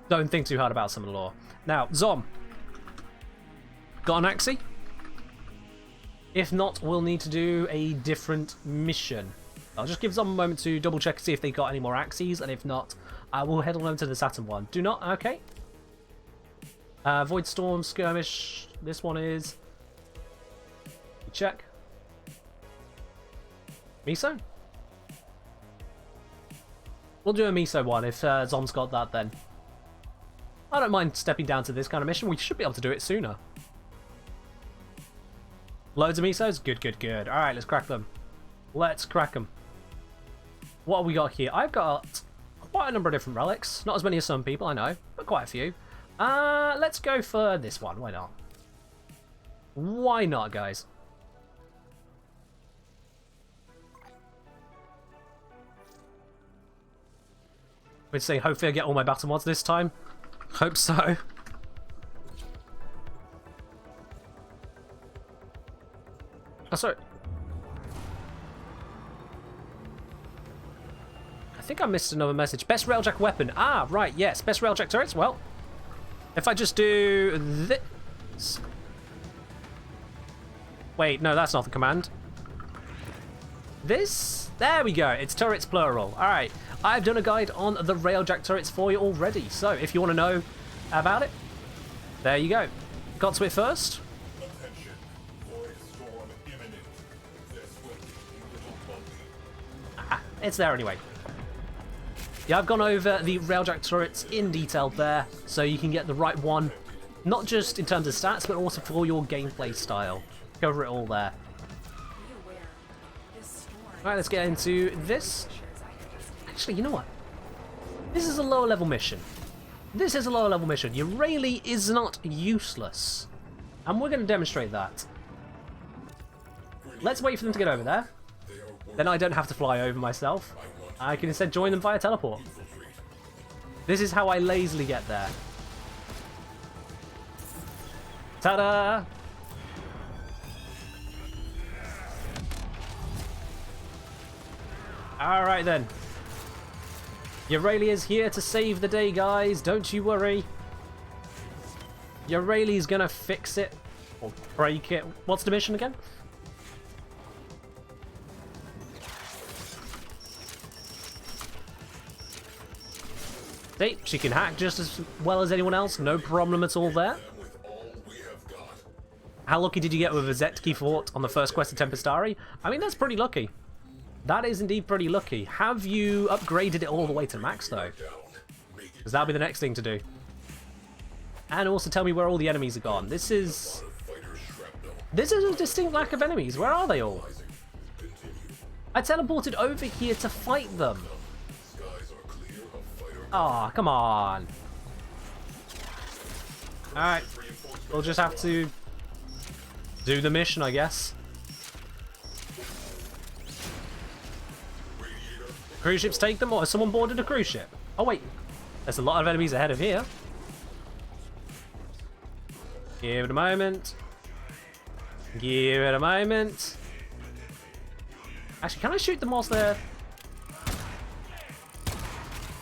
Don't think too hard about some of the lore. Now, Zom, got an Axie? If not, we'll need to do a different mission. I'll just give Zom a moment to double check and see if they got any more Axies, and if not, I will head on over to the Saturn one. Do not? Okay. Void Storm, Skirmish, this one is... Check. Miso? We'll do a Miso one if Zom's got that then. I don't mind stepping down to this kind of mission. We should be able to do it sooner. Loads of Misos? Good, good, good. Alright, let's crack them. Let's crack them. What have we got here? I've got quite a number of different relics. Not as many as some people, I know, but quite a few. Let's go for this one. Why not? Why not, guys? We're saying hopefully I get all my battle mods this time. Hope so. Oh, sorry. I think I missed another message. Best railjack weapon. Ah, right, yes. Best railjack turrets. Well, if I just do this... Wait, no, that's not the command. This? There we go. It's turrets plural. All right. I've done a guide on the railjack turrets for you already. So if you want to know about it, there you go. Got to it first. Attention. Void storm imminent. This will be a little bumpy. Ah, it's there anyway. Yeah, I've gone over the railjack turrets in detail there, so you can get the right one, not just in terms of stats, but also for your gameplay style. Cover it all there. Alright, let's get into this. Actually, you know what? This is a lower level mission. This is a lower level mission. Your Rayleigh is not useless. And we're going to demonstrate that. Let's wait for them to get over there. Then I don't have to fly over myself. I can instead join them via teleport. This is how I lazily get there. Ta-da! Alright then. Your Rayleigh is here to save the day, guys. Don't you worry. Your Rayleigh's gonna fix it. Or break it. What's the mission again? See, she can hack just as well as anyone else. No problem at all there. How lucky did you get with a Zetki fort on the first quest of Tempestari? I mean, that's pretty lucky. That is indeed pretty lucky. Have you upgraded it all the way to max, though? Because that'll be the next thing to do. And also tell me where all the enemies are gone. This is a distinct lack of enemies. Where are they all? I teleported over here to fight them. Ah, come on. Alright. We'll just have to do the mission, I guess. Cruise ships take them, or has someone boarded a cruise ship? Oh wait, there's a lot of enemies ahead of here. Give it a moment. Give it a moment. Actually, can I shoot them whilst they're...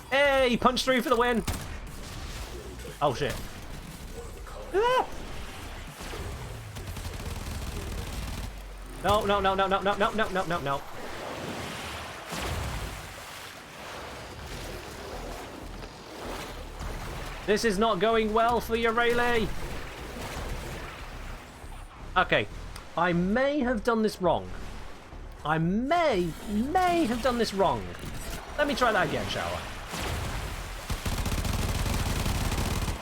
Hey, punch through for the win. Oh shit. Ah! No, no, no, no, no, no, no, no, no, no, no. This is not going well for your Rayleigh. Okay, I may have done this wrong. I may have done this wrong. Let me try that again, shall I?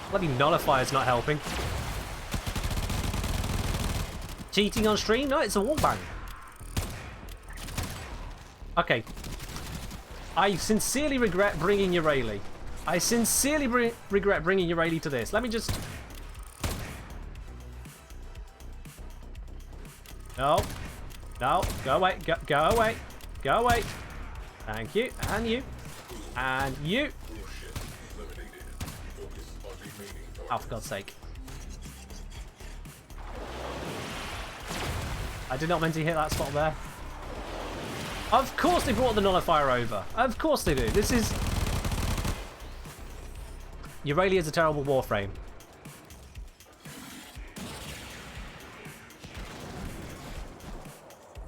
Bloody nullifier's not helping. Cheating on stream? No, it's a wallbang. Okay. I sincerely regret bringing your Rayleigh. I sincerely regret bringing your Rayleigh to this. Let me just... No. No. Go away. Go away. Go away. Thank you. And you. And you. Oh, for God's sake. I did not mean to hit that spot there. Of course they brought the nullifier over. Of course they do. This is... Your Rayleigh is a terrible Warframe.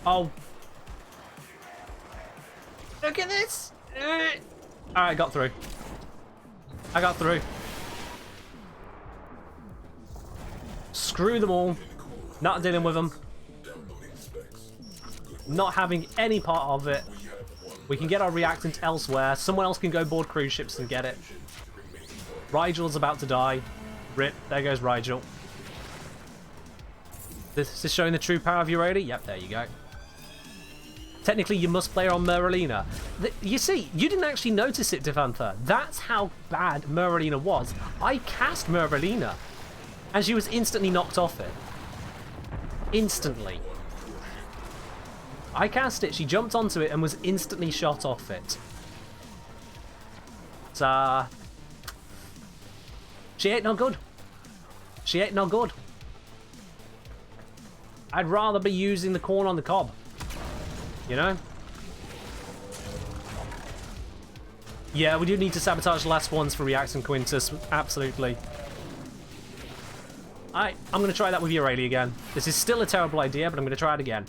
Oh. Look at this! Alright, I got through. I got through. Screw them all. Not dealing with them. Not having any part of it. We can get our reactant elsewhere. Someone else can go board cruise ships and get it. Rigel's about to die. Rip. There goes Rigel. This is showing the true power of your Rayleigh. Yep, there you go. Technically, you must play on Merlina. You see, you didn't actually notice it, Devantha. That's how bad Merlina was. I cast Merlina, and she was instantly knocked off it. Instantly. I cast it, she jumped onto it and was instantly shot off it. So, she ain't no good. She ain't no good. I'd rather be using the corn on the cob. You know? Yeah, we do need to sabotage the last ones for reacting Quintus. Absolutely. Alright, I'm going to try that with Eurali again. This is still a terrible idea, but I'm going to try it again.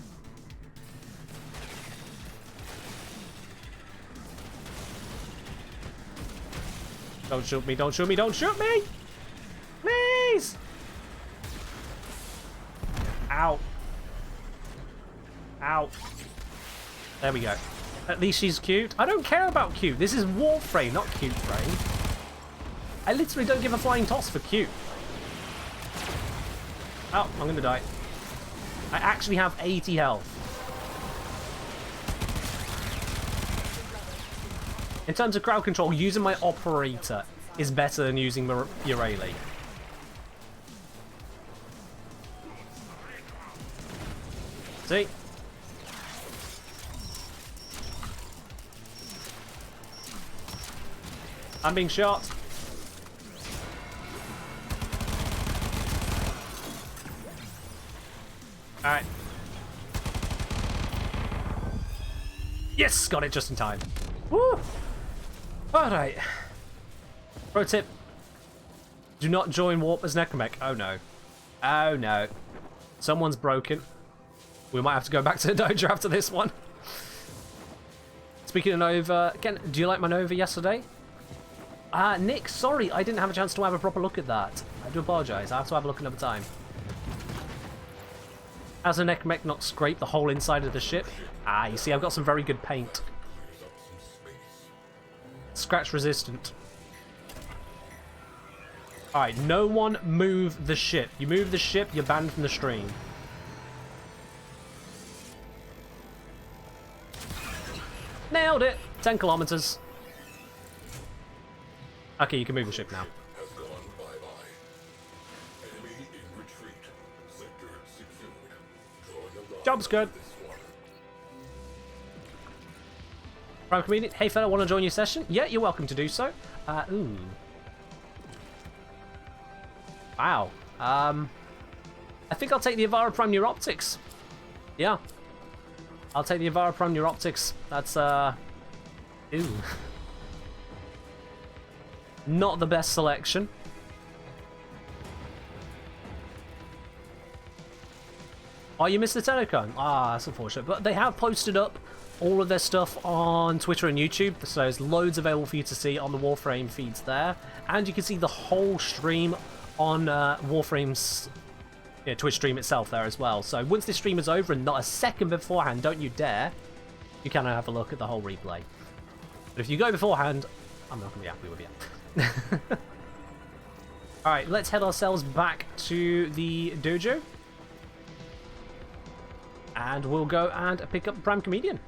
Don't shoot me, don't shoot me, don't shoot me! Please! Ow. Ow. There we go. At least she's cute. I don't care about cute. This is Warframe, not cute frame. I literally don't give a flying toss for cute. Oh, I'm gonna die. I actually have 80 health. In terms of crowd control, using my operator is better than using Eurali. See? I'm being shot. Alright. Yes! Got it just in time. Woo! Alright. Pro tip. Do not join Warp as Necromech. Oh no. Oh no. Someone's broken. We might have to go back to the dojo after this one. Speaking of Nova, again, do you like my Nova yesterday? Nick, sorry, I didn't have a chance to have a proper look at that. I do apologise. I have to have a look another time. Has a Necromech not scraped the whole inside of the ship? Ah, you see, I've got some very good paint. Scratch resistant. Alright, no one move the ship. You move the ship, you're banned from the stream. Nailed it! 10 kilometers. Okay, you can move the ship now. Has gone bye-bye. Enemy in retreat. Sector secured. Drawing a line Job's good. this one. Prime Comedian, hey fella, want to join your session? Yeah, you're welcome to do so. Ooh. Wow. I think I'll take the Avara Prime Neuroptics. Yeah. I'll take the Avara Prime Neuroptics. That's, ooh. Not the best selection. Oh, you missed the TennoCon? Ah, that's unfortunate. But they have posted up all of their stuff on Twitter and YouTube, so there's loads available for you to see on the Warframe feeds there. And you can see the whole stream on Warframe's Twitch stream itself there as well. So once this stream is over, and not a second beforehand, don't you dare, you can have a look at the whole replay. But if you go beforehand, I'm not going to be happy with you. Alright, let's head ourselves back to the dojo. And we'll go and pick up Prime Comedian.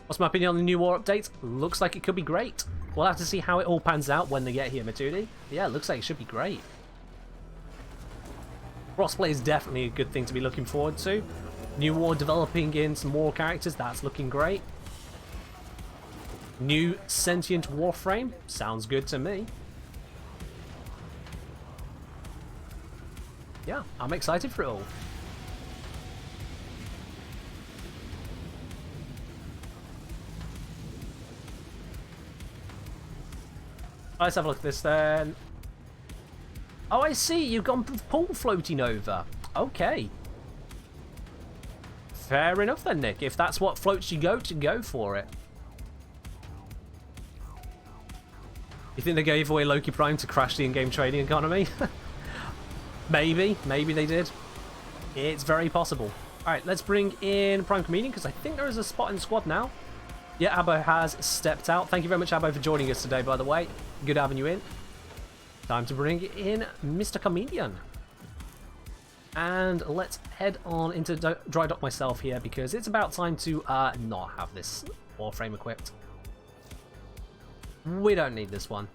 What's my opinion on the new war update? Looks like it could be great. We'll have to see how it all pans out when they get here, Matudi. Yeah, it looks like it should be great. Crossplay is definitely a good thing to be looking forward to. New war developing in some more characters, that's looking great. New sentient Warframe, sounds good to me. Yeah, I'm excited for it all. Let's have a look at this then. Oh, I see. You've gone pool floating over. Okay. Fair enough then, Nick. If that's what floats you go for it. You think they gave away Loki Prime to crash the in-game trading economy? Maybe. Maybe they did. It's very possible. Alright, let's bring in Prime Comedian, because I think there is a spot in the squad now. Yeah, Abbo has stepped out. Thank you very much, Abbo, for joining us today, by the way. Good having you in. Time to bring in Mr. Comedian. And let's head on into dry dock myself here, because it's about time to not have this Warframe equipped. We don't need this one.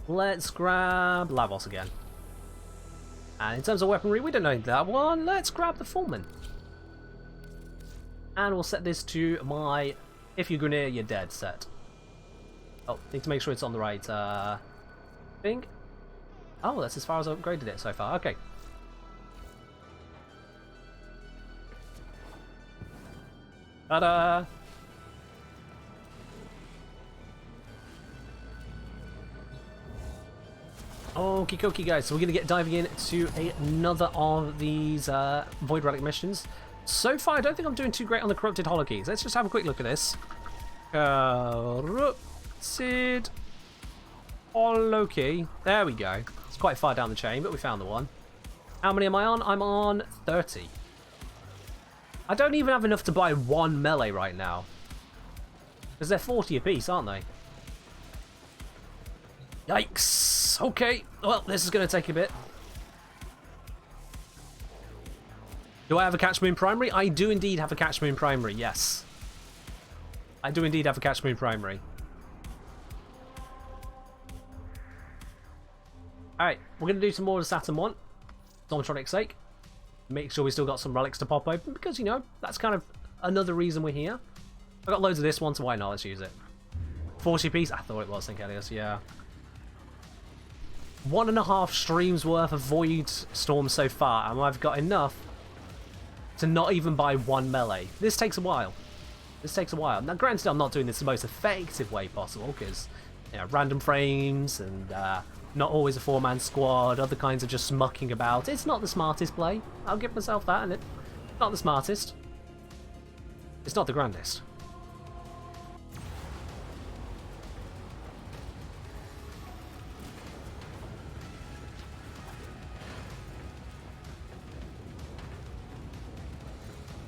Let's grab Lavos again. And in terms of weaponry, we don't need that one. Let's grab the Foreman. And we'll set this to my if you're near, you're dead set. Oh, need to make sure it's on the right thing. Oh, that's as far as I've upgraded it so far. Okay. Ta-da! Okie dokie, guys, so we're going to get diving into another of these Void Relic missions. So far, I don't think I'm doing too great on the Corrupted Holokeys. Let's just have a quick look at this. Corrupted Holokey. There we go. It's quite far down the chain, but we found the one. How many am I on? I'm on 30. I don't even have enough to buy one melee right now. Because they're 40 apiece, aren't they? Yikes! Okay, well, this is going to take a bit. Do I have a Catch Moon Primary? I do indeed have a Catch Moon Primary, yes. I do indeed have a Catch Moon Primary. Alright, we're going to do some more of the Saturn 1. Dominatronic's sake. Make sure we still got some relics to pop open, because, you know, that's kind of another reason we're here. I got loads of this one, so why not? Let's use it. 40 piece? I thought it was, St. Elias, yeah. 1.5 streams worth of Void Storms so far, and I've got enough to not even buy one melee. This takes a while. This takes a while. Now, granted, I'm not doing this the most effective way possible, because, you know, random frames and not always a 4-man squad, other kinds of just mucking about. It's not the smartest play. I'll give myself that, and it's not the smartest. It's not the grandest.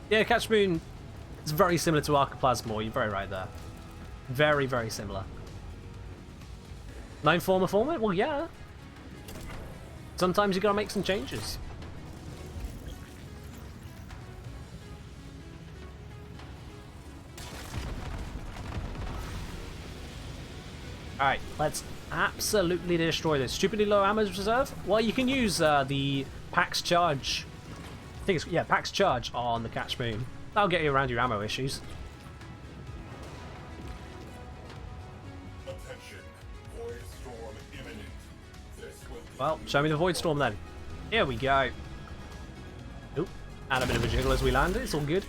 Yeah, Catch Moon is very similar to Archoplasmor. You're very right there. Very, very similar. 9 former format? Well, yeah. Sometimes you gotta make some changes. Alright, let's absolutely destroy this. Stupidly low ammo reserve? Well, you can use the Pax Charge. I think it's, yeah, Pax Charge on the Catch Moon. That'll get you around your ammo issues. Attention. Void storm imminent. This will Well, show me the Void Storm then. Here we go. Oop. And a bit of a jiggle as we land. It's all good.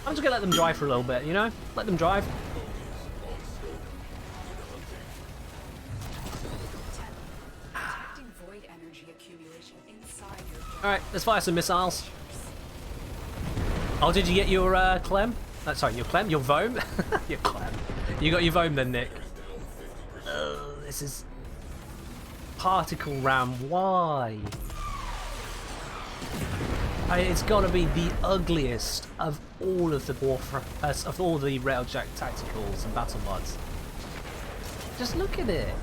I'm just gonna let them drive for a little bit, you know? Let them drive. Detecting void energy accumulation inside your Alright, let's fire some missiles. Oh, did you get your Clem? Sorry, your Clem? Your Vauban? Your Clem. You got your Vauban then, Nick. This is... Particle Ram, why? It's got to be the ugliest of all of the Warframe, of all the Railjack tacticals and battle mods. Just look at it.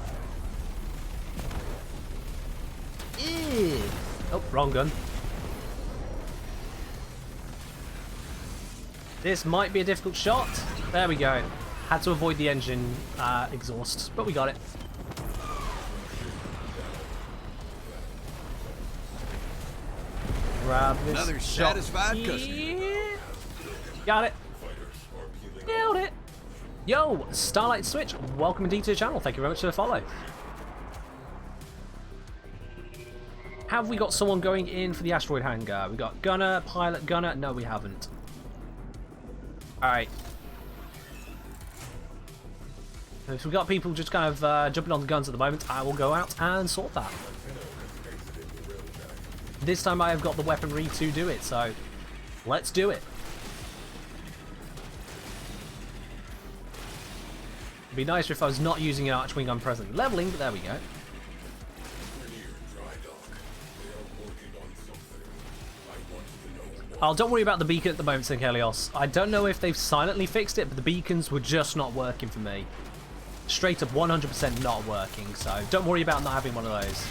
Ew. Oh, wrong gun. This might be a difficult shot. There we go. Had to avoid the engine exhaust, but we got it. Grab this. Another satisfied customer. Yeah. Got it. Nailed it. Yo, Starlight Switch, welcome indeed to the channel. Thank you very much for the follow. Have we got someone going in for the asteroid hangar? We got gunner, pilot, gunner. No, we haven't. Alright. If we've got people just kind of jumping on the guns at the moment, I will go out and sort that. This time I have got the weaponry to do it, so let's do it. It'd be nicer if I was not using an Archwing gun presently leveling, but there we go. Oh, don't worry about the beacon at the moment, St. Helios. I don't know if they've silently fixed it, but the beacons were just not working for me. Straight up 100% not working, so don't worry about not having one of those.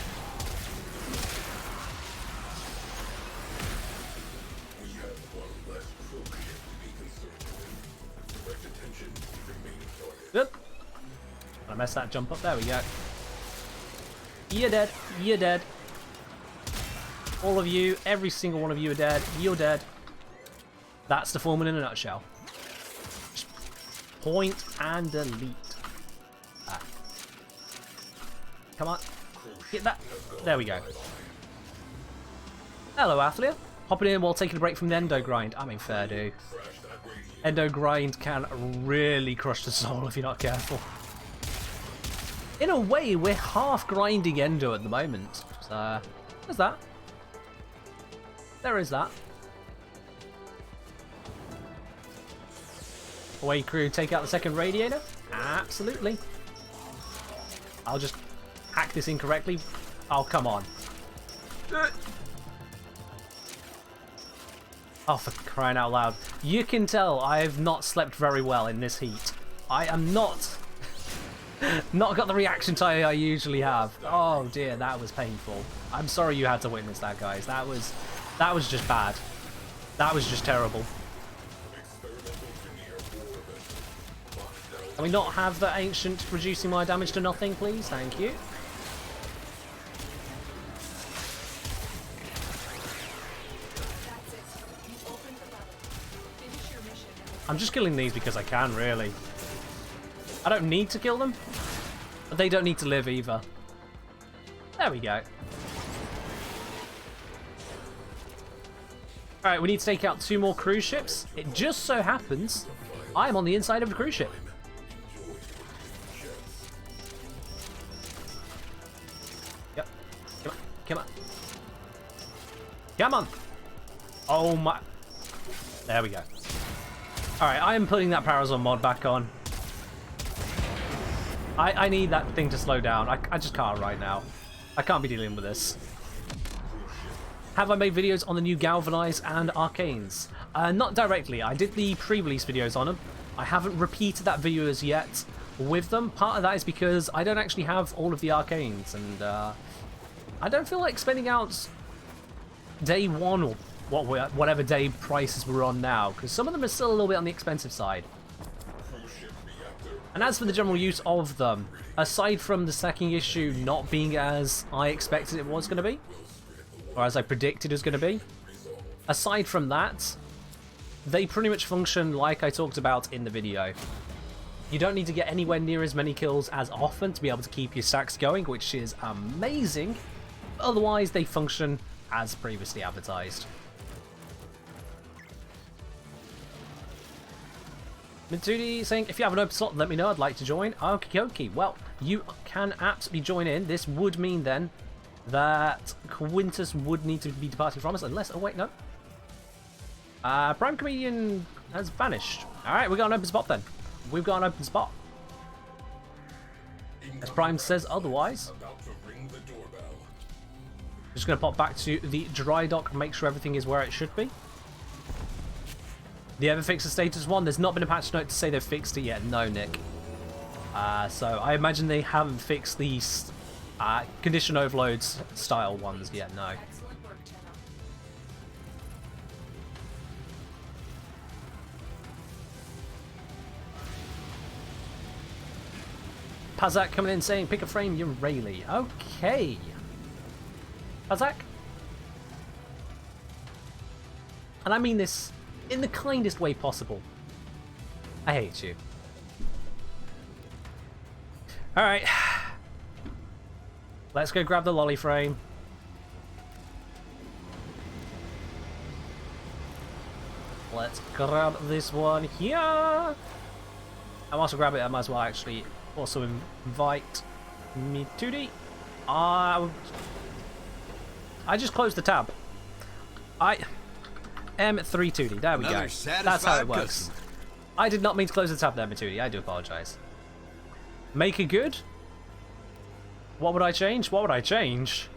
Yep. I messed that jump up. There we go. You're dead. You're dead. All of you, every single one of you are dead. You're dead. That's the formula in a nutshell. Just point and delete. Ah. Come on. Get that. There we go. Hello, Athlia. Hopping in while taking a break from the endo grind. I mean, fair do. Endo grind can really crush the soul if you're not careful. In a way, we're half grinding endo at the moment. So, there's that. There is that. Away crew, take out the second radiator? Absolutely. I'll just hack this incorrectly. Oh, come on. Oh, for crying out loud. You can tell I have not slept very well in this heat. I am not got the reaction time I usually have. Oh dear, that was painful. I'm sorry you had to witness that, guys. That was just bad. That was just terrible. Can we not have the ancient reducing my damage to nothing, please? Thank you. I'm just killing these because I can, really. I don't need to kill them, but they don't need to live either. There we go. Alright, we need to take out 2 more cruise ships. It just so happens I am on the inside of a cruise ship. Yep. Come on. Come on. Come on. Oh my. There we go. Alright, I am putting that Parazon mod back on. I need that thing to slow down. I just can't right now. I can't be dealing with this. Have I made videos on the new Galvanize and Arcanes? Not directly. I did the pre-release videos on them. I haven't repeated that video as yet with them. Part of that is because I don't actually have all of the Arcanes, and I don't feel like spending out day 1 or whatever day prices we're on now, because some of them are still a little bit on the expensive side. And as for the general use of them, aside from the second issue not being as I expected it was going to be, or as I predicted it was going to be, aside from that, they pretty much function like I talked about in the video. You don't need to get anywhere near as many kills as often to be able to keep your stacks going, which is amazing. Otherwise, they function as previously advertised. Mitsudi saying, if you have an open slot, let me know. I'd like to join. Okie dokie. Well, you can absolutely join in. This would mean then that Quintus would need to be departing from us, unless... Oh, wait, no. Prime Comedian has vanished. Alright, we've got an open spot then. We've got an open spot. As Prime says otherwise. Just going to pop back to the dry dock, make sure everything is where it should be. The ever fix the status one? There's not been a patch note to say they've fixed it yet. No, Nick. So I imagine they haven't fixed these condition overloads style ones yet. No. Pazak coming in saying, pick a frame, you're Rayleigh. Okay. Pazak. And I mean this in the kindest way possible. I hate you. Alright. Let's go grab the lolly frame. Let's grab this one here. And whilst I grab it, I might as well actually also invite Mitsudi. I just closed the tab. M32D. There we go. That's how it works. I did not mean to close the tab there, Mitsudi. I do apologise. Make it good? What would I change? What would I change?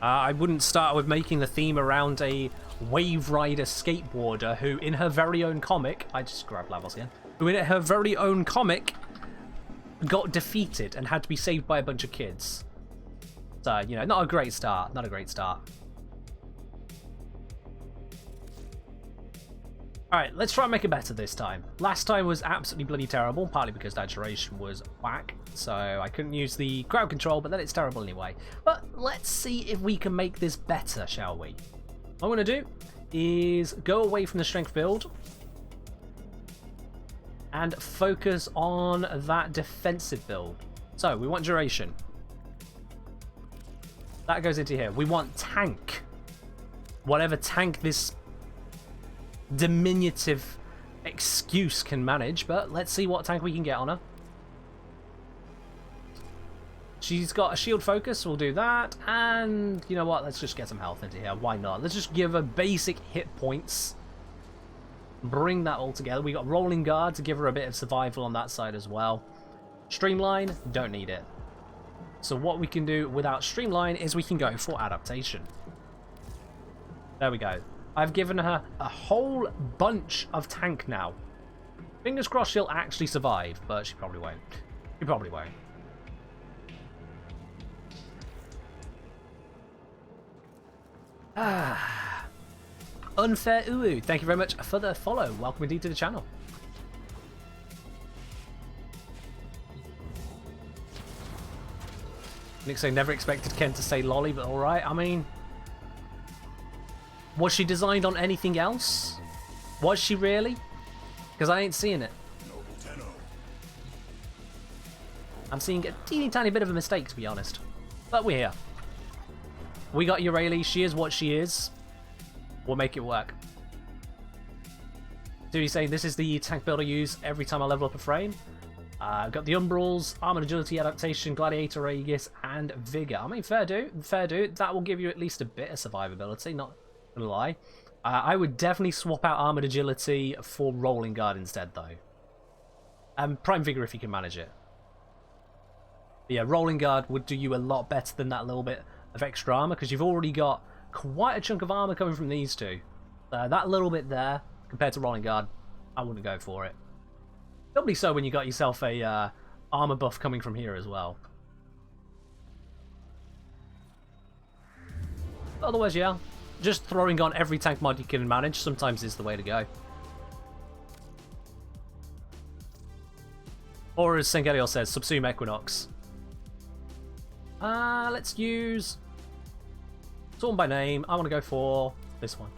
I wouldn't start with making the theme around a Wave Rider skateboarder who, in her very own comic... I just grabbed levels again. Who, in her very own comic, got defeated and had to be saved by a bunch of kids. So, you know, not a great start. Not a great start. Alright, let's try and make it better this time. Last time was absolutely bloody terrible, partly because that duration was whack, so I couldn't use the crowd control, but then it's terrible anyway. But let's see if we can make this better, shall we? What I'm going to do is go away from the strength build and focus on that defensive build. So, we want duration. That goes into here. We want tank. Whatever tank this diminutive excuse can manage, but let's see what tank we can get on her. She's got a shield focus, we'll do that, and you know what, let's just get some health into here, why not? Let's just give her basic hit points, bring that all together. We got rolling guard to give her a bit of survival on that side as well. Streamline, don't need it. So what we can do without streamline is we can go for adaptation. There we go. I've given her a whole bunch of tank now. Fingers crossed she'll actually survive, but she probably won't. She probably won't. Ah. Unfair Uwu, thank you very much for the follow. Welcome indeed to the channel. Nick saying never expected Ken to say lolly, but alright. I mean, was she designed on anything else? Was she really? Because I ain't seeing it. I'm seeing a teeny tiny bit of a mistake, to be honest. But we're here. We got Urayli. She is what she is. We'll make it work. So he's saying this is the tank build I use every time I level up a frame. I've got the Umbrals, Armored Agility Adaptation, Gladiator Aegis, and Vigor. I mean, fair do. Fair do. That will give you at least a bit of survivability, not gonna lie. I would definitely swap out Armored Agility for Rolling Guard instead, though. And Prime Vigor if you can manage it. But yeah, Rolling Guard would do you a lot better than that little bit of extra armor, because you've already got quite a chunk of armor coming from these two. That little bit there, compared to Rolling Guard, I wouldn't go for it. Doubly so when you got yourself a armor buff coming from here as well. But otherwise, yeah, just throwing on every tank mod you can manage sometimes is the way to go. Or as Sengeliel says, Subsume Equinox. Let's use Storm by name. I want to go for this one.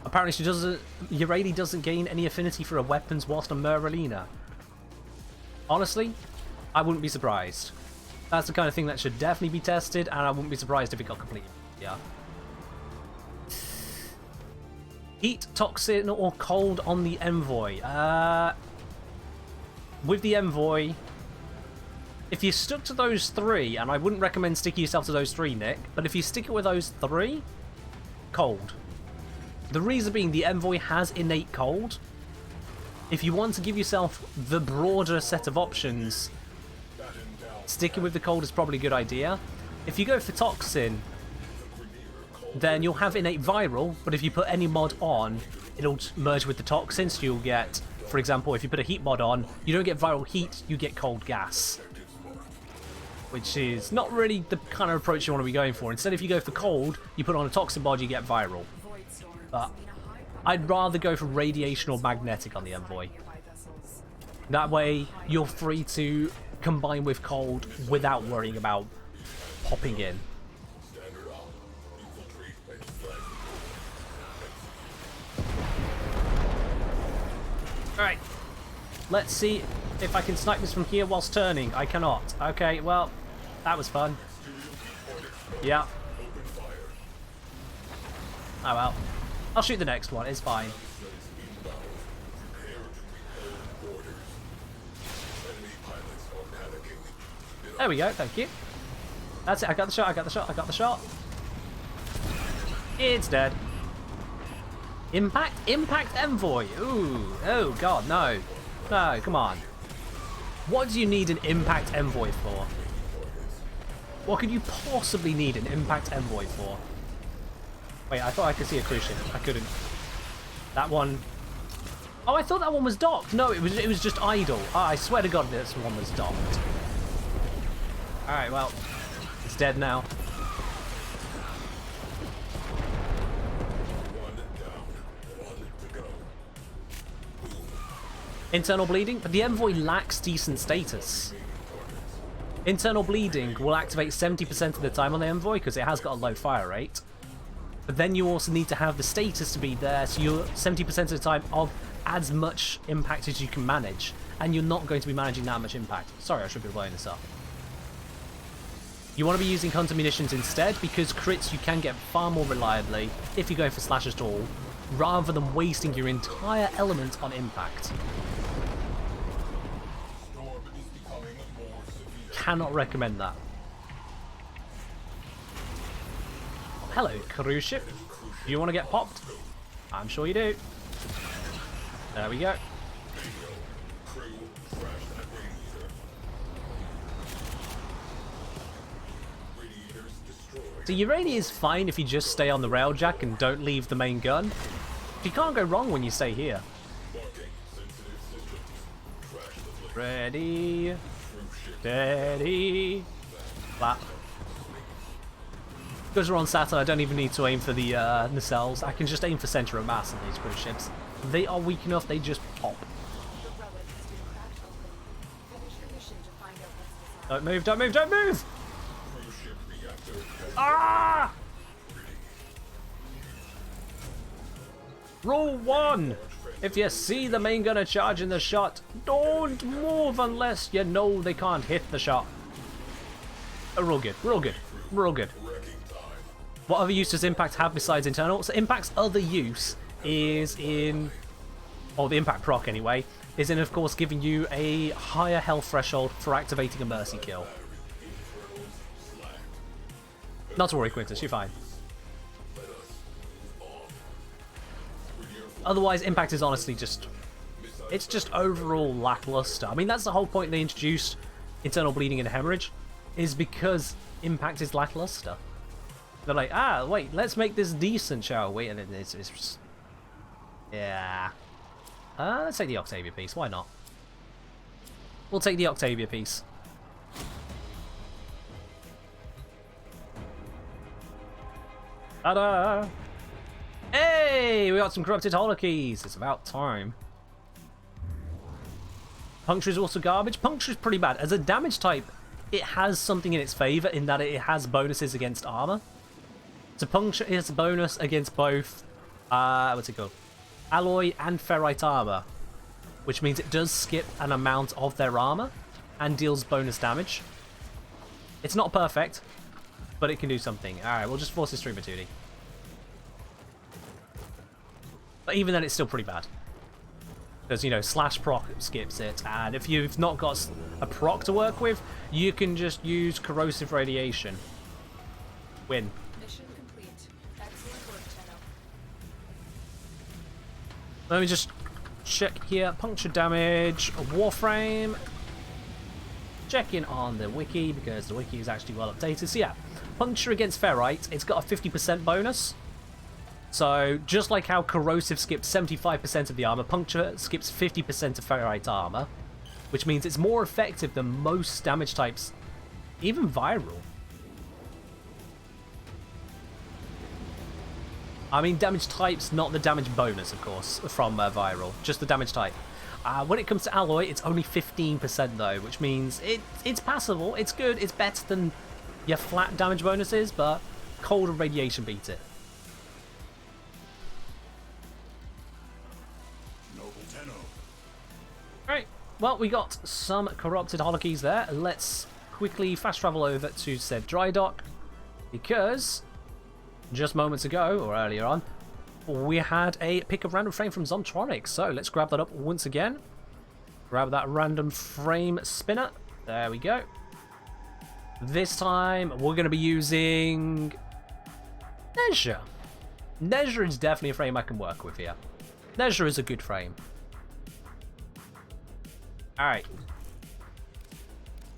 Apparently she doesn't. Urayli doesn't gain any affinity for her weapons whilst on Merlina. Honestly, I wouldn't be surprised. That's the kind of thing that should definitely be tested, and I wouldn't be surprised if it got completed. Yeah. Heat, toxin, or cold on the Envoy. With the Envoy, if you stuck to those three, and I wouldn't recommend sticking yourself to those three, Nick, but if you stick it with those three, cold. The reason being, the Envoy has innate cold. If you want to give yourself the broader set of options, sticking with the cold is probably a good idea. If you go for Toxin, then you'll have innate viral, but if you put any mod on, it'll merge with the Toxin, so you'll get, for example, if you put a heat mod on, you don't get viral heat, you get cold gas. Which is not really the kind of approach you want to be going for. Instead, if you go for cold, you put on a Toxin mod, you get viral. But I'd rather go for radiation or magnetic on the Envoy. That way, you're free to combine with cold without worrying about popping in. Alright, let's see if I can snipe this from here whilst turning. I cannot. Okay, well, that was fun. Yeah. Oh well. I'll shoot the next one, it's fine. There we go, thank you. That's it, I got the shot, I got the shot, I got the shot. It's dead. Impact Envoy. Ooh, oh god, no. No, come on. What do you need an Impact Envoy for? What could you possibly need an Impact Envoy for? Wait, I thought I could see a cruise ship. I couldn't. That one. Oh, I thought that one was docked. No, it was just idle. Oh, I swear to God this one was docked. Alright, well. It's dead now. Internal bleeding, but the envoy lacks decent status. Internal bleeding will activate 70% of the time on the envoy because it has got a low fire rate. But then you also need to have the status to be there, so you're 70% of the time of as much impact as you can manage. And you're not going to be managing that much impact. Sorry, I should be blowing this up. You want to be using hunter munitions instead, because crits you can get far more reliably if you're going for slash at all, rather than wasting your entire element on impact. Storm is becoming more severe. Cannot recommend that. Hello, cruise ship. Do you want to get popped? I'm sure you do. There we go. Crew crashed at Radiator. Radiators destroyed. So Urania is fine if you just stay on the railjack and don't leave the main gun. You can't go wrong when you stay here. Blocking sensitive systems. Crash the blade. Ready, Crew ship. steady, clap. Because we're on Saturn, I don't even need to aim for the nacelles. I can just aim for center of mass on these cruise ships. They are weak enough, they just pop. The relic has been cracked open. Finish your mission to find out what's inside. Don't move, don't move, don't move! Crew ship reactor has Ah! Rule 1. If you see the main gunner charging the shot, don't move unless you know they can't hit the shot. We're all good, we're all good, we're all good. wrecking time. What other use does impact have besides internal? So impact's other use is in, or the impact proc anyway, is in of course giving you a higher health threshold for activating a mercy kill. Not to worry, Quintus, you're fine. Otherwise, impact is honestly just, it's just overall lackluster. I mean, that's the whole point they introduced internal bleeding and hemorrhage, is because impact is lackluster. They're like, ah, wait, let's make this decent, shall we? And it's just, yeah. Let's take the Octavia piece, why not? We'll take the Octavia piece. Ta-da! Hey, we got some corrupted Holokeys. It's about time. Puncture is also garbage. Puncture is pretty bad. As a damage type, it has something in its favor in that it has bonuses against armor. So Puncture is a bonus against both, what's it called? Alloy and ferrite armor, which means it does skip an amount of their armor and deals bonus damage. It's not perfect, but it can do something. Alright, we'll just force this through Matudi. But even then, it's still pretty bad. Because, you know, slash proc skips it, and if you've not got a proc to work with, you can just use corrosive radiation. Win. Mission complete. Excellent work, Tenno. Let me just check here. Puncture damage, Warframe. Check in on the wiki, because the wiki is actually well updated. So yeah, puncture against ferrite, it's got a 50% bonus. So, just like how corrosive skips 75% of the armor, puncture skips 50% of ferrite armor, which means it's more effective than most damage types, even viral. I mean, damage types, not the damage bonus, of course, from viral, just the damage type. When it comes to alloy, it's only 15% though, which means it's passable, it's good, it's better than your flat damage bonuses, but cold and radiation beat it. Right, well, we got some corrupted Holokeys there. Let's quickly fast travel over to said dry dock, because just moments ago, or earlier on, we had a pick of random frame from Zomtronic. So let's grab that up once again. Grab that random frame spinner. There we go. This time, we're going to be using Nezha. Nezha is definitely a frame I can work with here. Nezha is a good frame. Alright.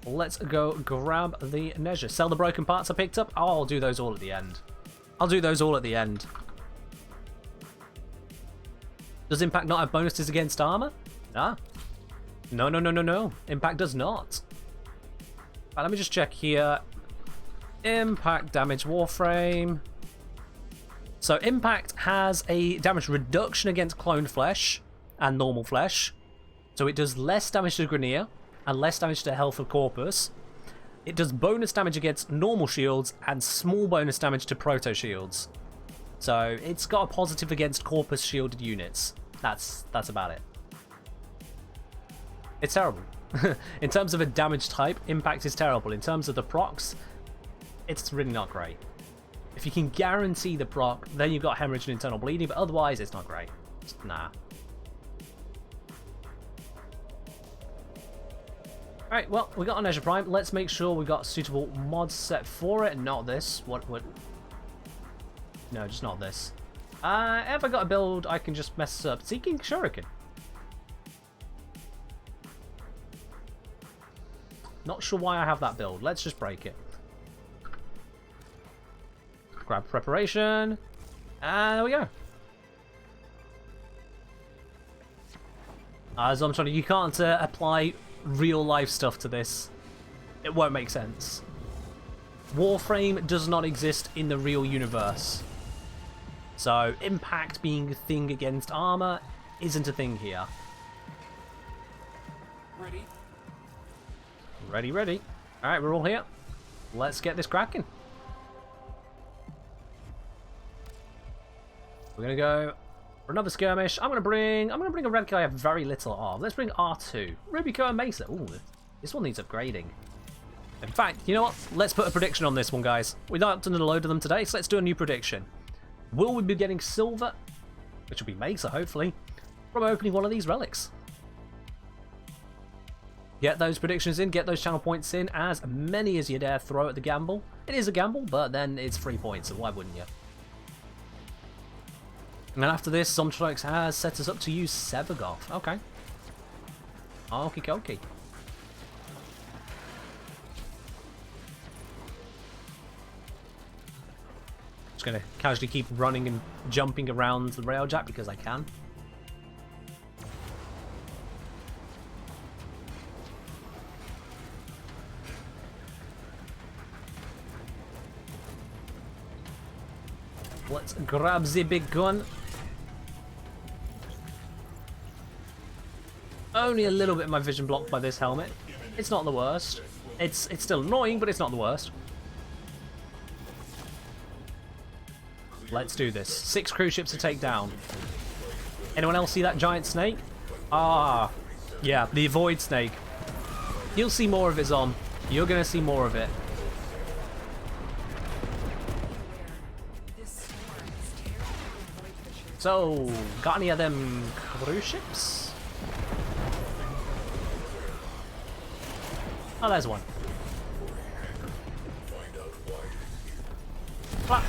Let's go grab the Nezha. Sell the broken parts I picked up. Oh, I'll do those all at the end. I'll do those all at the end. Does Impact not have bonuses against armor? Nah. No. Impact does not. Right, let me just check here. Impact damage Warframe. So impact has a damage reduction against cloned flesh and normal flesh. So it does less damage to Grineer and less damage to health of Corpus. It does bonus damage against normal shields and small bonus damage to proto shields. So it's got a positive against Corpus shielded units. That's about it. It's terrible. In terms of a damage type, impact is terrible. In terms of the procs, it's really not great. If you can guarantee the proc, then you've got hemorrhage and internal bleeding, but otherwise it's not great. Just, nah. Alright, well, we got an Azure Prime. Let's make sure we got suitable mods set for it. Not this. What? No, just not this. Have I got a build I can just mess up? Seeking Shuriken. Not sure why I have that build. Let's just break it. Grab preparation. And there we go. As I'm trying to, you can't apply real life stuff to this. It won't make sense. Warframe does not exist in the real universe. So impact being a thing against armor isn't a thing here. Ready? Ready, ready. Alright, we're all here. Let's get this cracking. We're gonna go for another skirmish. I'm gonna bring a relic I have very little of. Let's bring R2. Rubico and Mesa. Ooh, this one needs upgrading. In fact, you know what? Let's put a prediction on this one, guys. We've not done a load of them today, so let's do a new prediction. Will we be getting silver, which will be Mesa, hopefully, from opening one of these relics? Get those predictions in, get those channel points in, as many as you dare throw at the gamble. It is a gamble, but then it's 3 points, so why wouldn't you? And then after this, Somtrix has set us up to use Severgoth. Okay. Okie dokie. Just gonna casually keep running and jumping around the railjack because I can. Let's grab the big gun. Only a little bit of my vision blocked by this helmet. It's not the worst. It's still annoying, but it's not the worst. Let's do this. 6 cruise ships to take down. Anyone else see that giant snake? Ah, yeah, the Void Snake. You'll see more of it, Zom. You're gonna see more of it. So, got any of them cruise ships? Oh, there's one. Flap.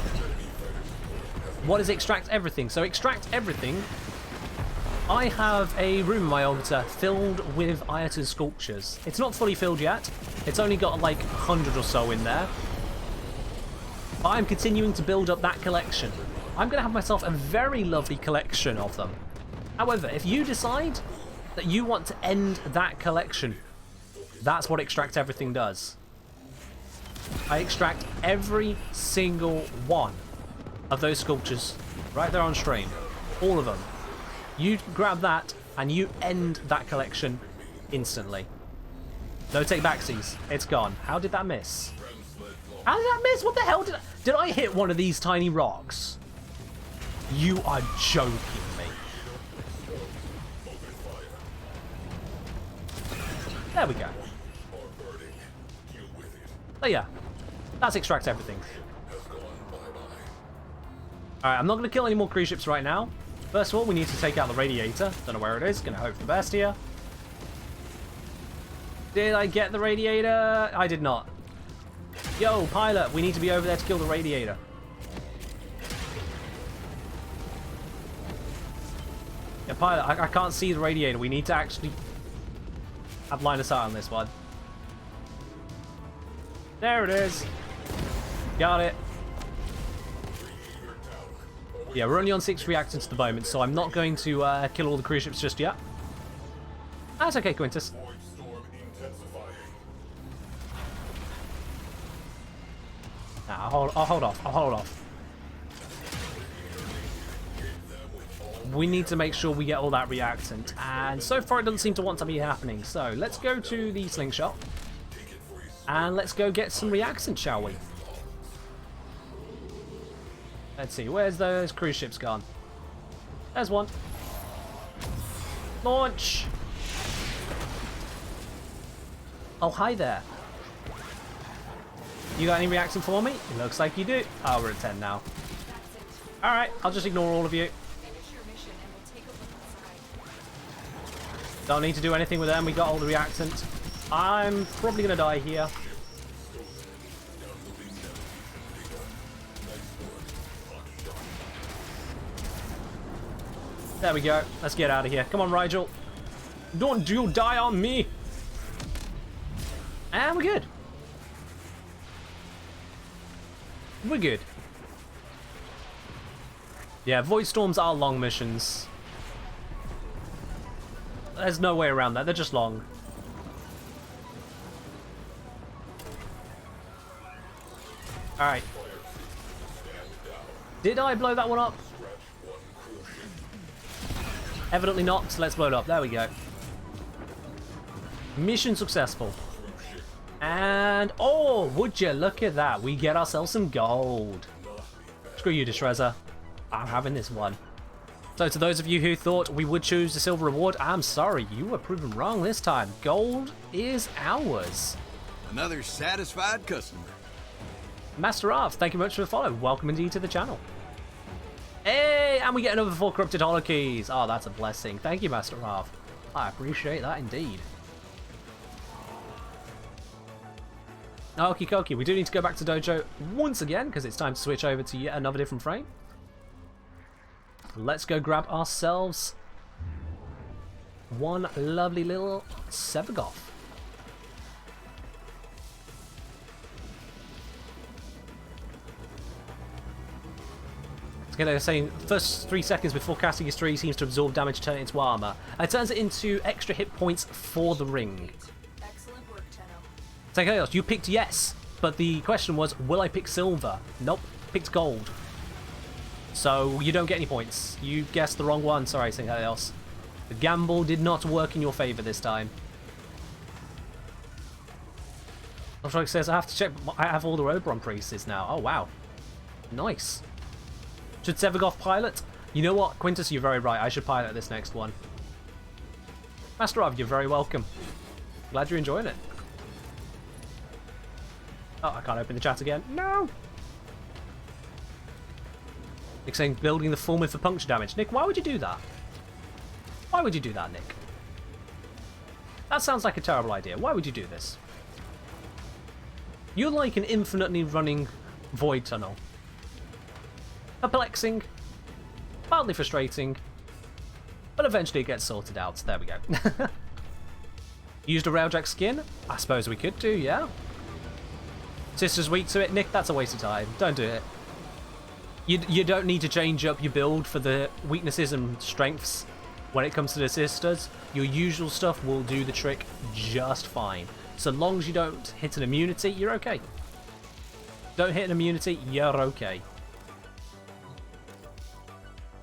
What is extract everything? So extract everything. I have a room in my altar filled with Iota sculptures. It's not fully filled yet. It's only got like 100 or so in there. But I'm continuing to build up that collection. I'm going to have myself a very lovely collection of them. However, if you decide that you want to end that collection, that's what extract everything does. I extract every single one of those sculptures right there on stream. All of them. You grab that and you end that collection instantly. No take backsies. It's gone. How did that miss? How did that miss? What the hell did I hit one of these tiny rocks? You are joking me. There we go. Oh yeah. That's extract everything. Alright, I'm not going to kill any more cruise ships right now. First of all, we need to take out the radiator. Don't know where it is. Going to hope for the best here. Did I get the radiator? I did not. Yo, pilot, we need to be over there to kill the radiator. Yeah, pilot, I can't see the radiator. We need to actually have line of sight on this one. There it is. Got it. Yeah, we're only on 6 reactants at the moment, so I'm not going to kill all the cruise ships just yet. That's okay, Quintus. I'll hold off. I'll hold off. We need to make sure we get all that reactant, and so far it doesn't seem to want to be happening. So let's go to the slingshot, and let's go get some reactant, shall we? Let's see, where's those cruise ships gone? There's one. Launch! Oh, hi there. You got any reactant for me? It looks like you do. Oh, we're at 10 now. Alright, I'll just ignore all of you. Don't need to do anything with them, we got all the reactant. I'm probably going to die here. There we go. Let's get out of here. Come on, Rigel. Don't you die on me. And we're good. We're good. Yeah, Void Storms are long missions. There's no way around that. They're just long. Alright. Did I blow that one up? Evidently not, so let's blow it up. There we go. Mission successful. And, oh, would you look at that. We get ourselves some gold. Screw you, Distrezor. I'm having this one. So to those of you who thought we would choose the silver reward, I'm sorry, you were proven wrong this time. Gold is ours. Another satisfied customer. Master Arv, thank you very much for the follow. Welcome indeed to the channel. Hey, and we get another 4 corrupted Holokeys. Oh, that's a blessing. Thank you, Master Arv. I appreciate that indeed. Okie dokie, we do need to go back to Dojo once again because it's time to switch over to yet another different frame. Let's go grab ourselves one lovely little Sevagoth. Okay, they're saying first 3 seconds before casting his 3 seems to absorb damage, turn it into armor. And it turns it into extra hit points for the ring. Excellent work, Tenno. St. Chaos, you picked yes, but the question was, will I pick silver? Nope, picked gold. So you don't get any points. You guessed the wrong one. Sorry, St. Chaos. The gamble did not work in your favor this time. Archwing says I have to check. I have all the Oberon priests now. Oh wow, nice. Should Sevagoth pilot? You know what, Quintus, you're very right. I should pilot this next one. Master Arv, you're very welcome. Glad you're enjoying it. Oh, I can't open the chat again. No. Nick saying building the Fulmin for puncture damage. Nick, why would you do that? Why would you do that, Nick? That sounds like a terrible idea. Why would you do this? You're like an infinitely running void tunnel. Perplexing, mildly frustrating, but eventually it gets sorted out. There we go. Used a Railjack skin? I suppose we could do, yeah. Sister's weak to it. Nick, that's a waste of time. Don't do it. You don't need to change up your build for the weaknesses and strengths when it comes to the sisters. Your usual stuff will do the trick just fine. So long as you don't hit an immunity, you're okay. Don't hit an immunity, you're okay.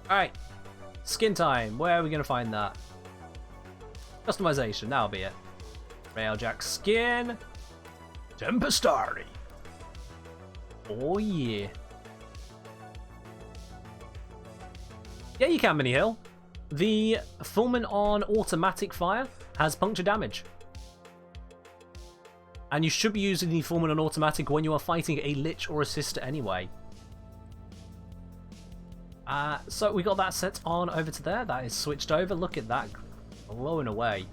Alright, skin time. Where are we going to find that? Customization, that'll be it. Railjack skin. Tempestari. Oh yeah. Yeah, you can, Mini Hill. The Fulmin on automatic fire has puncture damage. And you should be using the Fulmin on automatic when you are fighting a Lich or a Sister anyway. So we got that set on over to there. That is switched over. Look at that. Blowing away.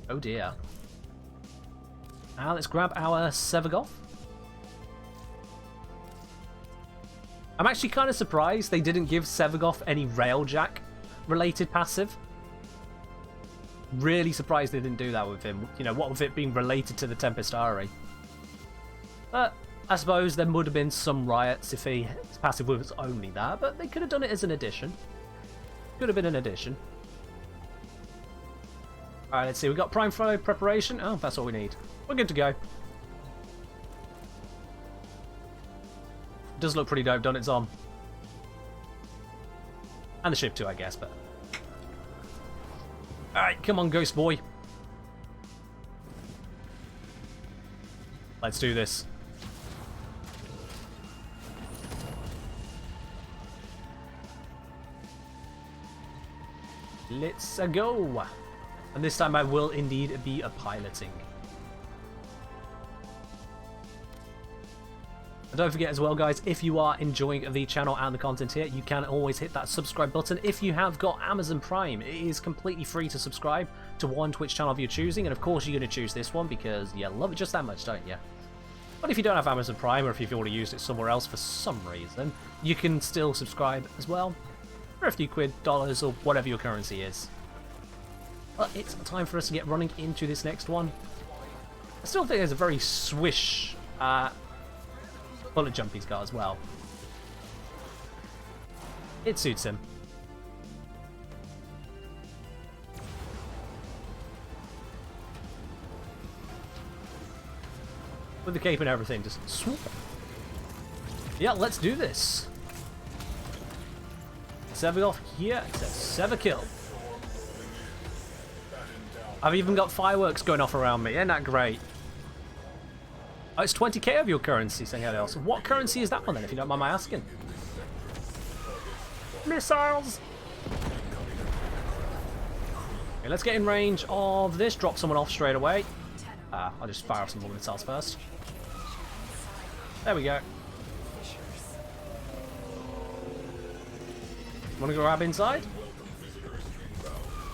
Oh dear. Now let's grab our Sevagoth. I'm actually kind of surprised they didn't give Sevagoth any Railjack related passive. Really surprised they didn't do that with him. You know, what with it being related to the Tempestari. But I suppose there would have been some riots if his passive was only that, but they could have done it as an addition. Could have been an addition. Alright, let's see. We've got Prime Flow preparation. Oh, that's all we need. We're good to go. Does look pretty dope, doesn't it, Zom? And the ship too, I guess, but... Alright, come on, Ghost Boy. Let's do this. Let's go. And this time I will indeed be a piloting. And don't forget as well, guys, if you are enjoying the channel and the content here, you can always hit that subscribe button. If you have got Amazon Prime, it is completely free to subscribe to one Twitch channel of your choosing. And of course, you're going to choose this one because you love it just that much, don't you? But if you don't have Amazon Prime, or if you've already used it somewhere else for some reason, you can still subscribe as well for a few quid, dollars, or whatever your currency is. But it's time for us to get running into this next one. I still think there's a very swish bullet jump he's got as well. It suits him. With the cape and everything, just swoop. Yeah, let's do this. Sever off here, it says sever kill. I've even got fireworks going off around me, isn't that great? Oh, it's 20k of your currency, saying anything else. What currency is that one then, if you don't mind my asking? Missiles! Okay, let's get in range of this, drop someone off straight away. I'll just fire off some more missiles first. There we go. Want to grab inside?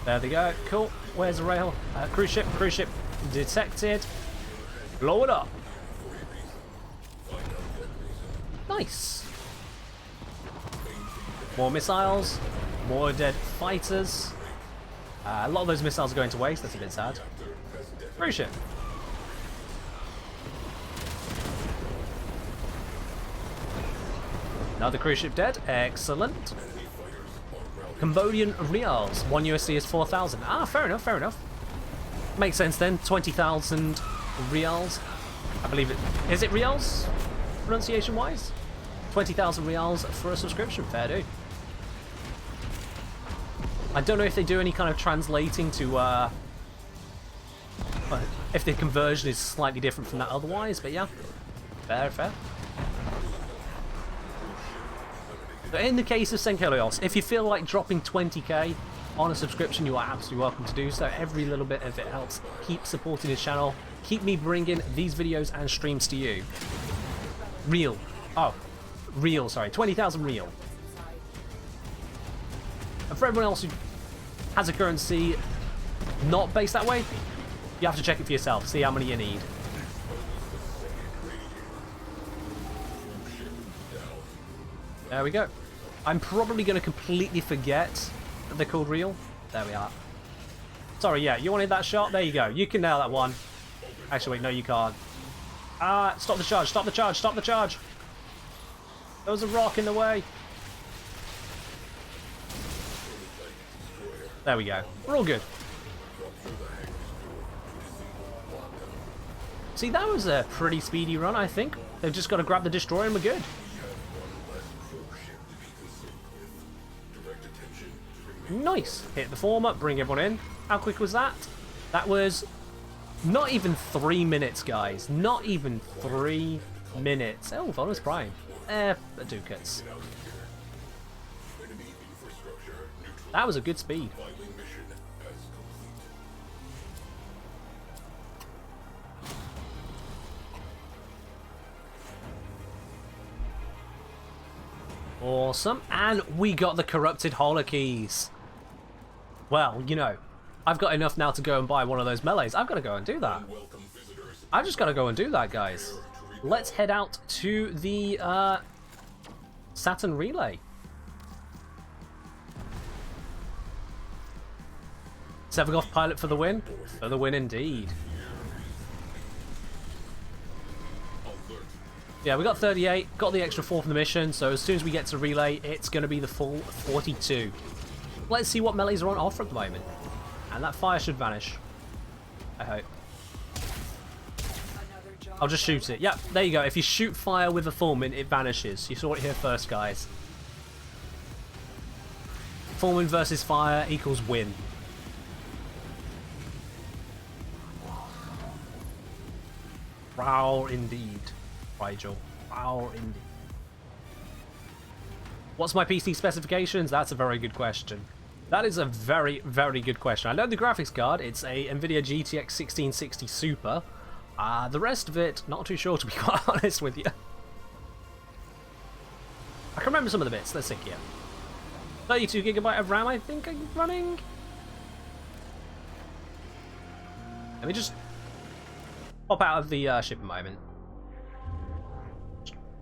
There they go. Cool. Where's the rail? Cruise ship detected. Blow it up. Nice. More missiles. More dead fighters. A lot of those missiles are going to waste. That's a bit sad. Cruise ship. Another cruise ship dead. Excellent. Cambodian reals. 1 USD is 4,000. Ah, fair enough, fair enough. Makes sense then. 20,000 reals. I believe it. Is it reals? Pronunciation wise? 20,000 reals for a subscription. Fair do. I don't know if they do any kind of translating to, if the conversion is slightly different from that otherwise, but yeah. Fair, fair. But in the case of Senkelios, if you feel like dropping 20k on a subscription, you are absolutely welcome to do so. Every little bit of it helps keep supporting his channel, keep me bringing these videos and streams to you. Real. Oh, real, sorry. 20,000 real. And for everyone else who has a currency not based that way, you have to check it for yourself, see how many you need. There we go. I'm probably going to completely forget that they're called real. There we are. Sorry, yeah, you wanted that shot? There you go. You can nail that one. Actually, wait, no, you can't. Stop the charge, stop the charge, stop the charge. There was a rock in the way. There we go. We're all good. See, that was a pretty speedy run, I think. They've just got to grab the destroyer and we're good. Nice. Hit the former, bring everyone in. How quick was that? That was not even 3 minutes, guys. Not even 3 minutes. Oh, Vauban's Prime. Ducats. That was a good speed. Awesome. And we got the corrupted Holokeys. Well, you know, I've got enough now to go and buy one of those melees. I've got to go and do that. I've just got to go and do that, guys. Let's head out to the Saturn Relay. Severgoff pilot for the win. For the win indeed. Yeah, we got 38, got the extra 4 from the mission, so as soon as we get to relay, it's going to be the full 42. Let's see what melees are on offer at the moment. And that fire should vanish. I hope. Another job I'll just shoot it. Yep, there you go. If you shoot fire with a Fulmin, it vanishes. You saw it here first, guys. Fulmin versus fire equals win. Wow, indeed, Rigel. Wow, indeed. What's my PC specifications? That's a very good question. That is a very, very good question. I know the graphics card. It's a NVIDIA GTX 1660 Super. The rest of it, not too sure, to be quite honest with you. I can remember some of the bits. Let's see here. 32GB of RAM, I think I'm running. Let me just pop out of the ship a moment.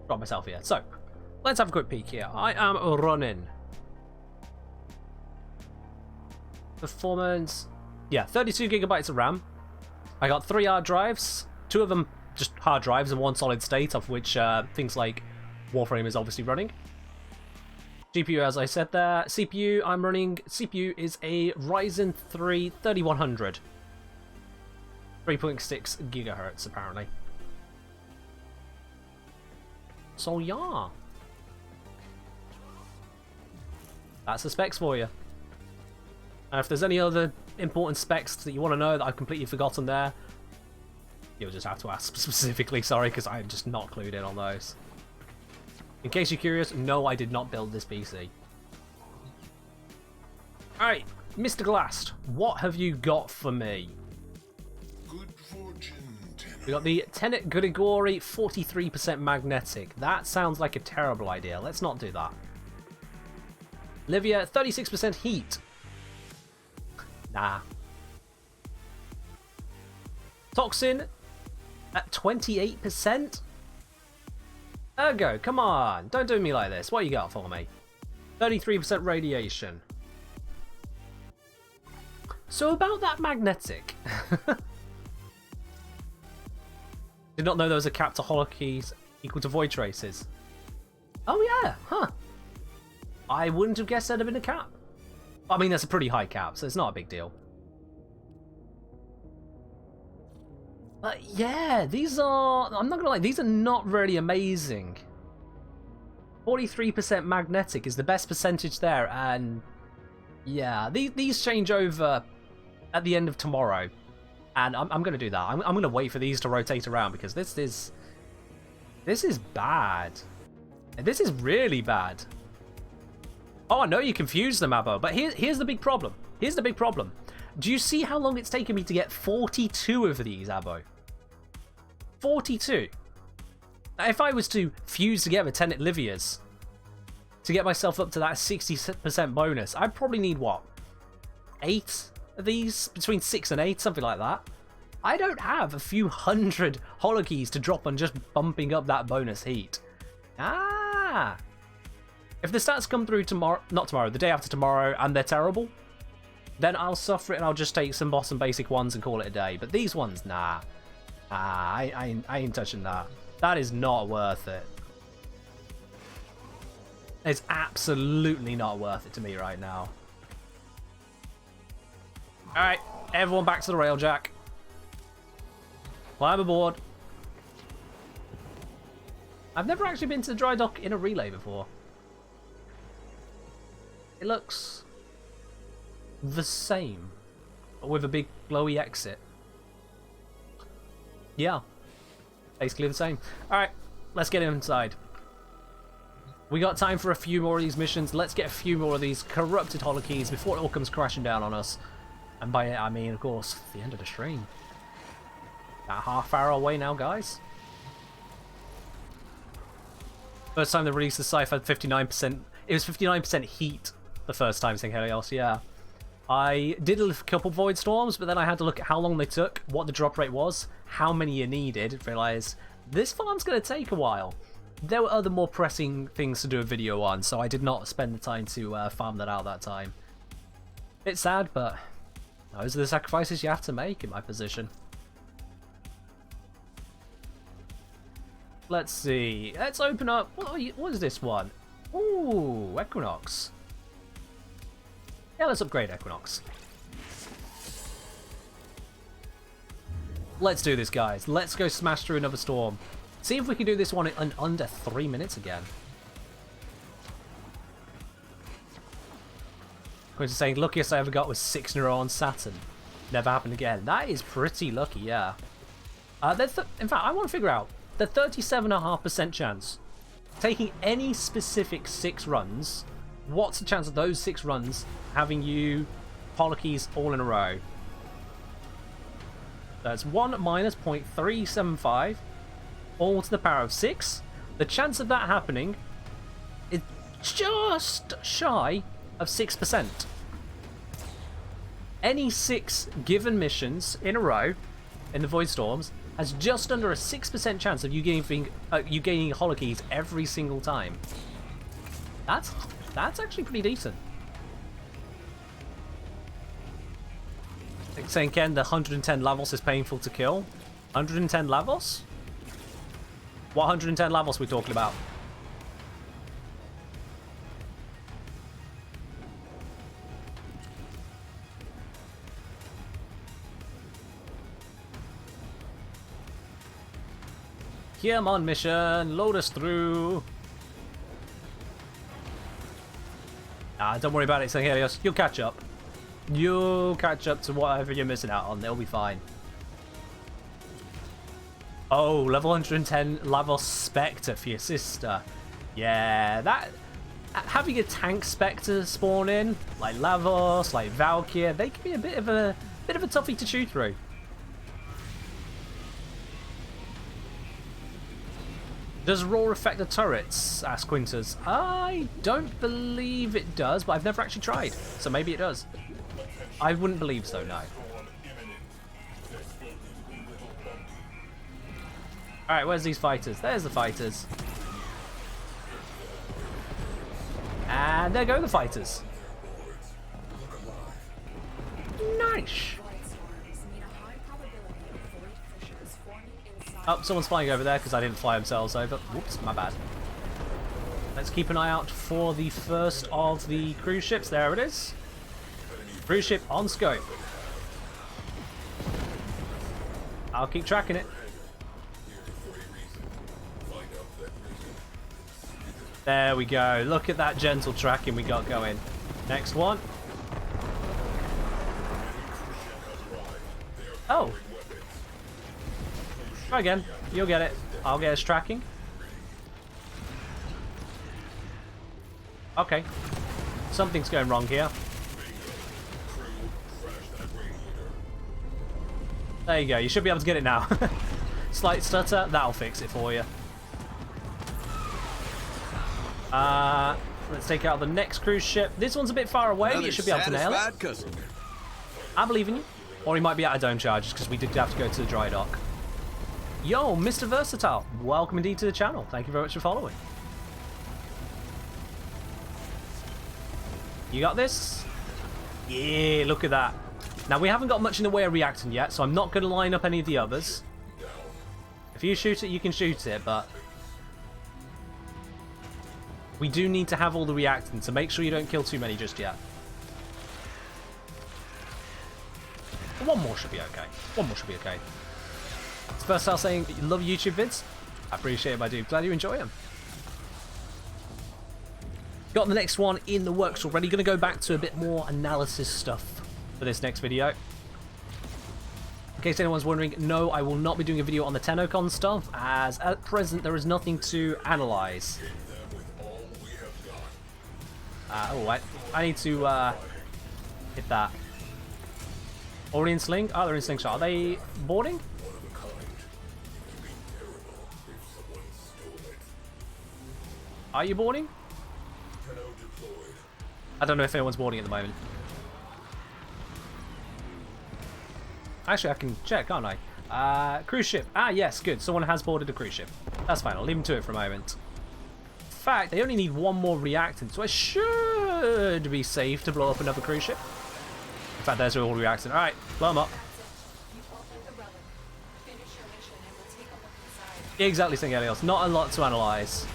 Drop myself here. So, let's have a quick peek here. I am running. Performance. Yeah, 32GB of RAM. I got 3 hard drives. 2 of them just hard drives and 1 solid state, of which things like Warframe is obviously running. GPU, as I said there. CPU, I'm running. CPU is a Ryzen 3 3100. 3.6 gigahertz, apparently. So, yeah. That's the specs for you. If there's any other important specs that you want to know that I've completely forgotten there, you'll just have to ask specifically, sorry, because I'm just not clued in on those. In case you're curious, no, I did not build this PC. Alright, Mr. Glast, what have you got for me? Good fortune, We got the Tenet Gurigori 43% magnetic. That sounds like a terrible idea. Let's not do that. Livia, 36% heat. Nah. Toxin at 28%? Ergo, come on. Don't do me like this. What you got for me? 33% radiation. So about that magnetic. Did not know there was a cap to Holokeys equal to void traces. Oh yeah, huh. I wouldn't have guessed there'd have been a cap. I mean, that's a pretty high cap, so it's not a big deal. Yeah, these are... I'm not gonna lie, these are not really amazing. 43% magnetic is the best percentage there, and... yeah, these change over at the end of tomorrow. And I'm going to do that. I'm going to wait for these to rotate around, because this is bad. This is really bad. Oh, I know you confused them, Abbo, but here's the big problem. Here's the big problem. Do you see how long it's taken me to get 42 of these, Abbo? 42. Now, if I was to fuse together Tenet Livias to get myself up to that 60% bonus, I'd probably need, what, 8 of these? Between 6 and 8, something like that. I don't have a few hundred Holokeys to drop on just bumping up that bonus heat. Ah! If the stats come through tomorrow, not tomorrow, the day after tomorrow, and they're terrible, then I'll suffer it and I'll just take some boss and basic ones and call it a day. But these ones, nah. I ain't touching that. That is not worth it. It's absolutely not worth it to me right now. Alright, everyone back to the railjack. Climb aboard. I've never actually been to the dry dock in a relay before. It looks the same, but with a big glowy exit. Yeah, basically the same. Alright, let's get inside. We got time for a few more of these missions. Let's get a few more of these corrupted Holokeys before it all comes crashing down on us. And by it, I mean, of course, the end of the stream. About half hour away now, guys. First time they released the Scythe had 59%. It was 59% heat the first time, saying anything else, yeah. I did a couple Void Storms, but then I had to look at how long they took, what the drop rate was, how many you needed, realised this farm's going to take a while. There were other more pressing things to do a video on, so I did not spend the time to farm that out that time. Bit sad, but those are the sacrifices you have to make in my position. Let's see. Let's open up. What is this one? Ooh, Equinox. Yeah, let's upgrade Equinox. Let's do this, guys. Let's go smash through another storm. See if we can do this one in under 3 minutes again. Quincy's saying, luckiest I ever got was 6 in a row on Saturn. Never happened again. That is pretty lucky, yeah. In fact, I want to figure out the 37.5% chance. Taking any specific 6 runs, what's the chance of those 6 runs having you Holokeys all in a row? That's 1 minus 0.375, all to the power of 6. The chance of that happening is just shy of 6%. Any 6 given missions in a row in the Void Storms has just under a 6% chance of you gaining Holokeys every single time. That's actually pretty decent. Saying, Ken, the 110 Lavos is painful to kill. 110 Lavos? What 110 Lavos are we talking about? Come on, mission. Load us through. Don't worry about it, St. Helios. You'll catch up. You'll catch up to whatever you're missing out on. They'll be fine. Oh, level 110 Lavos Spectre for your sister. Yeah, that... Having a tank Spectre spawn in, like Lavos, like Valkyr, they can be a bit of a toughie to chew through. Does Roar affect the turrets? Asked Quintus. I don't believe it does, but I've never actually tried. So maybe it does. I wouldn't believe so, no. Alright, where's these fighters? There's the fighters. And there go the fighters. Nice. Oh, someone's flying over there because I didn't fly themselves over. Whoops, my bad. Let's keep an eye out for the first of the cruise ships. There it is. Cruise ship on scope. I'll keep tracking it. There we go. Look at that gentle tracking we got going. Next one. Oh. Try again. You'll get it. I'll get us tracking. Okay. Something's going wrong here. There you go. You should be able to get it now. Slight stutter. That'll fix it for you. Let's take out the next cruise ship. This one's a bit far away. You should be able to nail it. Customer. I believe in you. Or he might be out of dome charges because we did have to go to the dry dock. Yo, Mr. Versatile. Welcome indeed to the channel. Thank you very much for following. You got this? Yeah, look at that. Now, we haven't got much in the way of reacting yet, so I'm not going to line up any of the others. If you shoot it, you can shoot it, but... we do need to have all the reactants, so make sure you don't kill too many just yet. One more should be okay. One more should be okay. It's Versatile saying, you love YouTube vids? I appreciate it, my dude. Glad you enjoy them. Got the next one in the works already. Going to go back to a bit more analysis stuff for this next video. In case anyone's wondering, no, I will not be doing a video on the TennoCon stuff, as at present there is nothing to analyze. Oh, I need to hit that. Already in sling? Oh, they're in slingshot. Are they boarding? Are you boarding? I don't know if anyone's boarding at the moment. Actually, I can check, can't I? Cruise ship. Ah, yes, good. Someone has boarded a cruise ship. That's fine. I'll leave them to it for a moment. In fact, they only need one more reactant, so I should be safe to blow up another cruise ship. In fact, there's all reactant. All right, blow them up. Exactly, St. Helios. Not a lot to analyze.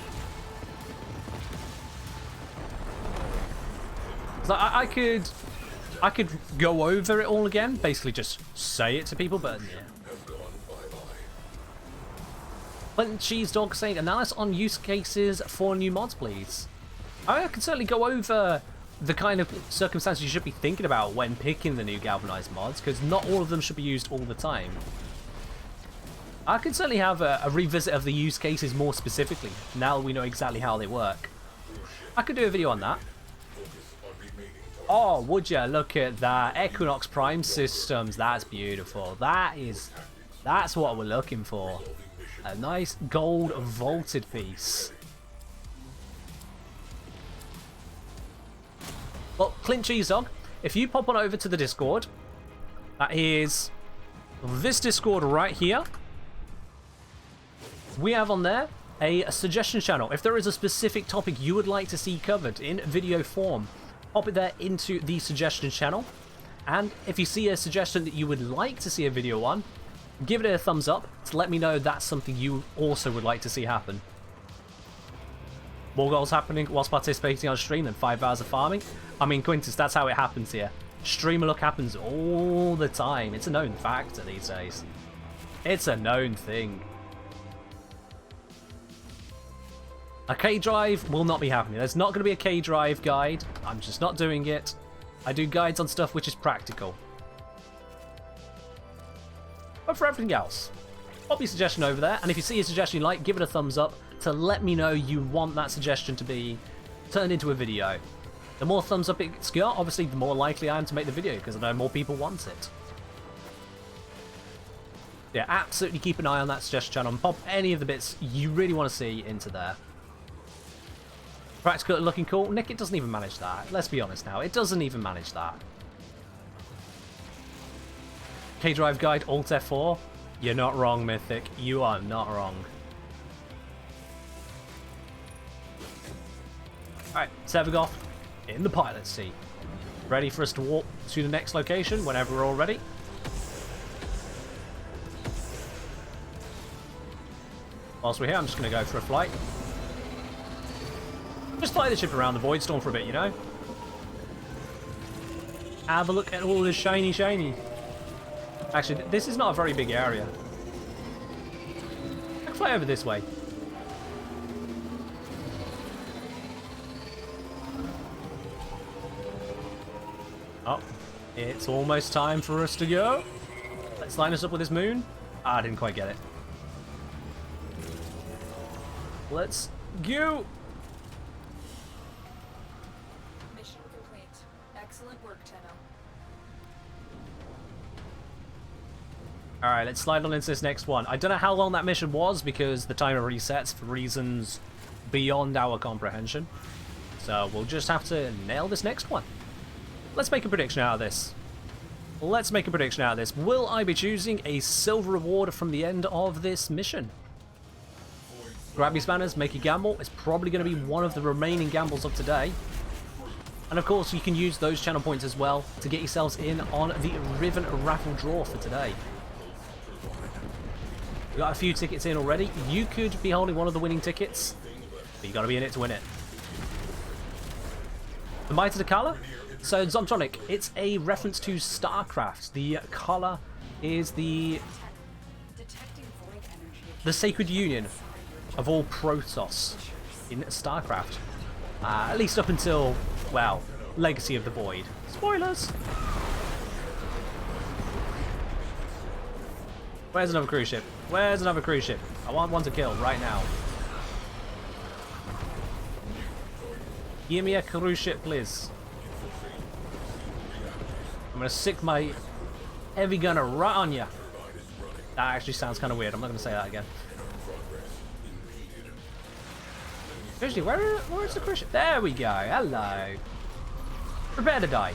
So I could go over it all again, basically just say it to people, but yeah. Clinton Cheese Dog saying analysis on use cases for new mods, please. I can certainly go over the kind of circumstances you should be thinking about when picking the new galvanized mods, because not all of them should be used all the time. I can certainly have a revisit of the use cases more specifically, now that we know exactly how they work. I could do a video on that. Oh, would ya? Look at that. Equinox Prime systems. That's beautiful. That's what we're looking for. A nice gold vaulted piece. Well, Clint Cheese Dog, if you pop on over to the Discord, that is this Discord right here. We have on there a suggestion channel. If there is a specific topic you would like to see covered in video form, pop it there into the suggestion channel. And if you see a suggestion that you would like to see a video on, give it a thumbs up to let me know that's something you also would like to see happen. More goals happening whilst participating on stream than 5 hours of farming. I mean, Quintus, that's how it happens here. Streamer luck happens all the time. It's a known factor these days. It's a known thing. A K-Drive will not be happening. There's not going to be a K-Drive guide. I'm just not doing it. I do guides on stuff which is practical. But for everything else, pop your suggestion over there. And if you see a suggestion you like, give it a thumbs up to let me know you want that suggestion to be turned into a video. The more thumbs up it's got, obviously the more likely I am to make the video, because I know more people want it. Yeah, absolutely keep an eye on that suggestion channel and pop any of the bits you really want to see into there. Practical looking cool. Nick, it doesn't even manage that. Let's be honest now. It doesn't even manage that. K-Drive Guide, Alt F4. You're not wrong, Mythic. You are not wrong. Alright, Sevagoth in the pilot seat. Ready for us to walk to the next location whenever we're all ready. Whilst we're here, I'm just going to go for a flight. Just fly the ship around the Void Storm for a bit, you know? Have a look at all this shiny. Actually, this is not a very big area. I can fly over this way. Oh, it's almost time for us to go. Let's line us up with this moon. Ah, I didn't quite get it. Let's go. Mission complete. Excellent work, Tenno. Alright, let's slide on into this next one. I don't know how long that mission was because the timer resets for reasons beyond our comprehension. So we'll just have to nail this next one. Let's make a prediction out of this. Will I be choosing a silver reward from the end of this mission? Grab your spanners, make a gamble. It's probably going to be one of the remaining gambles of today. And of course, you can use those channel points as well to get yourselves in on the Riven raffle draw for today. We got a few tickets in already. You could be holding one of the winning tickets, but you got to be in it to win it. The Might of the Color. So Zomtronic, it's a reference to StarCraft. The color is the sacred union of all Protoss in StarCraft. At least up until, well, Legacy of the Void. Spoilers! Where's another cruise ship? I want one to kill right now. Give me a cruise ship, please. I'm gonna stick my heavy gunner right on you. That actually sounds kind of weird. I'm not gonna say that again. Seriously, where is the cruise ship? There we go. Hello. Prepare to die.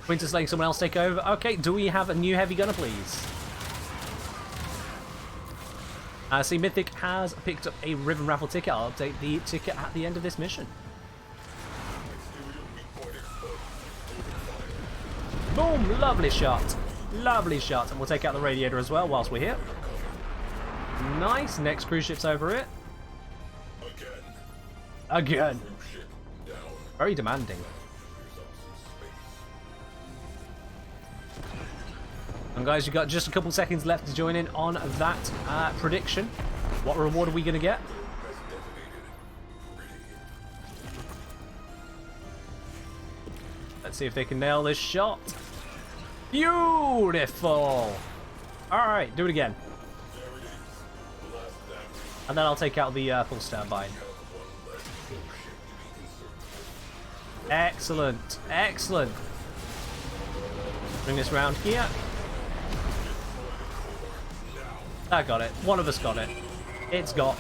Winter's letting someone else take over. Okay, do we have a new heavy gunner, please? See, Mythic has picked up a Riven raffle ticket. I'll update the ticket at the end of this mission. Boom! Lovely shot. And we'll take out the radiator as well whilst we're here. Nice. Next cruise ship's over it. Again. Very demanding. And guys, you've got just a couple seconds left to join in on that prediction. What reward are we going to get? Let's see if they can nail this shot. Beautiful! Alright, do it again. And then I'll take out the full standby. Excellent, excellent. Bring this round here. I got it. One of us got it. It's got.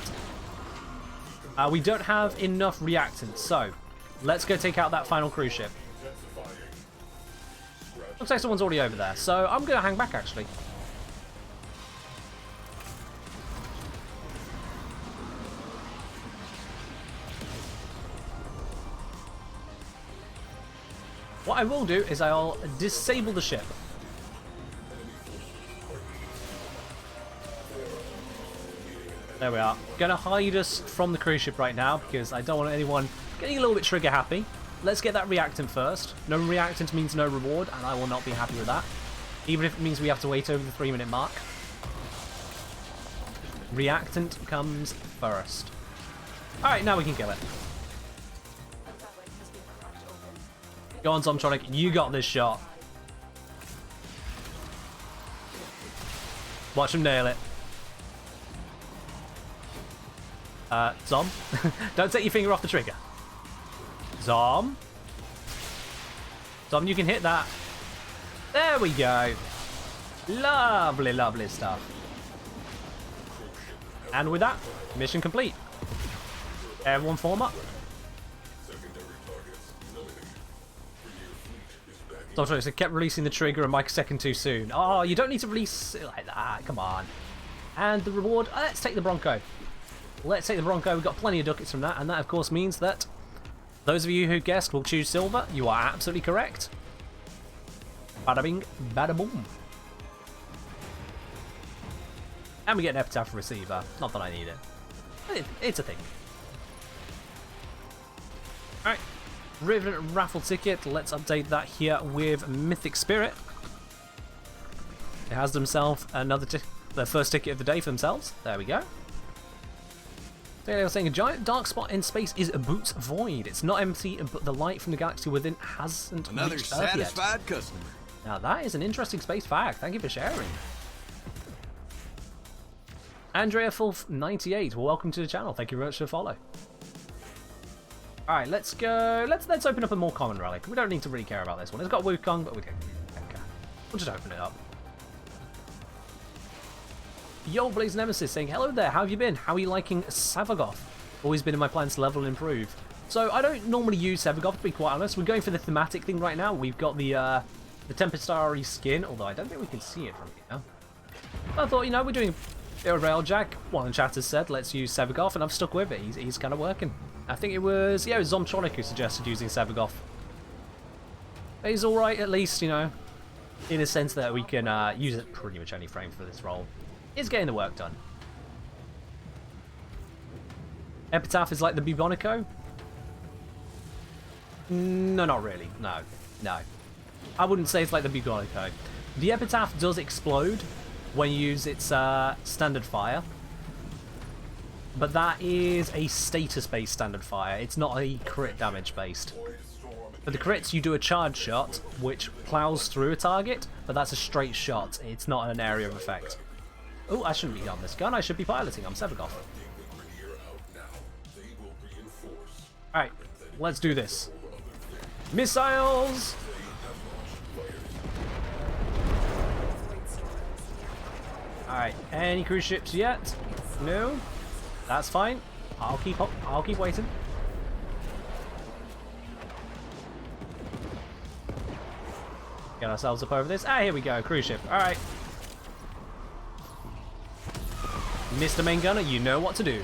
We don't have enough reactants, so let's go take out that final cruise ship. Looks like someone's already over there, so I'm going to hang back, actually. What I will do is I'll disable the ship. There we are. Gonna hide us from the cruise ship right now because I don't want anyone getting a little bit trigger happy. Let's get that reactant first. No reactant means no reward, and I will not be happy with that. Even if it means we have to wait over the 3-minute mark. Reactant comes first. Alright, now we can kill it. Go on, Zomtronic, you got this shot. Watch him nail it. Zom, don't take your finger off the trigger. Zom, you can hit that. There we go. Lovely, lovely stuff. And with that, mission complete. Everyone form up. So I kept releasing the trigger a microsecond too soon. Oh, you don't need to release it like that. Come on. And the reward, let's take the Bronco. Let's take the Bronco. We've got plenty of ducats from that. And that, of course, means that those of you who guessed will choose silver. You are absolutely correct. Bada bing, bada boom. And we get an epitaph receiver. Not that I need it. It's a thing. Alright. Riven raffle ticket. Let's update that here with Mythic Spirit. It has themselves another their first ticket of the day for themselves. There we go. So they were saying a giant dark spot in space is a Boots void. It's not empty, but the light from the galaxy within hasn't Another reached Earth yet. satisfied customer. Now that is an interesting space fact. Thank you for sharing. Andrea Fulf 98. Well, welcome to the channel. Thank you very much for the follow. All right, let's go. Let's open up a more common relic. We don't need to really care about this one. It's got Wukong, but we don't care. We'll just open it up. Yo, Blaze Nemesis saying, hello there, how have you been? How are you liking Savagoth? Always been in my plans to level and improve. So I don't normally use Savagoth, to be quite honest. We're going for the thematic thing right now. We've got the Tempestari skin, although I don't think we can see it from here. I thought, you know, we're doing a bit of Railjack. One of the chatters said, let's use Savagoth, and I've stuck with it. He's kind of working. I think it was Zomtronic who suggested using Savagoth. He's alright, at least, you know, in a sense that we can use it pretty much any frame for this role. It's getting the work done. Epitaph is like the Bubonico? No, not really. No. I wouldn't say it's like the Bubonico. The Epitaph does explode when you use its standard fire. But that is a status-based standard fire. It's not a crit damage-based. For the crits, you do a charge shot, which plows through a target, but that's a straight shot. It's not an area of effect. Oh, I shouldn't be on this gun. I should be piloting. I'm Savagoth. Alright, let's do this. Missiles! Alright, any cruise ships yet? No? That's fine. I'll keep waiting. Get ourselves up over this. Ah, here we go. Cruise ship. Alright. Mr. Main Gunner, you know what to do.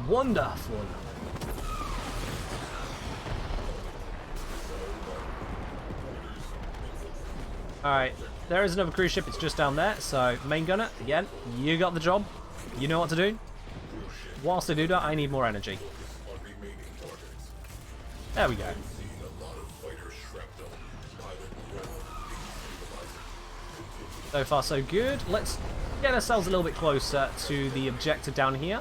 Wonderful. Alright, there is another cruise ship, it's just down there, so Main Gunner, again, you got the job. You know what to do. Whilst I do that, I need more energy. There we go. So far, so good. Let's get ourselves a little bit closer to the objective down here.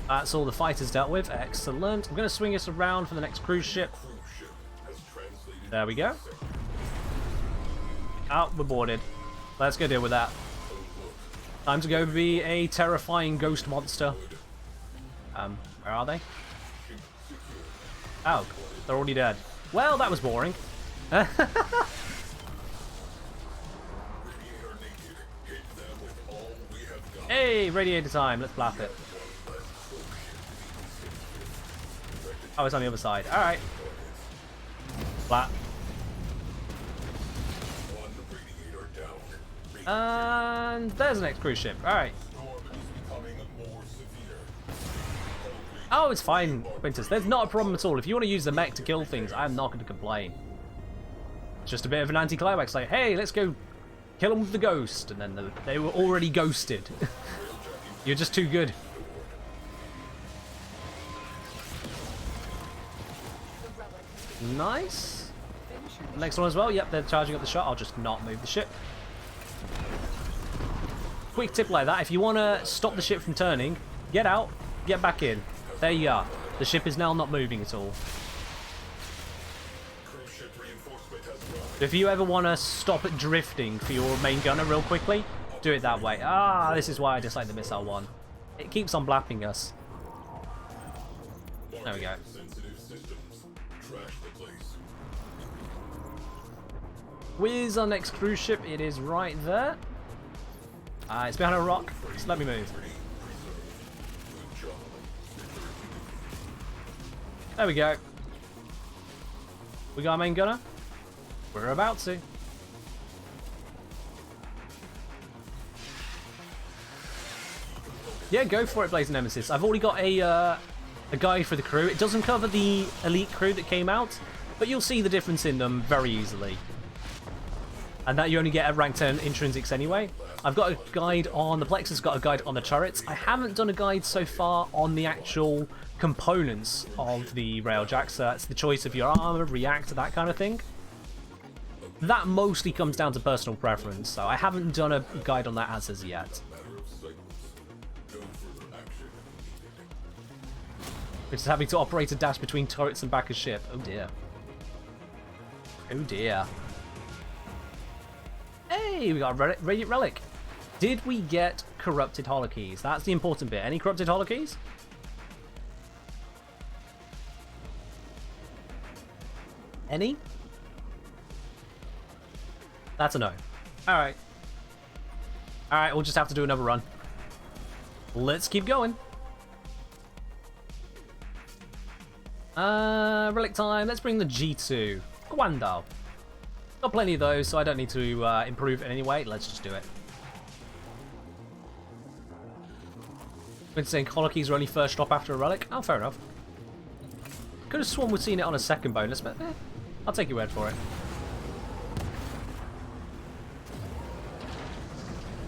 That's all the fighters dealt with. Excellent. I'm going to swing us around for the next cruise ship. There we go. Oh, we're boarded. Let's go deal with that. Time to go be a terrifying ghost monster. Where are they? Oh, they're already dead. Well, that was boring. Hey, radiator time. Let's blast it. Oh, it's on the other side. Alright. Flat. And there's the next cruise ship. Alright. Oh, it's fine, Quintus. There's not a problem at all. If you want to use the mech to kill things, I'm not going to complain. It's just a bit of an anticlimax. Like, hey, let's go kill them with the ghost. And then they were already ghosted. You're just too good. Nice. Next one as well. Yep, they're charging up the shot. I'll just not move the ship. Quick tip like that. If you want to stop the ship from turning, get out, get back in. There you are. The ship is now not moving at all. If you ever want to stop it drifting for your main gunner real quickly, do it that way. Ah, this is why I dislike the missile one. It keeps on blapping us. There we go. Where's our next cruise ship? It is right there. It's behind a rock, so let me move. There we go. We got our main gunner. We're about to. Yeah, go for it, Blazing Nemesis. I've already got a guide for the crew. It doesn't cover the elite crew that came out, but you'll see the difference in them very easily. And that you only get at rank 10 intrinsics anyway. I've got a guide on the Plexus, got a guide on the turrets. I haven't done a guide so far on the actual components of the railjack, so that's the choice of your armor, reactor, that kind of thing. That mostly comes down to personal preference, so I haven't done a guide on that as of yet. Which is having to operate a dash between turrets and back of ship. Oh dear. Oh dear. Hey, we got a radiant relic. Did we get corrupted holokeys? That's the important bit. Any corrupted holokeys? Any? That's a no. Alright. Alright, we'll just have to do another run. Let's keep going. Relic time. Let's bring the G2. Guandao. Got plenty of those, so I don't need to improve it anyway. Let's just do it. Been saying Holokeys are only first drop after a relic. Oh, fair enough. Could have sworn we'd seen it on a second bonus, but I'll take your word for it.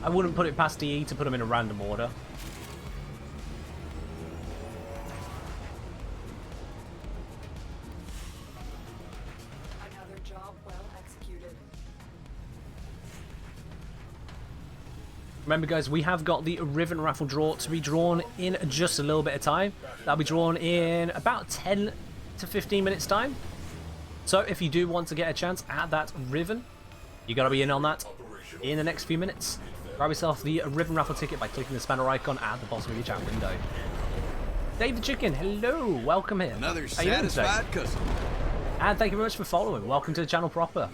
I wouldn't put it past DE to put them in a random order. Another job well executed. Remember, guys, we have got the Riven raffle draw to be drawn in just a little bit of time. That'll be drawn in about 10 to 15 minutes time. So if you do want to get a chance at that Riven, you got to be in on that in the next few minutes. Grab yourself the Riven raffle ticket by clicking the spanner icon at the bottom of your chat window. Dave the Chicken, hello, welcome here. Another satisfied customer. And thank you very much for following. Welcome to the channel proper.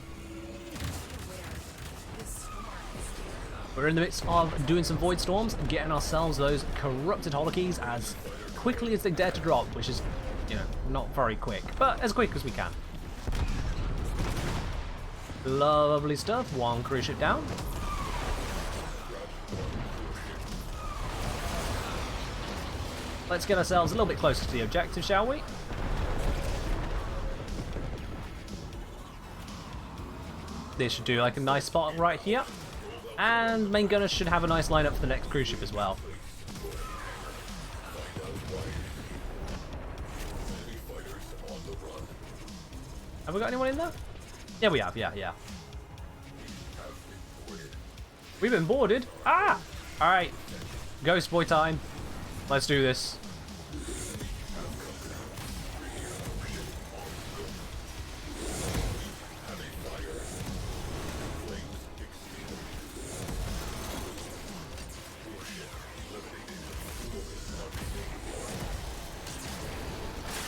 We're in the midst of doing some Void Storms and getting ourselves those corrupted holokeys as quickly as they dare to drop, which is, you know, not very quick, but as quick as we can. Lovely stuff. One cruise ship down. Let's get ourselves a little bit closer to the objective, shall we? This should do like a nice spot right here. And main gunner should have a nice lineup for the next cruise ship as well. Have we got anyone in there? Yeah, we have. Yeah. We've been boarded. Ah! Alright. Ghost boy time. Let's do this.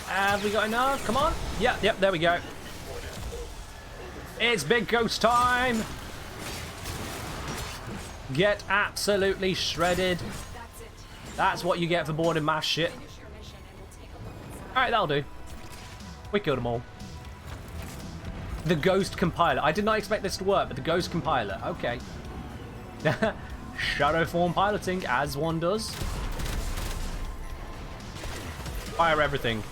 Have we got enough? Come on. Yep, there we go. It's big ghost time. Get absolutely shredded. That's what you get for boarding mass shit. Alright, that'll do. We killed them all. The ghost compiler. I did not expect this to work, but the ghost compiler. Okay. Shadow form piloting, as one does. Fire everything.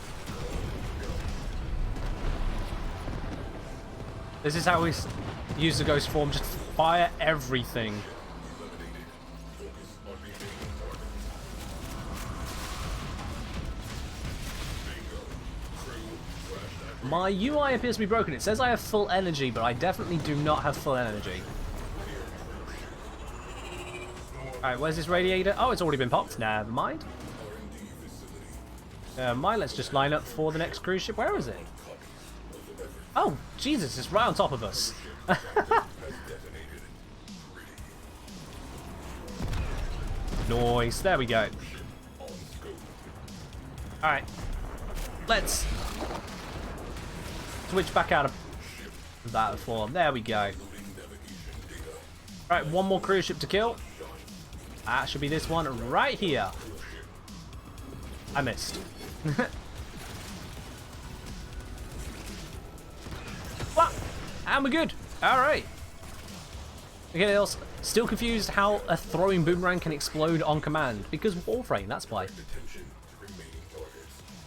This is how we use the ghost form. Just fire everything. My UI appears to be broken. It says I have full energy, but I definitely do not have full energy. Alright, where's this radiator? Oh, it's already been popped. Never mind. Let's just line up for the next cruise ship. Where is it? Oh, Jesus, it's right on top of us. Nice, there we go. Alright. Let's switch back out of that form. There we go. Right, one more cruise ship to kill. That should be this one right here. I missed. What? And we're good. Alright. Okay, else. Still confused how a throwing boomerang can explode on command. Because Warframe, that's why.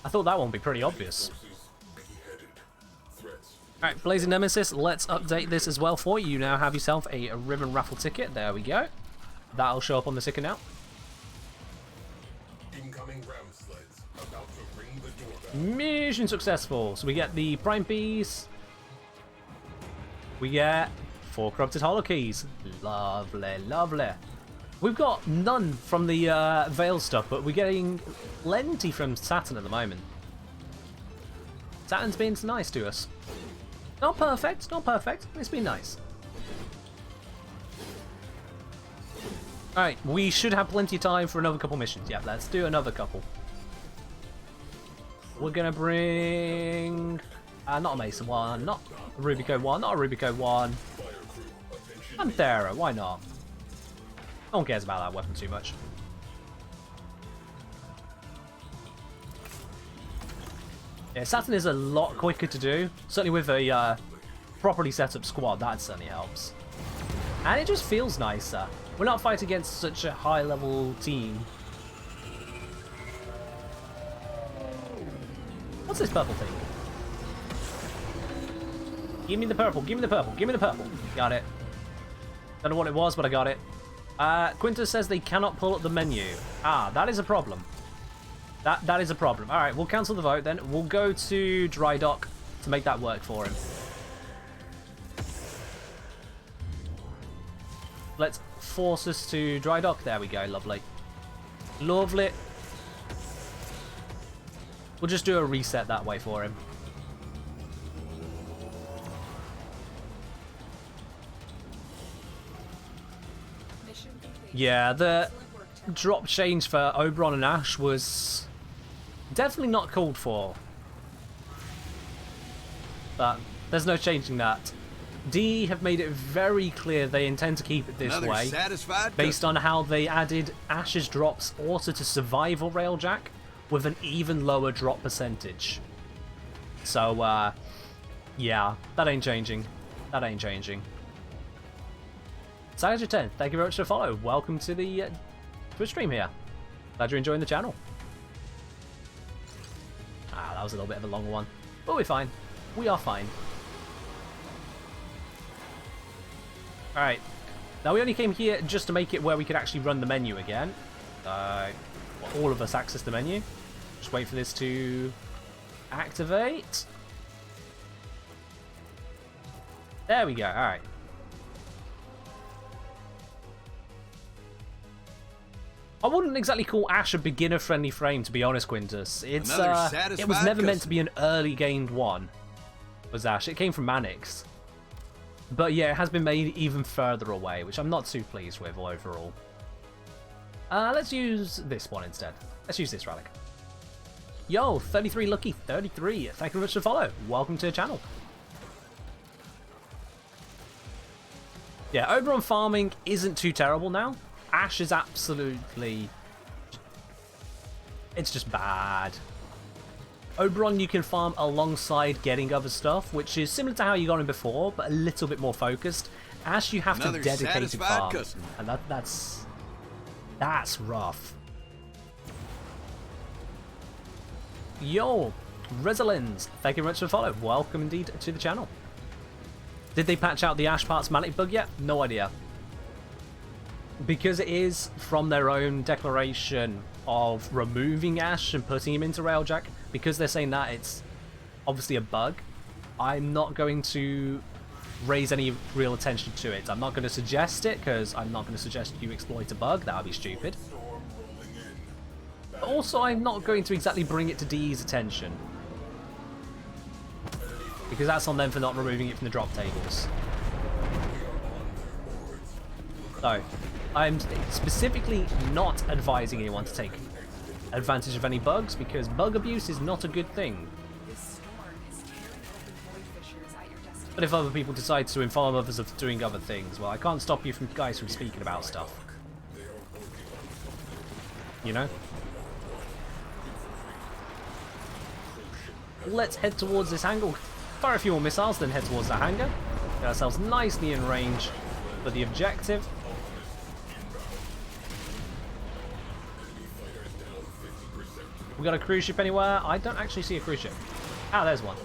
I thought that one would be pretty obvious. Alright, Blazing Nemesis, let's update this as well for you. You now have yourself a ribbon raffle ticket. There we go. That'll show up on the ticket now. Incoming ram sleds about to ring the doorbell. Mission successful. So we get the Prime Piece. We get 4 corrupted Holokeys. Lovely, lovely. We've got none from the Veil stuff, but we're getting plenty from Saturn at the moment. Saturn's been nice to us. Not perfect, not perfect. It's been nice. Alright, we should have plenty of time for another couple missions. Yeah, let's do another couple. We're gonna bring... not a Mason one, not a Rubico one, not a Rubico one. Panthera, why not? No one cares about that weapon too much. Yeah, Saturn is a lot quicker to do. Certainly with a properly set up squad, that certainly helps. And it just feels nicer. We're not fighting against such a high level team. What's this purple thing? Give me the purple, give me the purple, give me the purple. Got it. Don't know what it was, but I got it. Quintus says they cannot pull up the menu. Ah, that is a problem. That is a problem. Alright, we'll cancel the vote then. We'll go to Dry Dock to make that work for him. Let's force us to Dry Dock. There we go, lovely. Lovely. We'll just do a reset that way for him. Yeah, the drop change for Oberon and Ash was definitely not called for. But there's no changing that. D have made it very clear they intend to keep it this way, based on how they added Ash's drops also to Survival Railjack with an even lower drop percentage. So, yeah, that ain't changing. That ain't changing. Sage 10, thank you very much for the follow. Welcome to the Twitch stream here. Glad you're enjoying the channel. Ah, that was a little bit of a longer one. But we're fine. We are fine. Alright. Now we only came here just to make it where we could actually run the menu again. All of us access the menu. Just wait for this to activate. There we go, alright. I wouldn't exactly call Ash a beginner-friendly frame, to be honest, Quintus. It was never meant to be an early gained one, was Ash. It came from Manix. But yeah, it has been made even further away, which I'm not too pleased with overall. Let's use this one instead. Let's use this relic. Yo, 33 Lucky 33. Thank you very much for the follow. Welcome to the channel. Yeah, Oberon farming isn't too terrible now. Ash is absolutely... it's just bad. Oberon you can farm alongside getting other stuff, which is similar to how you got him before, but a little bit more focused. Ash you have to dedicate to farm, customer. and that's rough. Yo, Resolins, thank you very much for the follow. Welcome indeed to the channel. Did they patch out the Ash Parts Manic bug yet? No idea. Because it is from their own declaration of removing Ash and putting him into Railjack, because they're saying that it's obviously a bug, I'm not going to raise any real attention to it. I'm not going to suggest it, because I'm not going to suggest you exploit a bug. That would be stupid. But also, I'm not going to exactly bring it to DE's attention, because that's on them for not removing it from the drop tables. So, I'm specifically not advising anyone to take advantage of any bugs, because bug abuse is not a good thing. This storm is tearing open void fissures at your destination. But if other people decide to inform others of doing other things, well, I can't stop you from guys from speaking about stuff. You know? Let's head towards this angle. Fire a few more missiles, then head towards that hangar. Get ourselves nicely in range for the objective. We got a cruise ship anywhere? I don't actually see a cruise ship. Ah, there's one.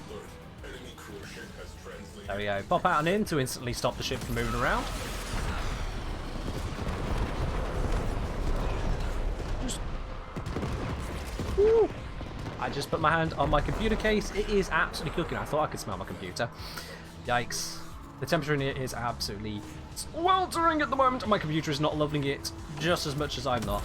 There we go. Pop out and in to instantly stop the ship from moving around. Woo. I just put my hand on my computer case. It is absolutely cooking. I thought I could smell my computer. Yikes. The temperature in it is absolutely sweltering at the moment, and my computer is not loving it just as much as I'm not.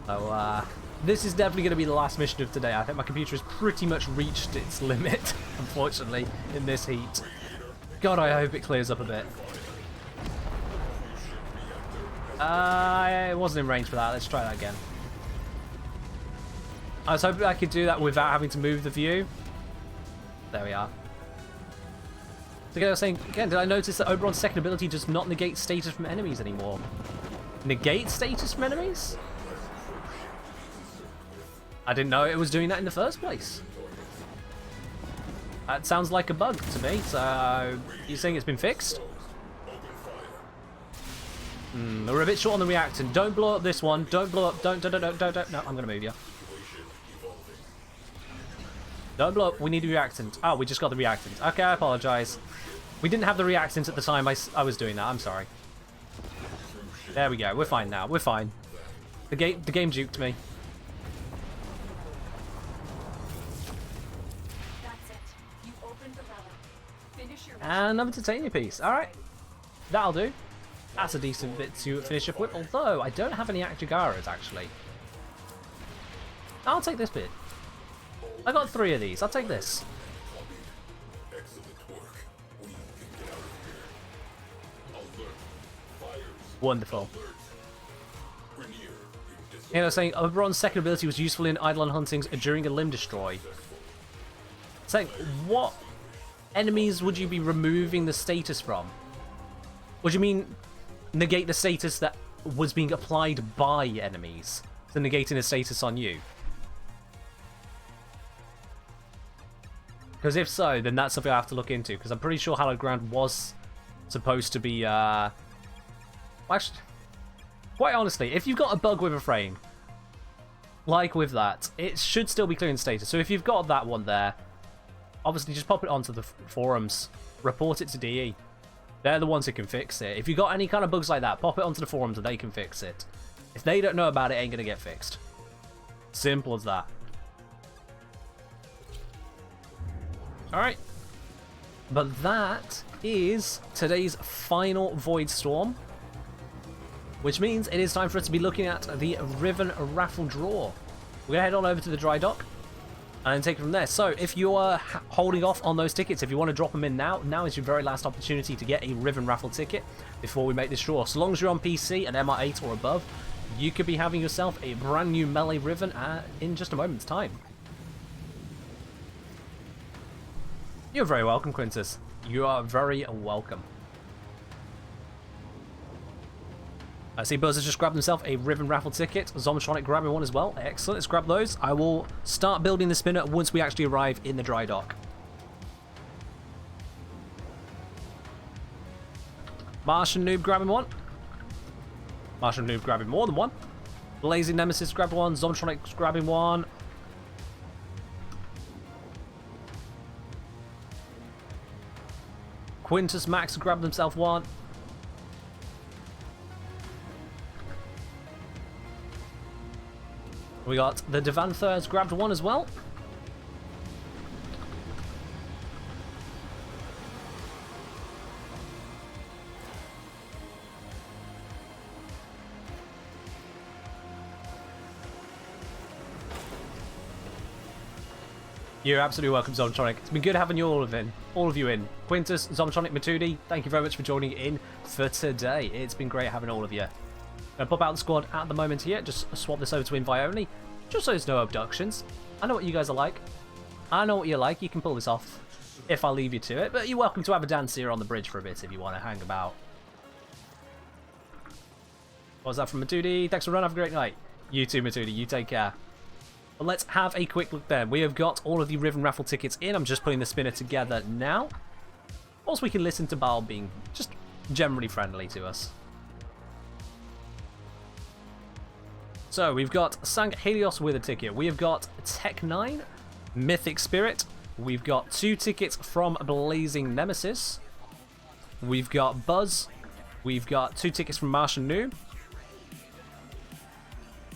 So, this is definitely going to be the last mission of today. I think my computer has pretty much reached its limit, unfortunately, in this heat. God, I hope it clears up a bit. I wasn't in range for that. Let's try that again. I was hoping I could do that without having to move the view. There we are. So again, I was saying, again, did I notice that Oberon's second ability does not negate status from enemies anymore? Negate status from enemies? I didn't know it was doing that in the first place. That sounds like a bug to me, so you're saying it's been fixed? We're a bit short on the reactant. Don't blow up this one. Don't blow up. Don't. No, I'm going to move you. Don't blow up. We need a reactant. Oh, we just got the reactant. Okay, I apologize. We didn't have the reactant at the time I was doing that. I'm sorry. There we go. We're fine now. We're fine. The game juked me. And another titanium piece. Alright. That'll do. That's a decent bit to finish up with. Although, I don't have any Akjagaras, actually. I'll take this bit. I got 3 of these. I'll take this. Wonderful. You know, saying Oberon's second ability was useful in Eidolon huntings during a limb destroy. Saying, what enemies would you be removing the status from? What do you mean negate the status that was being applied by enemies to negating a status on you? Because if so, then that's something I have to look into, because I'm pretty sure Hallowed Ground was supposed to be, actually, quite honestly, if you've got a bug with a frame, like with that, it should still be clearing status. So if you've got that one there, obviously just pop it onto the forums. Report it to DE. They're the ones who can fix it. If you got any kind of bugs like that, pop it onto the forums and they can fix it. If they don't know about it, it ain't gonna get fixed. Simple as that. Alright. But that is today's final Void Storm. Which means it is time for us to be looking at the Riven raffle draw. We're going to head on over to the dry dock and then take it from there. So if you are holding off on those tickets, if you want to drop them in now, now is your very last opportunity to get a Riven raffle ticket before we make this draw. So long as you're on PC and MR8 or above, you could be having yourself a brand new melee Riven in just a moment's time. You're very welcome, Quintus. You are very welcome. I see Buzz has just grabbed himself a Riven raffle ticket. Zomtronic grabbing one as well. Excellent, let's grab those. I will start building the spinner once we actually arrive in the dry dock. Martian Noob grabbing one. Martian Noob grabbing more than one. Blazing Nemesis grabbed one. Zomtronic's grabbing one. Quintus Max grabbed himself one. We got the Devantha has grabbed one as well. You're absolutely welcome, Zomtronic. It's been good having you all of you in. Quintus, Zomtronic, Matudi, thank you very much for joining in for today. It's been great having all of you. Gonna pop out the squad at the moment here. Just swap this over to invite only, just so there's no abductions. I know what you guys are like. I know what you're like. You can pull this off if I leave you to it. But you're welcome to have a dance here on the bridge for a bit if you want to hang about. What was that from Matudi? Thanks for running. Have a great night. You too, Matudi. You take care. But let's have a quick look then. We have got all of the Riven raffle tickets in. I'm just putting the spinner together now. Also, we can listen to Baal being just generally friendly to us. So we've got Sang Helios with a ticket. We have got Tech 9, Mythic Spirit. We've got 2 tickets from Blazing Nemesis. We've got Buzz. We've got 2 tickets from Martian Noob.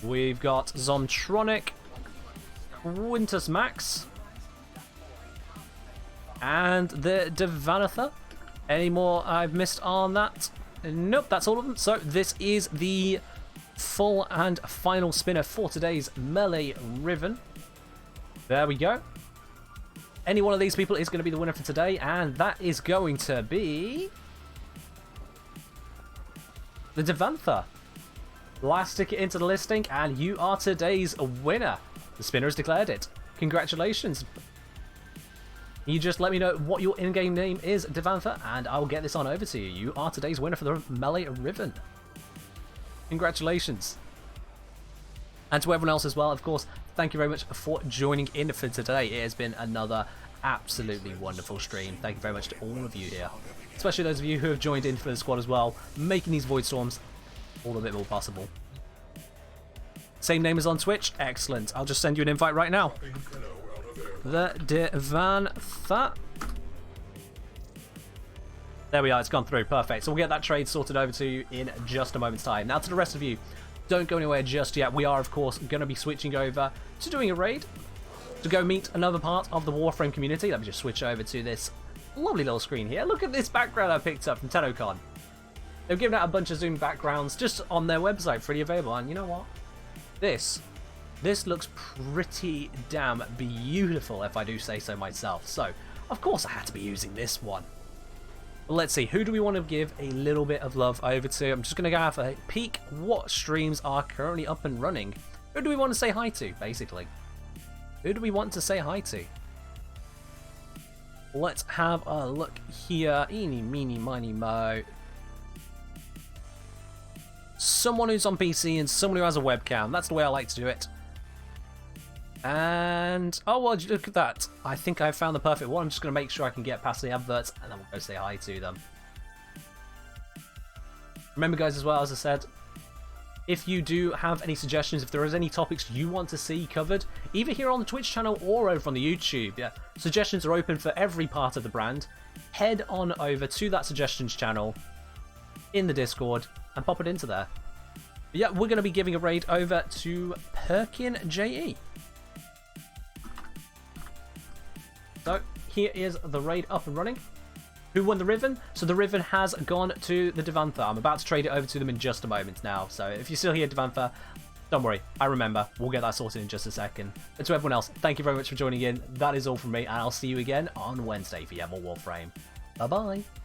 We've got Zomtronic, Quintus Max, and the Devanatha. Any more I've missed on that? Nope, that's all of them. So this is the full and final spinner for today's Melee Riven. There we go. Any one of these people is going to be the winner for today, and that is going to be the Devantha. Last ticket into the listing, and you are today's winner. The spinner has declared it. Congratulations. You just let me know what your in-game name is, Devantha, and I will get this on over to you. You are today's winner for the Melee Riven. Congratulations. And to everyone else as well, of course, thank you very much for joining in for today. It has been another absolutely wonderful stream. Thank you very much to all of you here, especially those of you who have joined in for the squad as well, making these Void Storms all a bit more possible. Same name as on Twitch? Excellent. I'll just send you an invite right now. The Devantha. There we are, it's gone through, perfect. So we'll get that trade sorted over to you in just a moment's time. Now to the rest of you, don't go anywhere just yet. We are, of course, going to be switching over to doing a raid to go meet another part of the Warframe community. Let me just switch over to this lovely little screen here. Look at this background I picked up from TennoCon. They've given out a bunch of Zoom backgrounds just on their website, freely available, and you know what? This looks pretty damn beautiful, if I do say so myself. So, of course I had to be using this one. But let's see, who do we want to give a little bit of love over to? I'm just going to go have a peek what streams are currently up and running. Who do we want to say hi to, basically? Who do we want to say hi to? Let's have a look here. Eeny, meeny, miny, mo. Someone who's on PC and someone who has a webcam. That's the way I like to do it. And, oh, well, look at that. I think I found the perfect one. I'm just going to make sure I can get past the adverts, and then we'll go say hi to them. Remember, guys, as well, as I said, If you do have any suggestions, if there is any topics you want to see covered, either here on the Twitch channel or over on the YouTube, yeah, suggestions are open for every part of the brand. Head on over to that suggestions channel in the Discord and pop it into there. But yeah, we're going to be giving a raid over to Perkin JE. So here is the raid up and running. Who won the Riven? So the Riven has gone to the Devantha. I'm about to trade it over to them in just a moment now. So if you're still here, Devantha, don't worry. I remember. We'll get that sorted in just a second. But to everyone else, thank you very much for joining in. That is all from me, and I'll see you again on Wednesday for yet more Warframe. Bye-bye.